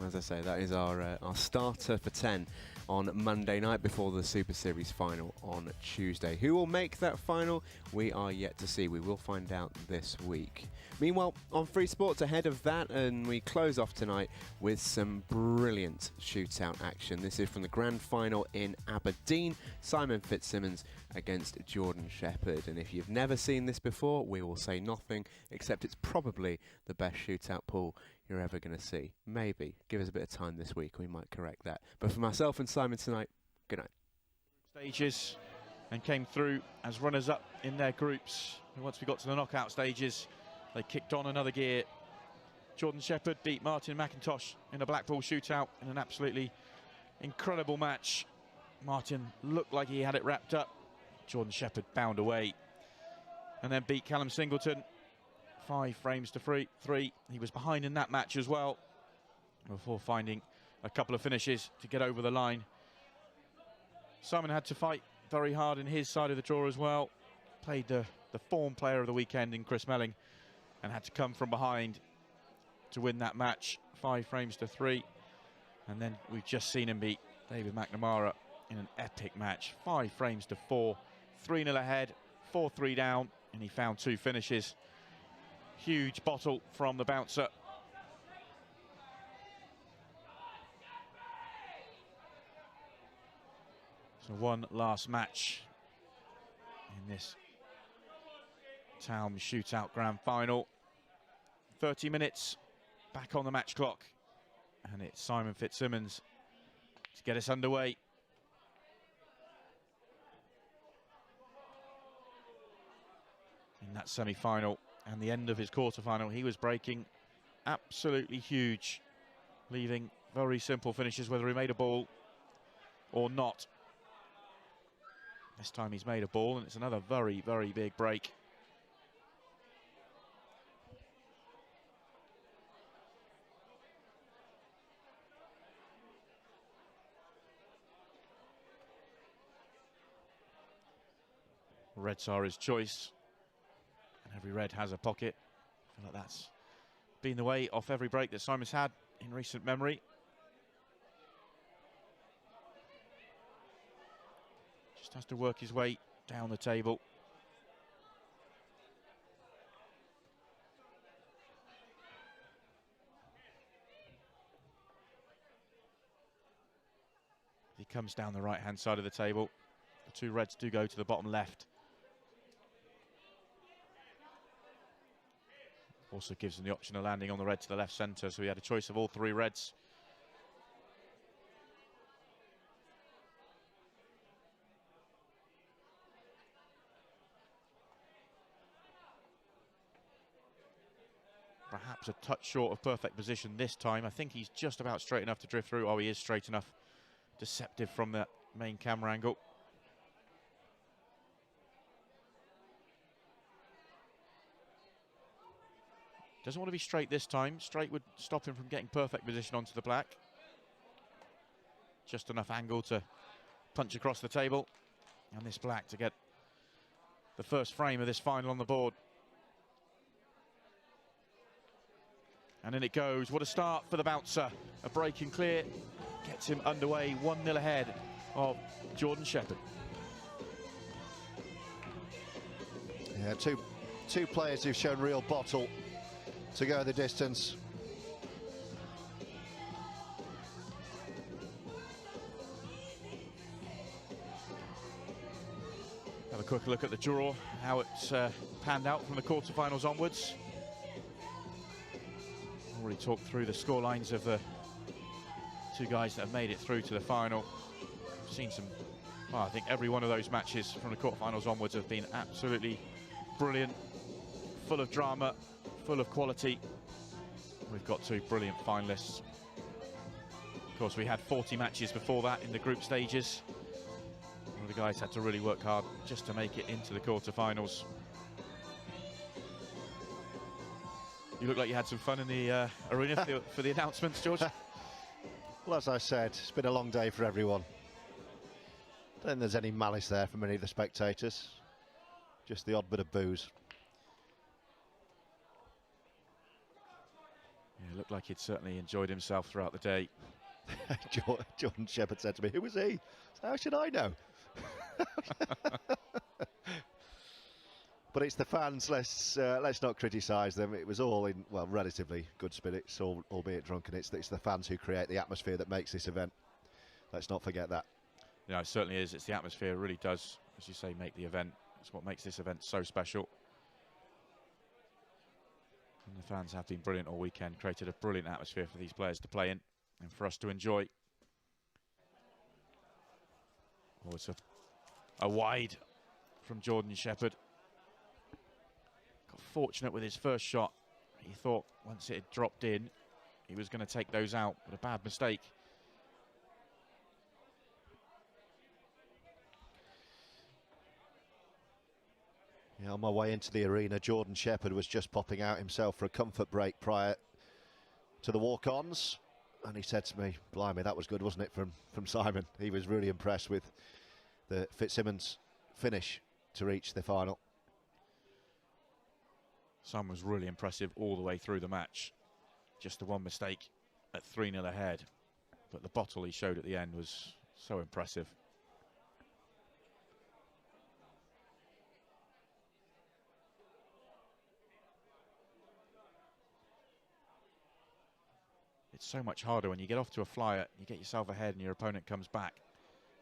As I say, that is our starter for 10 on Monday night before the Super Series final on Tuesday. Who will make that final? We are yet to see. We will find out this week. Meanwhile, on Free Sports, ahead of that, and we close off tonight with some brilliant shootout action. This is from the grand final in Aberdeen. Simon Fitzsimmons against Jordan Shepherd. And if you've never seen this before, we will say nothing, except it's probably the best shootout pool you're ever going to see. Maybe. Give us a bit of time this week, we might correct that. But for myself and Simon tonight, good night. Stages and came through as runners-up in their groups. And once we got to the knockout stages, they kicked on another gear. Jordan Shepherd beat Martin McIntosh in a Blackpool shootout in an absolutely incredible match. Martin looked like he had it wrapped up. Jordan Shepherd bound away and then beat Callum Singleton 5 frames to 3. He was behind in that match as well before finding a couple of finishes to get over the line. Simon had to fight very hard in his side of the draw as well. Played the form player of the weekend in Chris Melling and had to come from behind to win that match, 5 frames to 3. And then we've just seen him beat David McNamara in an epic match, 5 frames to 4, 3-0 ahead, 4-3 down, and he found 2 finishes. Huge bottle from the bouncer. So one last match in this Taom Shootout Grand Final. 30 minutes back on the match clock, and it's Simon Fitzsimmons to get us underway. In that semi-final and the end of his quarter-final, he was breaking absolutely huge, leaving very simple finishes whether he made a ball or not. This time he's made a ball, and it's another very, very big break. Reds are his choice, and every red has a pocket. I feel like that's been the way off every break that Simon's had in recent memory. Just has to work his way down the table. He comes down the right-hand side of the table. The 2 reds do go to the bottom left. Also gives him the option of landing on the red to the left centre, so he had a choice of all 3 reds. Perhaps a touch short of perfect position this time. I think he's just about straight enough to drift through. Oh, he is straight enough. Deceptive from the main camera angle. Doesn't want to be straight this time. Straight would stop him from getting perfect position onto the black. Just enough angle to punch across the table. And this black to get the first frame of this final on the board. And in it goes. What a start for the bouncer. A break and clear gets him underway, 1-0 ahead of Jordan Shepherd. Yeah, two players who've shown real bottle to go the distance. Have a quick look at the draw, how it's panned out from the quarterfinals onwards. Already talked through the scorelines of the 2 guys that have made it through to the final. We've seen some, well, I think every one of those matches from the quarterfinals onwards have been absolutely brilliant, full of drama, full of quality. We've got 2 brilliant finalists. Of course, we had 40 matches before that in the group stages. One of the guys had to really work hard just to make it into the quarterfinals. You look like you had some fun in the arena for the announcements, George. Well, as I said, it's been a long day for everyone. I don't think there's any malice there from any of the spectators. Just the odd bit of booze. Yeah, it looked like he'd certainly enjoyed himself throughout the day. Jordan Shepherd said to me, "Who was he?" So how should I know? But it's the fans. Let's not criticise them. It was all in, well, relatively good spirits, albeit drunken. It's the fans who create the atmosphere that makes this event. Let's not forget that. Yeah, it certainly is. It's the atmosphere. It really does, as you say, make the event. It's what makes this event so special. And the fans have been brilliant all weekend, created a brilliant atmosphere for these players to play in and for us to enjoy. Oh, it's a wide from Jordan Shepherd. Got fortunate with his first shot. He thought once it had dropped in, he was going to take those out, but a bad mistake. Yeah, on my way into the arena, Jordan Shepherd was just popping out himself for a comfort break prior to the walk-ons, and he said to me, "Blimey, that was good, wasn't it, from Simon?" He was really impressed with the Fitzsimmons finish to reach the final. Simon was really impressive all the way through the match. Just the one mistake at 3-0 ahead. But the bottle he showed at the end was so impressive. It's so much harder when you get off to a flyer, you get yourself ahead and your opponent comes back.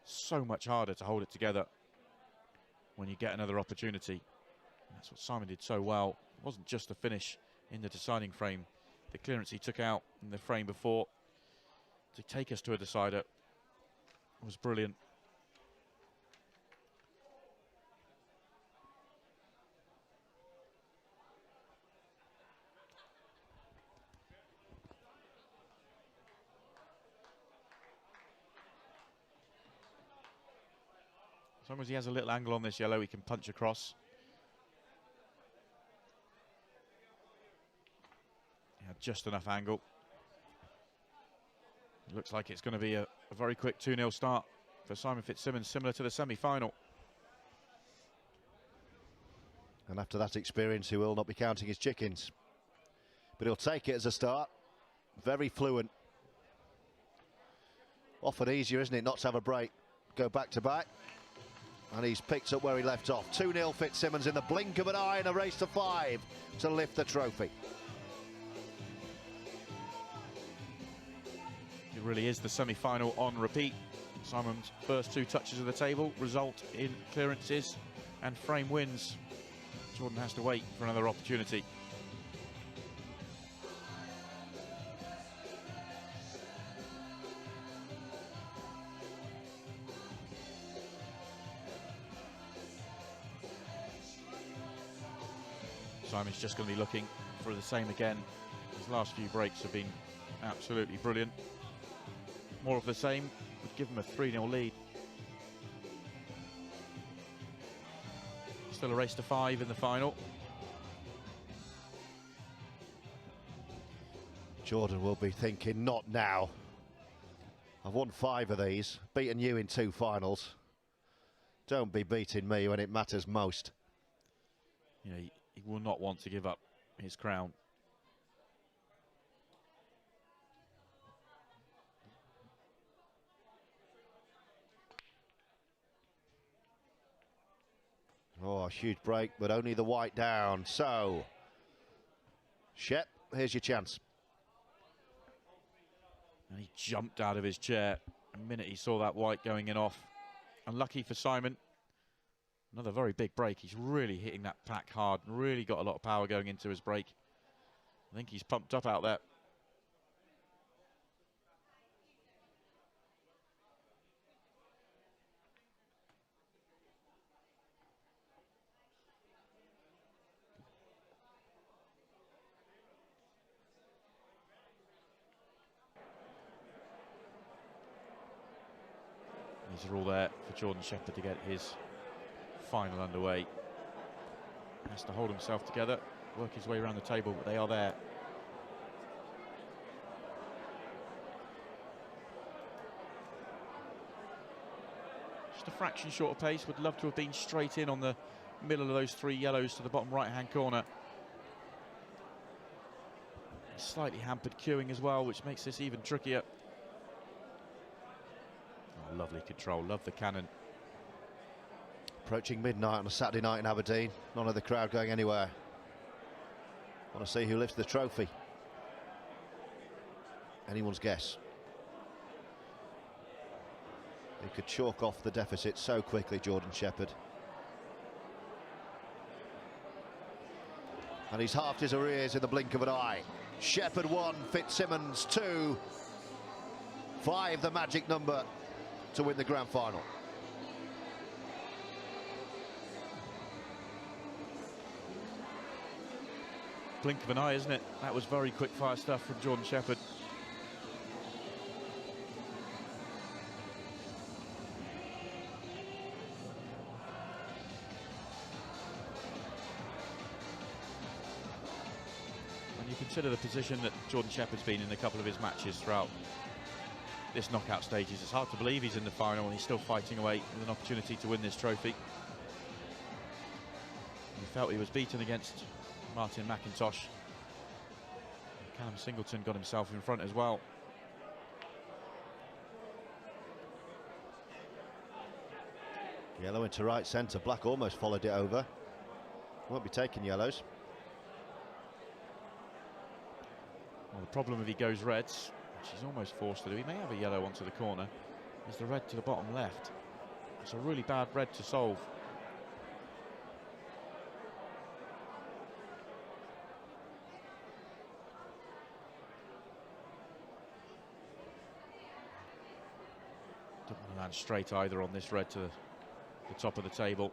So much harder to hold it together when you get another opportunity. And that's what Simon did so well. It wasn't just the finish in the deciding frame. The clearance he took out in the frame before to take us to a decider was brilliant. As long as he has a little angle on this yellow, he can punch across. He had just enough angle. It looks like it's going to be a very quick 2-0 start for Simon Fitzsimmons, similar to the semi-final. And after that experience, he will not be counting his chickens. But he'll take it as a start. Very fluent. Often easier, isn't it, not to have a break. Go back to back. And he's picked up where he left off. 2-0 Fitzsimmons in the blink of an eye in a race to 5 to lift the trophy. It really is the semi-final on repeat. Simon's first 2 touches of the table result in clearances and frame wins. Jordan has to wait for another opportunity. Simon's just going to be looking for the same again. His last few breaks have been absolutely brilliant. More of the same would give him a 3-0 lead. Still a race to 5 in the final. Jordan will be thinking, not now. I've won 5 of these, beaten you in 2 finals. Don't be beating me when it matters most. You know, he will not want to give up his crown. Oh, a huge break, but only the white down. So, Shep, here's your chance. And he jumped out of his chair the minute he saw that white going in off. Unlucky for Simon. Another very big break. He's really hitting that pack hard. Really got a lot of power going into his break. I think he's pumped up out there. These are all there for Jordan Shepherd to get his final underway. He has to hold himself together, work his way around the table, but they are there. Just a fraction short of pace. Would love to have been straight in on the middle of those 3 yellows to the bottom right-hand corner. Slightly hampered queuing as well, which makes this even trickier. Oh, lovely control, love the cannon. Approaching midnight on a Saturday night in Aberdeen. None of the crowd going anywhere. Want to see who lifts the trophy. Anyone's guess. He could chalk off the deficit so quickly, Jordan Shepherd. And he's halved his arrears in the blink of an eye. Shepherd 1, Fitzsimmons 2. 5, the magic number to win the grand final. Blink of an eye, isn't it? That was very quick fire stuff from Jordan Shepherd. When you consider the position that Jordan Shepherd's been in a couple of his matches throughout this knockout stages. It's hard to believe he's in the final and he's still fighting away with an opportunity to win this trophy. He felt he was beaten against Martin McIntosh. Callum Singleton got himself in front as well. Yellow into right centre. Black almost followed it over. Won't be taking yellows. Well, the problem if he goes reds, which he's almost forced to do, he may have a yellow onto the corner, is the red to the bottom left. It's a really bad red to solve. Don't want to land straight either on this red to the top of the table.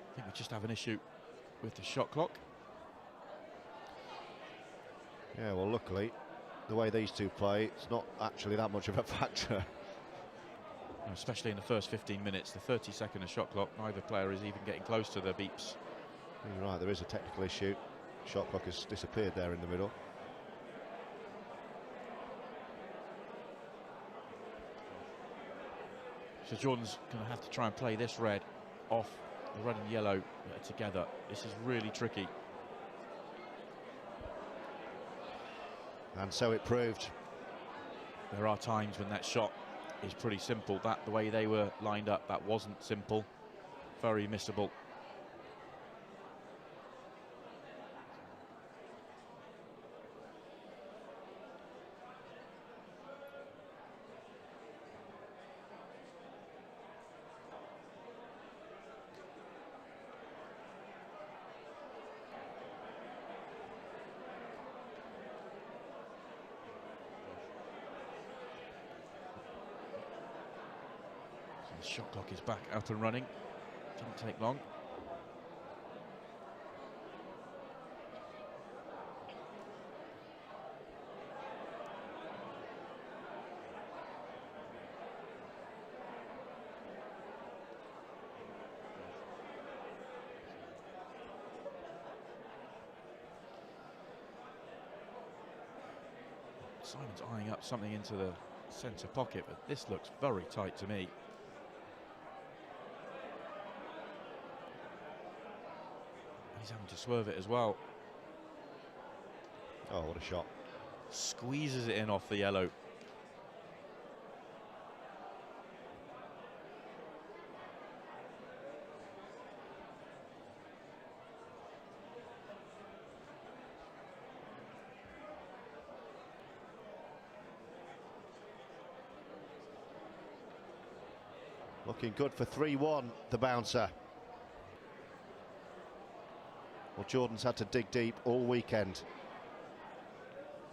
I think we just have an issue with the shot clock. Yeah, well, luckily, the way these two play, it's not actually that much of a factor. Especially in the first 15 minutes, the 30-second shot clock, neither player is even getting close to their beeps. You're right, there is a technical issue. Shot clock has disappeared there in the middle. So Jordan's going to have to try and play this red off the red and yellow together. This is really tricky. And so it proved. There are times when that shot is pretty simple. That, the way they were lined up, that wasn't simple. Very missable. The shot clock is back up and running. Didn't take long. Simon's eyeing up something into the centre pocket, but this looks very tight to me. He's having to swerve it as well. Oh, what a shot. Squeezes it in off the yellow. Looking good for 3-1, the bouncer. Well, Jordan's had to dig deep all weekend.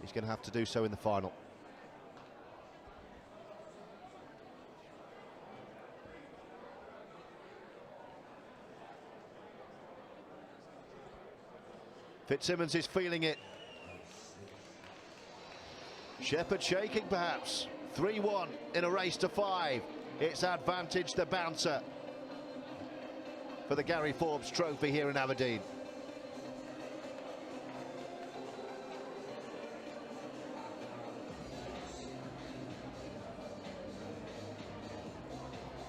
He's going to have to do so in the final. Fitzsimmons is feeling it. Shepherd shaking perhaps. 3-1 in a race to 5. It's advantage the bouncer for the Gary Forbes Trophy here in Aberdeen.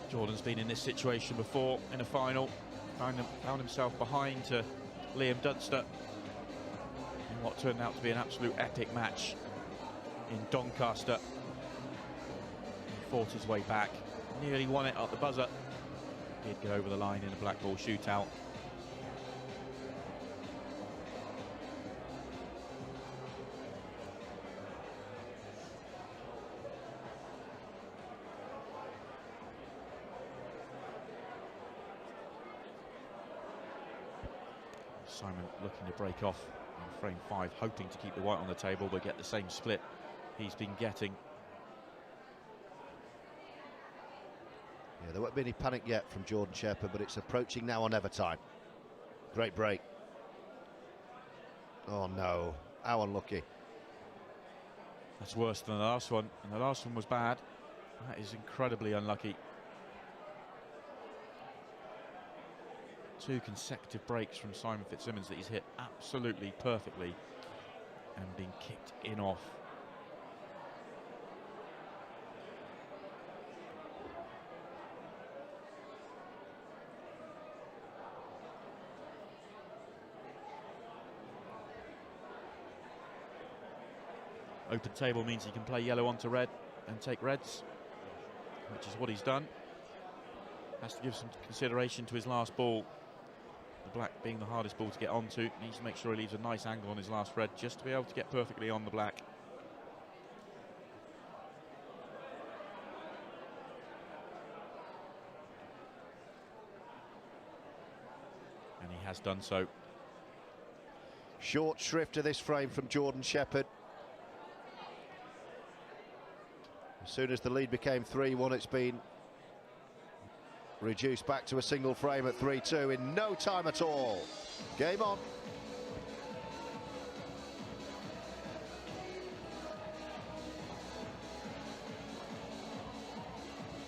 Jordan's been in this situation before in a final. Found himself behind to Liam Dunster in what turned out to be an absolute epic match in Doncaster. He fought his way back, nearly won it at the buzzer. Did get over the line in a black ball shootout. Simon looking to break off in frame 5, hoping to keep the white on the table but get the same split he's been getting. Yeah, there won't be any panic yet from Jordan Shepherd, but it's approaching now or never time. Great break. Oh no, how unlucky. That's worse than the last one, and the last one was bad. That is incredibly unlucky. 2 consecutive breaks from Simon Fitzsimmons that he's hit absolutely perfectly and been kicked in off. Open table means he can play yellow onto red and take reds, which is what he's done. Has to give some consideration to his last ball. The black being the hardest ball to get onto. Needs to make sure he leaves a nice angle on his last red just to be able to get perfectly on the black. And he has done so. Short shrift to this frame from Jordan Shepherd. As soon as the lead became 3-1, it's been reduced back to a single frame at 3-2 in no time at all. Game on.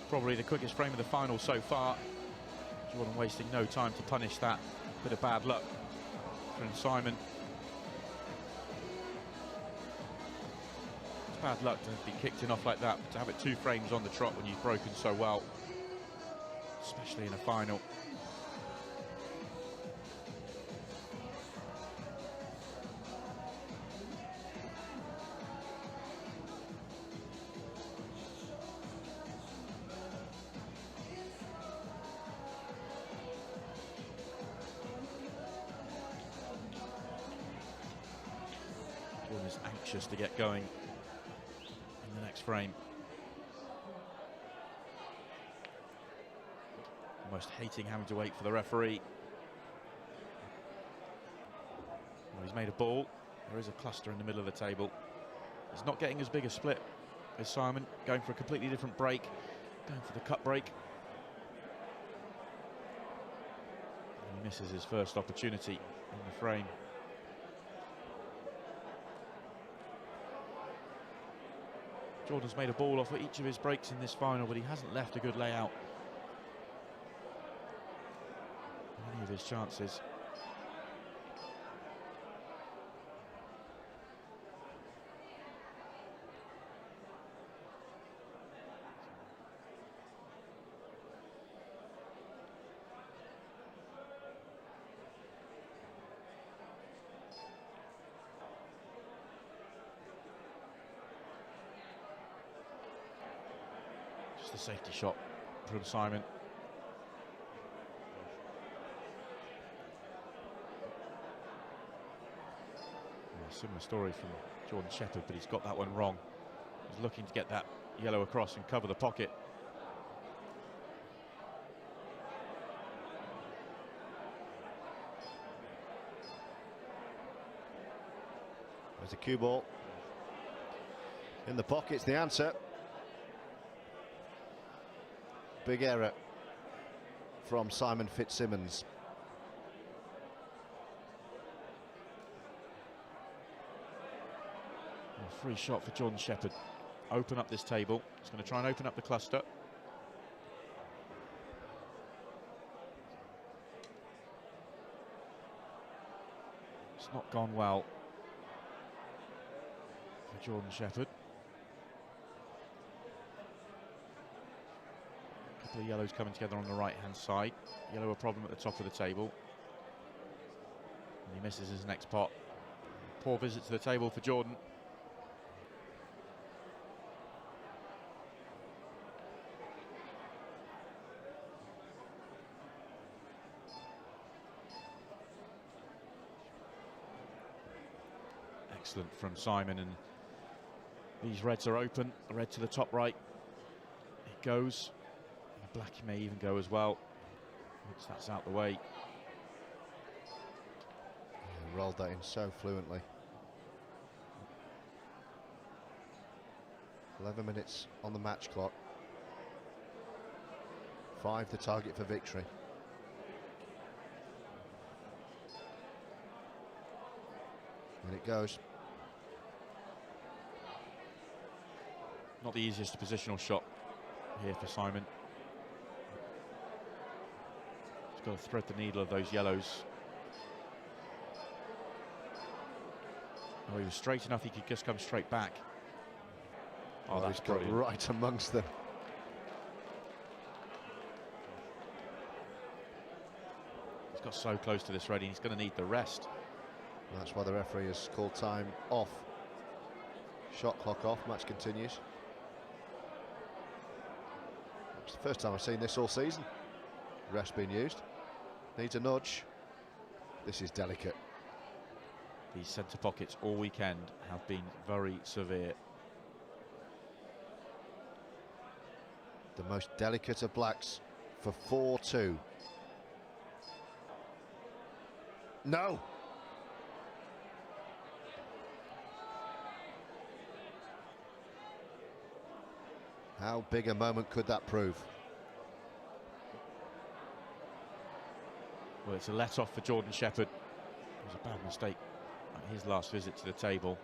Probably the quickest frame of the final so far. Jordan wasting no time to punish that. Bit of bad luck from Simon. Bad luck to be kicked in off like that, but to have it 2 frames on the trot when you've broken so well, especially in a final. Jordan is anxious to get going in the next frame. Almost hating having to wait for the referee. Well, he's made a ball. There is a cluster in the middle of the table. He's not getting as big a split as Simon, going for a completely different break, going for the cut break. And he misses his first opportunity in the frame. Jordan's made a ball off of each of his breaks in this final, but he hasn't left a good layout in any of his chances. Just a safety shot from Simon. Similar story from Jordan Shepherd, but he's got that one wrong. He's looking to get that yellow across and cover the pocket. There's a cue ball. In the pocket's the answer. Big error from Simon Fitzsimmons. A free shot for Jordan Shepherd. Open up this table. He's going to try and open up the cluster. It's not gone well for Jordan Shepherd. A couple of yellows coming together on the right-hand side. Yellow a problem at the top of the table. And he misses his next pot. Poor visit to the table for Jordan. Excellent from Simon, and these reds are open. The red to the top right, it goes. The black may even go as well. Once that's out the way. He rolled that in so fluently. 11 minutes on the match clock. 5 the target for victory. And it goes. Not the easiest positional shot here for Simon. He's got to thread the needle of those yellows. Oh, he was straight enough, he could just come straight back. Oh, that's he's got brilliant. right amongst them. He's got so close to this red, he's going to need the rest. That's why the referee has called time off. Shot clock off, match continues. It's the first time I've seen this all season. Rest being used. Needs a nudge. This is delicate. These centre pockets all weekend have been very severe. The most delicate of blacks for 4-2. No! How big a moment could that prove? Well, it's a let-off for Jordan Shepherd. It was a bad mistake at his last visit to the table.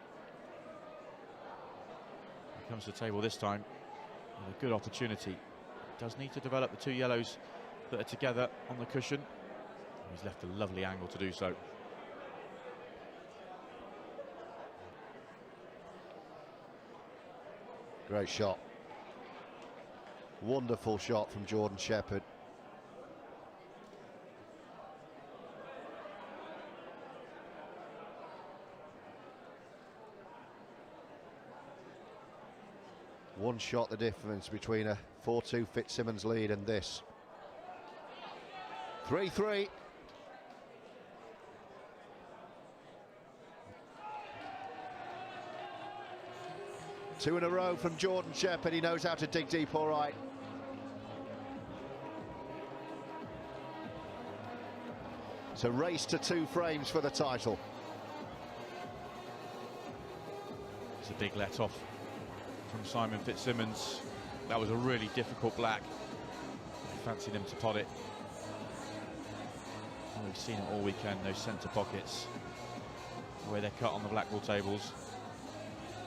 He comes to the table this time with a good opportunity. Does need to develop the two yellows that are together on the cushion. He's left a lovely angle to do so. Great shot. Wonderful shot from Jordan Shepherd. One shot the difference between a 4-2 Fitzsimmons lead and this. 3-3. Two in a row from Jordan Shepherd. He knows how to dig deep all right. It's a race to 2 frames for the title. It's a big let-off from Simon Fitzsimmons. That was a really difficult black. I fancied him to pot it. Oh, we've seen it all weekend, those centre pockets, the way they're cut on the black ball tables.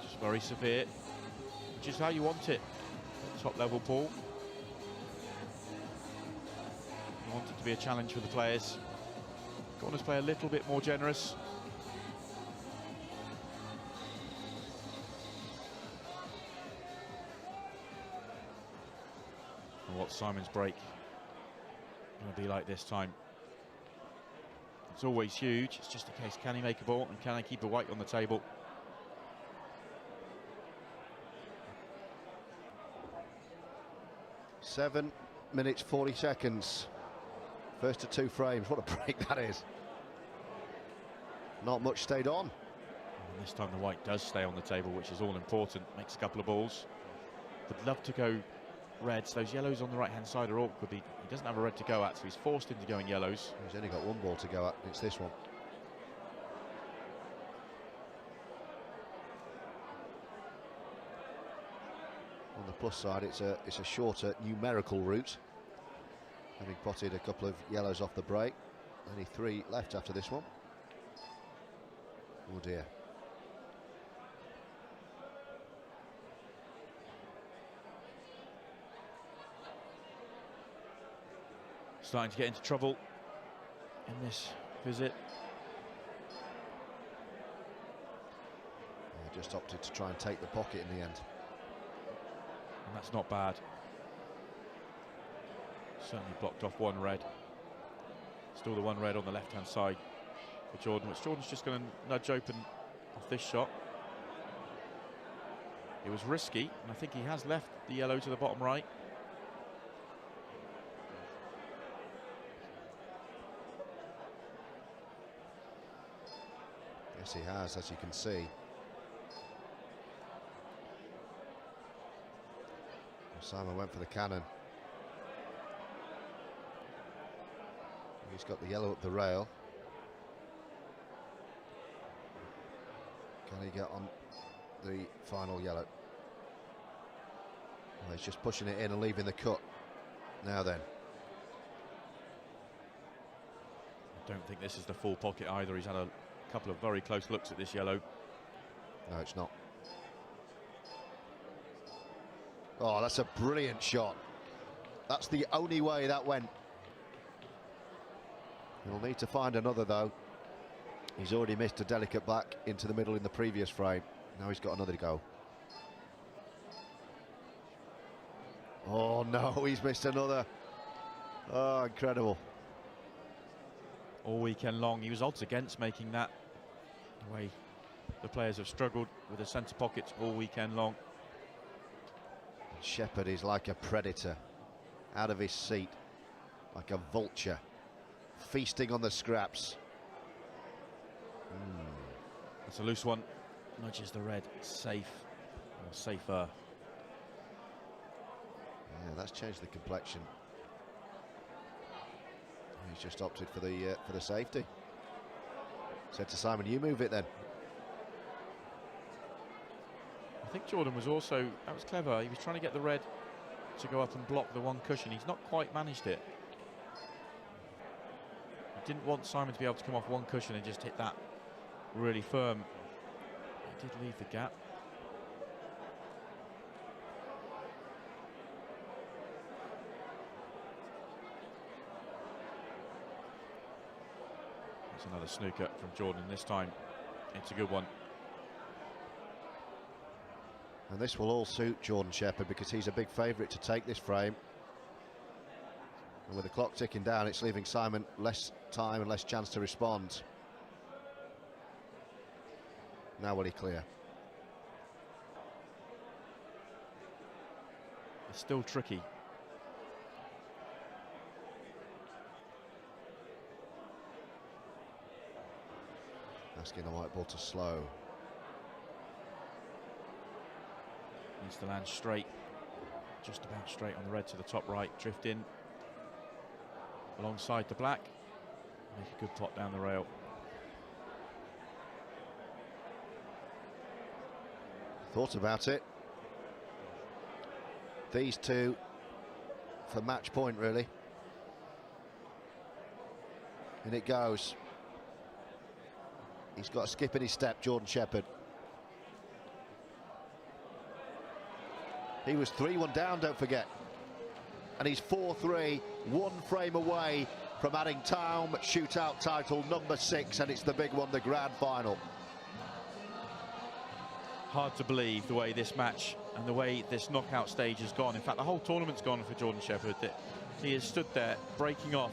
Just very severe, which is how you want it. Top level ball. You want it to be a challenge for the players. Corners play a little bit more generous. And what's Simon's break going to be like this time? It's always huge. It's just a case, can he make a ball and can he keep a white on the table? 7 minutes 40 seconds. First of 2 frames. What a break that is. Not much stayed on. And this time the white does stay on the table, which is all important. Makes a couple of balls. Would love to go reds. Those yellows on the right hand side are awkward. He doesn't have a red to go at, so he's forced into going yellows. He's only got 1 ball to go at. It's this one. On the plus side, it's a shorter numerical route. Having potted a couple of yellows off the break. Only 3 left after this one. Oh dear. Starting to get into trouble in this visit. Just opted to try and take the pocket in the end. And that's not bad. Certainly blocked off 1 red. Still the 1 red on the left-hand side for Jordan, which Jordan's just going to nudge open off this shot. It was risky, and I think he has left the yellow to the bottom right. Yes, he has, as you can see. Simon went for the cannon. He's got the yellow up the rail. Can he get on the final yellow? Well, he's just pushing it in and leaving the cut. Now then. I don't think this is the full pocket either. He's had a couple of very close looks at this yellow. No, it's not. Oh, that's a brilliant shot. That's the only way that went. He'll need to find another, though. He's already missed a delicate back into the middle in the previous frame. Now he's got another to go. Oh, no, he's missed another. Oh, incredible. All weekend long, he was odds against making that. The way the players have struggled with the centre pockets all weekend long. Shepherd is like a predator, out of his seat, like a vulture, feasting on the scraps. That's a loose one. Nudges the red. Safe. Or safer. Yeah, that's changed the complexion. He's just opted for the safety. Said to Simon, you move it then. I think Jordan was also, that was clever. He was trying to get the red to go up and block the one cushion. He's not quite managed it. He didn't want Simon to be able to come off one cushion and just hit that really firm. He did leave the gap. That's another snooker from Jordan this time. It's a good one. And this will all suit Jordan Shepherd because he's a big favourite to take this frame. And with the clock ticking down, it's leaving Simon less time and less chance to respond. Now will he clear? It's still tricky. Asking the white ball to slow. Needs to land straight, just about straight on the red to the top right, drift in alongside the black, make a good pot down the rail. Thought about it. These two for match point, really. And it goes. He's got a skip in his step, Jordan Shepherd. He was 3-1 down, don't forget. And he's 4-3, one frame away from adding Taom Shootout title number 6, and it's the big one, the grand final. Hard to believe the way this match and the way this knockout stage has gone. In fact, the whole tournament's gone for Jordan Shepherd. That he has stood there breaking off,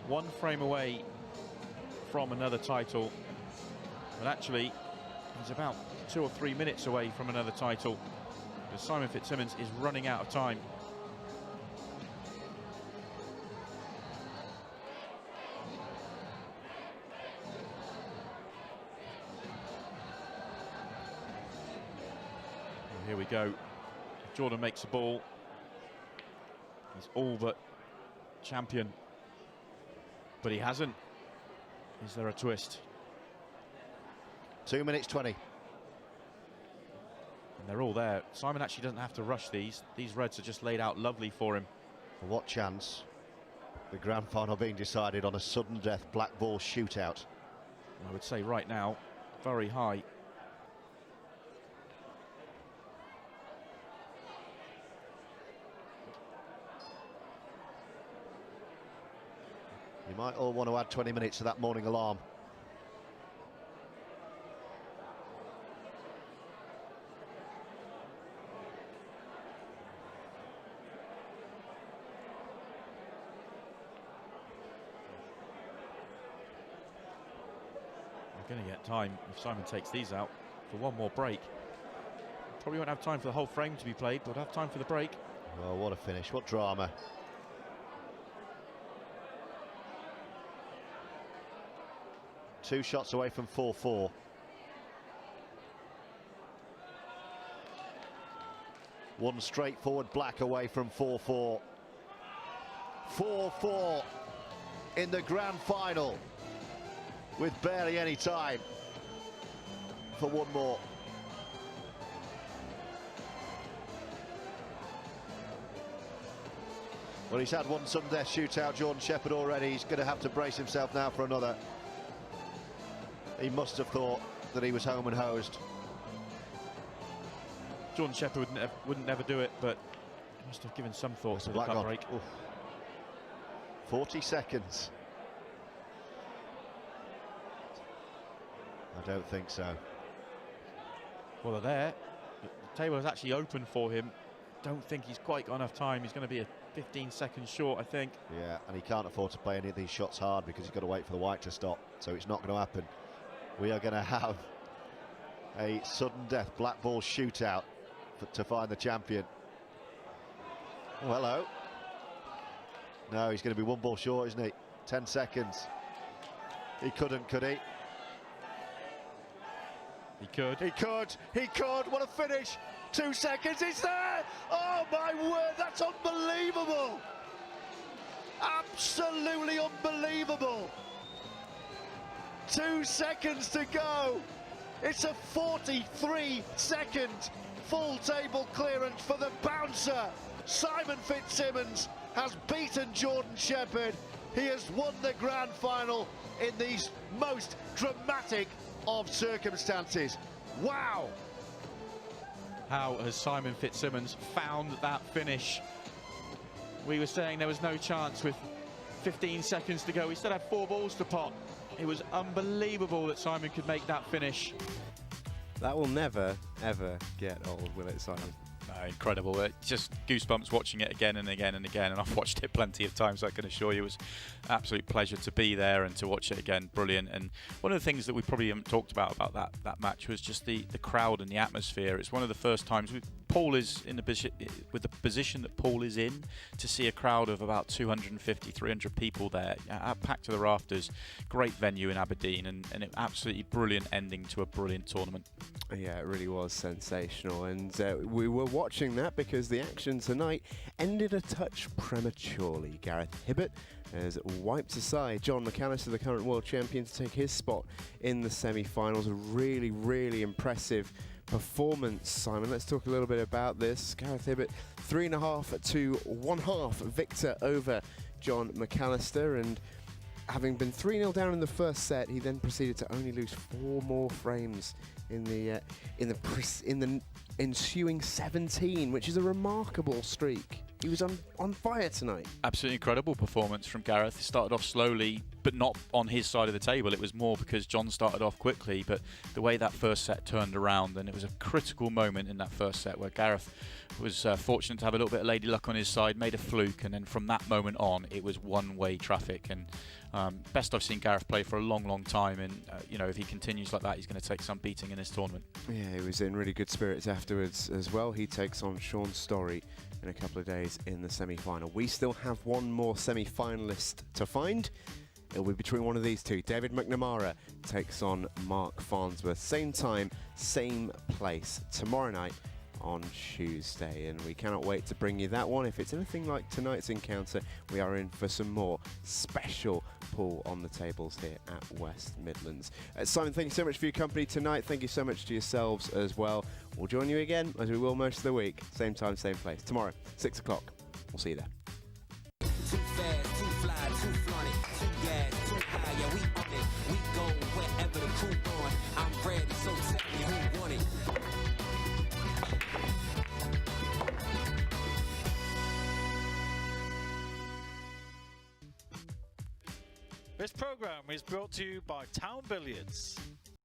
one frame away from another title. But actually, he's about 2 or 3 minutes away from another title. Because Simon Fitzsimmons is running out of time. Here we go. Jordan makes a ball. He's all but champion. But he hasn't. Is there a twist? 2 minutes 20. And they're all there. Simon actually doesn't have to rush these. These reds are just laid out lovely for him. What chance? The grand final being decided on a sudden death black ball shootout. I would say right now, very high. You might all want to add 20 minutes to that morning alarm. We're going to get time if Simon takes these out for one more break. Probably won't have time for the whole frame to be played, but have time for the break. Oh, what a finish, what drama. Two shots away from 4-4. One straightforward black away from 4-4. 4-4 in the grand final with barely any time for one more. Well, he's had one sudden death shootout, Jordan Shepherd, already. He's going to have to brace himself now for another. He must have thought that he was home and hosed. Jordan Shepherd wouldn't never do it, but he must have given some thought to the cut break. Oof. 40 seconds. I don't think so. Well, they're there. The table is actually open for him. Don't think he's quite got enough time. He's going to be a 15 seconds short, I think. Yeah, and he can't afford to play any of these shots hard because he's got to wait for the white to stop. So it's not going to happen. We are going to have a sudden death black ball shootout to find the champion. Oh, hello. No, he's going to be one ball short, isn't he? 10 seconds. He couldn't, could he? He could. He could. He could. What a finish. 2 seconds. It's there. Oh, my word. That's unbelievable. Absolutely unbelievable. 2 seconds to go. It's a 43-second full table clearance for the bouncer. Simon Fitzsimmons has beaten Jordan Shepherd. He has won the grand final in these most dramatic of circumstances. Wow! How has Simon Fitzsimmons found that finish? We were saying there was no chance with 15 seconds to go. He still had 4 balls to pot. It was unbelievable that Simon could make that finish. That will never, ever get old, will it, Simon? Incredible. Just goosebumps watching it again and again and again, and I've watched it plenty of times, I can assure you. It was an absolute pleasure to be there and to watch it again. Brilliant. And one of the things that we probably haven't talked about that match was just the crowd and the atmosphere. It's one of the first times Paul is in with the position that Paul is in, to see a crowd of about 250, 300 people there, packed to the rafters. Great venue in Aberdeen, and an absolutely brilliant ending to a brilliant tournament. Yeah, it really was sensational, and we were watching that because the action tonight ended a touch prematurely. Gareth Hibbott has wiped aside Jon McAllister, the current world champion, to take his spot in the semi-finals. A really, really impressive performance, Simon. Let's talk a little bit about this. Gareth Hibbott, 3.5 to 1/2 victor over Jon McAllister, and having been 3-0 down in the first set, he then proceeded to only lose 4 more frames in the ensuing 17, which is a remarkable streak. He was on fire tonight. Absolutely incredible performance from Gareth. He started off slowly, but not on his side of the table. It was more because Jon started off quickly, but the way that first set turned around, and it was a critical moment in that first set where Gareth was fortunate to have a little bit of lady luck on his side, made a fluke, and then from that moment on, it was one-way traffic. And best I've seen Gareth play for a long, long time, and if he continues like that, he's going to take some beating in this tournament. Yeah, he was in really good spirits afterwards as well. He takes on Sean Storey in a couple of days in the semi-final. We still have one more semi-finalist to find. It'll be between one of these two. David McNamara takes on Mark Farnsworth. Same time, same place, tomorrow night on Tuesday, and we cannot wait to bring you that one. If it's anything like tonight's encounter, we are in for some more special pool on the tables here at West Midlands. Simon, thank you so much for your company tonight. Thank you so much to yourselves as well. We'll join you again, as we will most of the week. Same time, same place. Tomorrow, 6 o'clock. We'll see you there. Too fast, too fly, too flaunt it, too gas, too high, yeah, we on it. We go wherever the crew going. I'm ready, so tell me who want it. This program is brought to you by Taom Billiards.